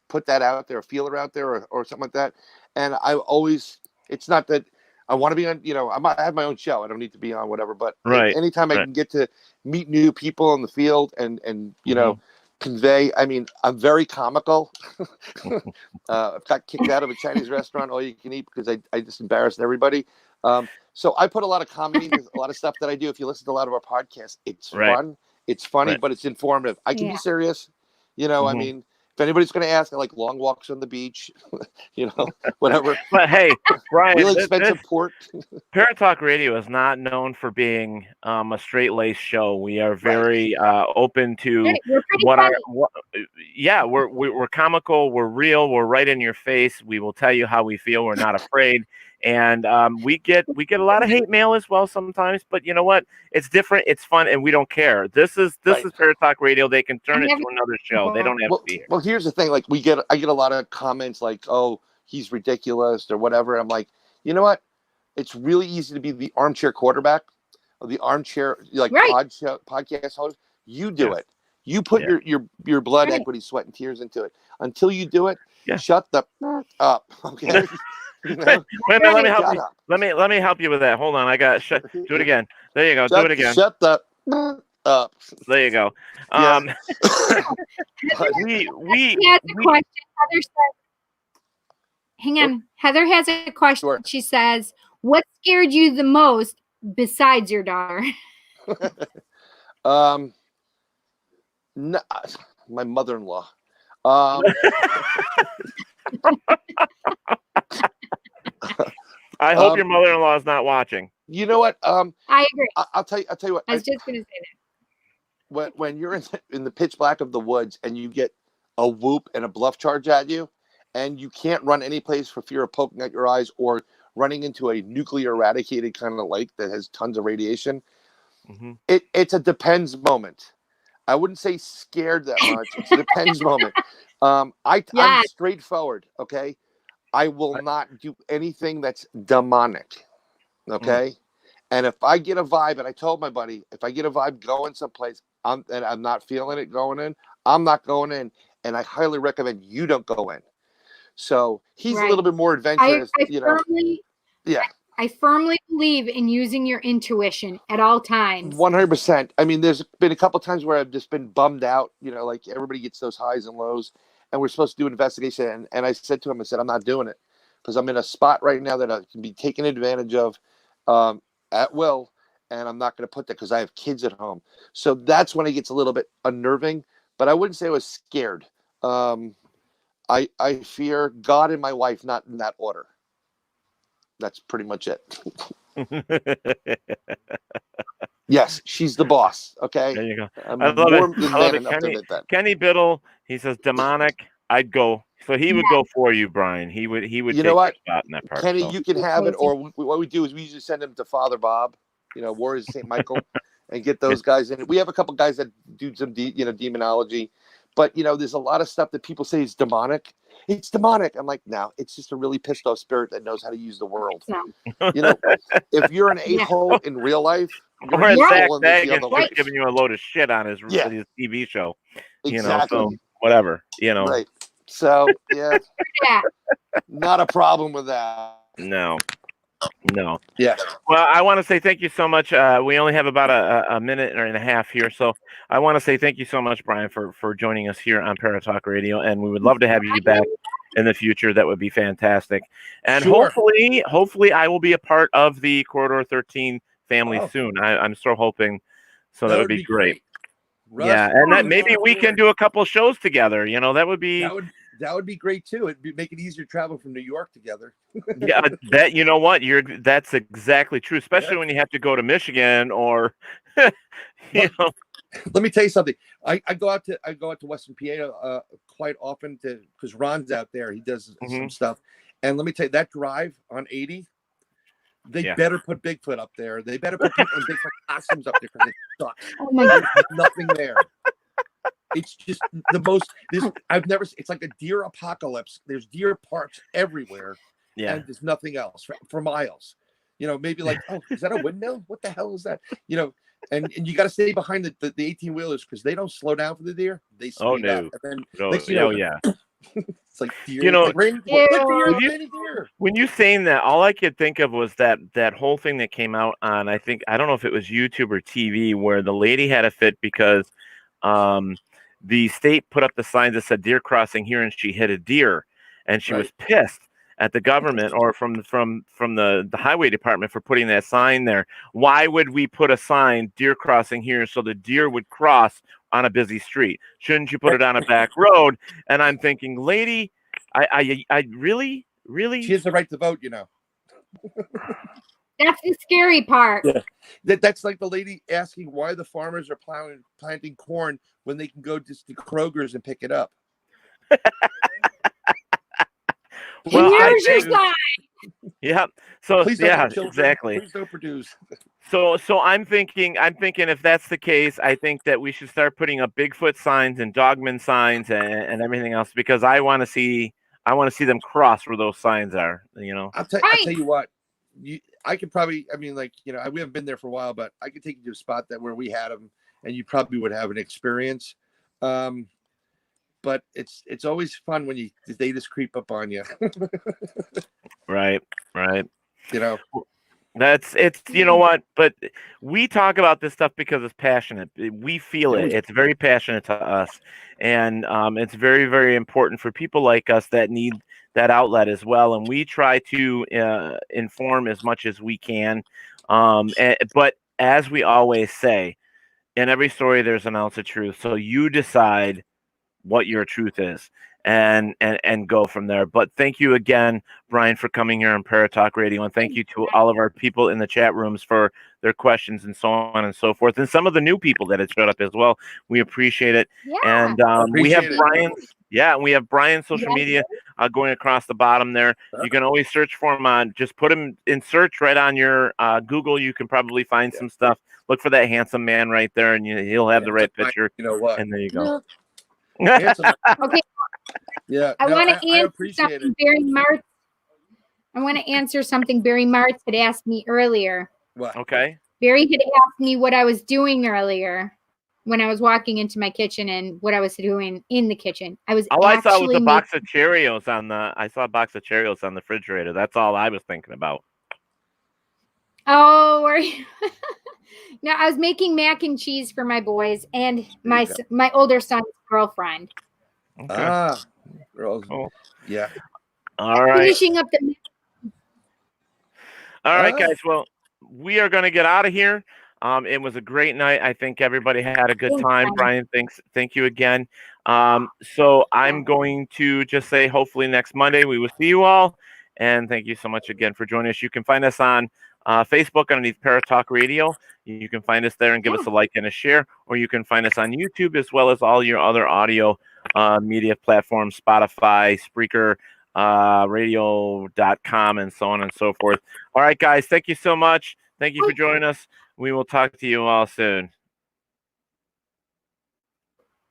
put that out there, a feeler out there, or something like that. And it's not that I want to be on, you know, I have my own show. I don't need to be on whatever, but anytime I can get to meet new people in the field and you know, convey, I mean, I'm very comical. I've got kicked out of a Chinese restaurant, all you can eat, because I just embarrassed everybody. So I put a lot of comedy, a lot of stuff that I do. If you listen to a lot of our podcasts, it's fun, it's funny, but it's informative. I can be serious, you know, I mean, if anybody's going to ask, I like long walks on the beach, you know, whatever. But hey, Bryan, really expensive port. Paratalkradio is not known for being a straight-laced show. We are very open to we're comical, we're real, we're right in your face. We will tell you how we feel. We're not afraid. And we get a lot of hate mail as well sometimes, but you know what? It's different. It's fun, and we don't care. This is Paratalkradio. They can turn it to another show. They don't have to be here. Well, here's the thing. Like I get a lot of comments like, "Oh, he's ridiculous" or whatever. I'm like, you know what? It's really easy to be the armchair quarterback. the armchair like Right. podcast host, you do it. You put Yeah. your blood, Right. equity, sweat, and tears into it. Until you do it, Yeah. shut the up. Okay. You know? Wait a minute, let me help Shut you. up. Let me help you with that. Hold on, I got do it again. There you go. Do it again. Shut the up. There you go. Yeah. We has a question. Heather says, hang on. Heather has a question. Sure. She says, what scared you the most besides your daughter? No, my mother-in-law. I hope your mother-in-law is not watching. You know what? I agree. I'll tell you what. I was just going to say that. When you're in the pitch black of the woods and you get a whoop and a bluff charge at you, and you can't run any place for fear of poking out your eyes or running into a nuclear eradicated kind of lake that has tons of radiation, it's a depends moment. I wouldn't say scared that much. It's a depends moment. I'm straightforward. Okay, I will not do anything that's demonic. Okay. And if I get a vibe, and I told my buddy, if I get a vibe going someplace, and I'm not feeling it going in, I'm not going in. And I highly recommend you don't go in. So he's a little bit more adventurous. I firmly believe in using your intuition at all times. 100%. I mean, there's been a couple times where I've just been bummed out. You know, like everybody gets those highs and lows, and we're supposed to do an investigation. And I said to him, I'm not doing it because I'm in a spot right now that I can be taken advantage of at will, and I'm not going to put that because I have kids at home. So that's when it gets a little bit unnerving, but I wouldn't say I was scared. I fear God and my wife, not in that order. That's pretty much it. Yes, she's the boss. Okay. There you go. I'm I love it. Kenny Biddle, he says demonic. I'd go. So he would go for you, Brian. He would. You take know what, your spot in that part. Kenny, you can have it, or what we do is we usually send him to Father Bob, Warriors of St. Michael, and get those guys in. We have a couple guys that do some, demonology, but there's a lot of stuff that people say is demonic. It's demonic. I'm like, no, it's just a really pissed off spirit that knows how to use the world. If you're an a-hole in real life, or Zach Baggins giving you a load of shit on his TV show, exactly. So whatever, Right. So not a problem with that. No. Yeah. Well, I want to say thank you so much. We only have about a minute and a half here, so I want to say thank you so much, Brian, for joining us here on Paratalkradio, and we would love to have you back in the future. That would be fantastic, and hopefully, I will be a part of the Corridor 13 family soon. I'm still hoping, so that would be great. Yeah, and that maybe we can do a couple shows together. That would be. That would be great too. It'd make it easier to travel from New York together. Yeah, that's exactly true, especially when you have to go to Michigan or Let me tell you something. I go out to Western PA quite often because Ron's out there. He does some stuff. And let me tell you, that drive on 80, they better put Bigfoot up there. They better put people in Bigfoot costumes up there because it sucks. Oh my God. There's nothing there. It's just the most. It's like a deer apocalypse. There's deer parks everywhere, and there's nothing else for miles. Maybe like, oh, is that a windmill? What the hell is that? And you got to stay behind the 18-wheelers because they don't slow down for the deer. They speed up. And then, it's like deer. When you saying that, all I could think of was that whole thing that came out on. I don't know if it was YouTube or TV, where the lady had a fit because the state put up the signs that said deer crossing here, and she hit a deer, and she was pissed at the government or from the highway department for putting that sign there. Why would we put a sign deer crossing here so the deer would cross on a busy street? Shouldn't you put it on a back road? And I'm thinking, lady, I really she has the right to vote, That's the scary part. Yeah. That's like the lady asking why the farmers are planting corn when they can go just to Kroger's and pick it up. Well, here's your sign. Yeah. So please don't exactly. Please don't produce. So I'm thinking if that's the case, I think that we should start putting up Bigfoot signs and Dogman signs and everything else, because I want to see them cross where those signs are. I'll tell you what. I could probably, I mean, like, we haven't been there for a while, but I could take you to a spot where we had them, and you probably would have an experience. But it's always fun when they just creep up on you. Right. It's you know what, but we talk about this stuff because it's passionate. We feel it. It's very passionate to us, and it's very, very important for people like us that need that outlet as well. And we try to inform as much as we can. But as we always say, in every story there's an ounce of truth. So you decide what your truth is, and go from there. But thank you again, Bryan, for coming here on Paratalkradio, and thank you to all of our people in the chat rooms for their questions and so on and so forth, and some of the new people that have showed up as well. We appreciate it. Yeah. And we have Bryan's social media going across the bottom there. You can always search for him on, just put him in search right on your Google. You can probably find some stuff. Look for that handsome man right there, and he'll have the right picture. You know what? And there you go. Okay. Yeah. I want to answer appreciate something Barry Martz. I want to answer something Barry Martz had asked me earlier. What? Okay. Barry had asked me what I was doing earlier when I was walking into my kitchen and what I was doing in the kitchen. I was I saw was a box of Cheerios on the. I saw a box of Cheerios on the refrigerator. That's all I was thinking about. Oh, were you? No, I was making mac and cheese for my boys and my older son's girlfriend. Okay. Girls. Cool. Yeah. All right. Finishing up the. All right, guys. Well, we are going to get out of here. It was a great night. I think everybody had a good time. Bryan, thank you again. So I'm going to just say, hopefully next Monday we will see you all, and thank you so much again for joining us. You can find us on Facebook underneath Paratalkradio. You can find us there and give us a like and a share, or you can find us on YouTube as well as all your other audio media platforms, Spotify, Spreaker, radio.com, and so on and so forth. All right, guys, thank you so much. Thank you for joining us. We will talk to you all soon.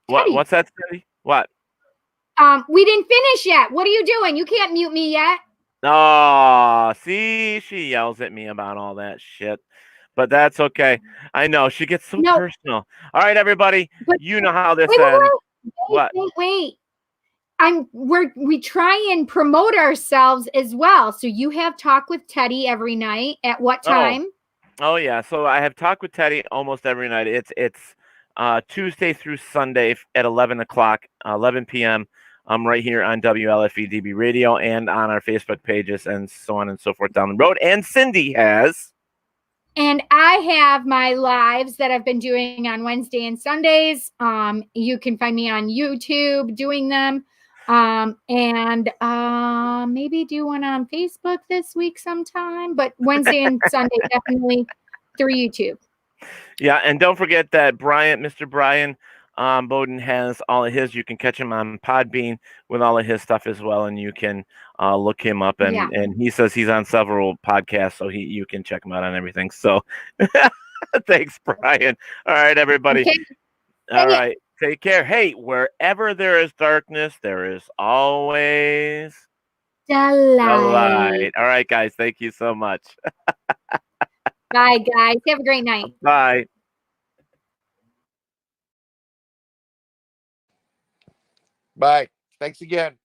What's that, Teddy? What? We didn't finish yet. What are you doing? You can't mute me yet. Oh, see, she yells at me about all that shit. But that's okay. I know she gets so personal. All right, everybody. You know how this ends. Wait. We try and promote ourselves as well. So you have Talk with Teddy every night. At what time? Oh yeah. So I have Talk with Teddy almost every night. It's Tuesday through Sunday at 11 p.m. Right here on WLFE-DB Radio and on our Facebook pages and so on and so forth down the road. And Cindy has. And I have my lives that I've been doing on Wednesday and Sundays. You can find me on YouTube doing them. And maybe do one on Facebook this week sometime. But Wednesday and Sunday, definitely through YouTube. Yeah, and don't forget that Mr. Bryan Bowden has all of his. You can catch him on Podbean with all of his stuff as well, and you can look him up. And he says he's on several podcasts, so you can check him out on everything. So thanks, Bryan. All right, everybody. Okay. All right, take care. Hey, wherever there is darkness, there is always the light. All right, guys. Thank you so much. Bye, guys. Have a great night. Bye. Bye. Thanks again.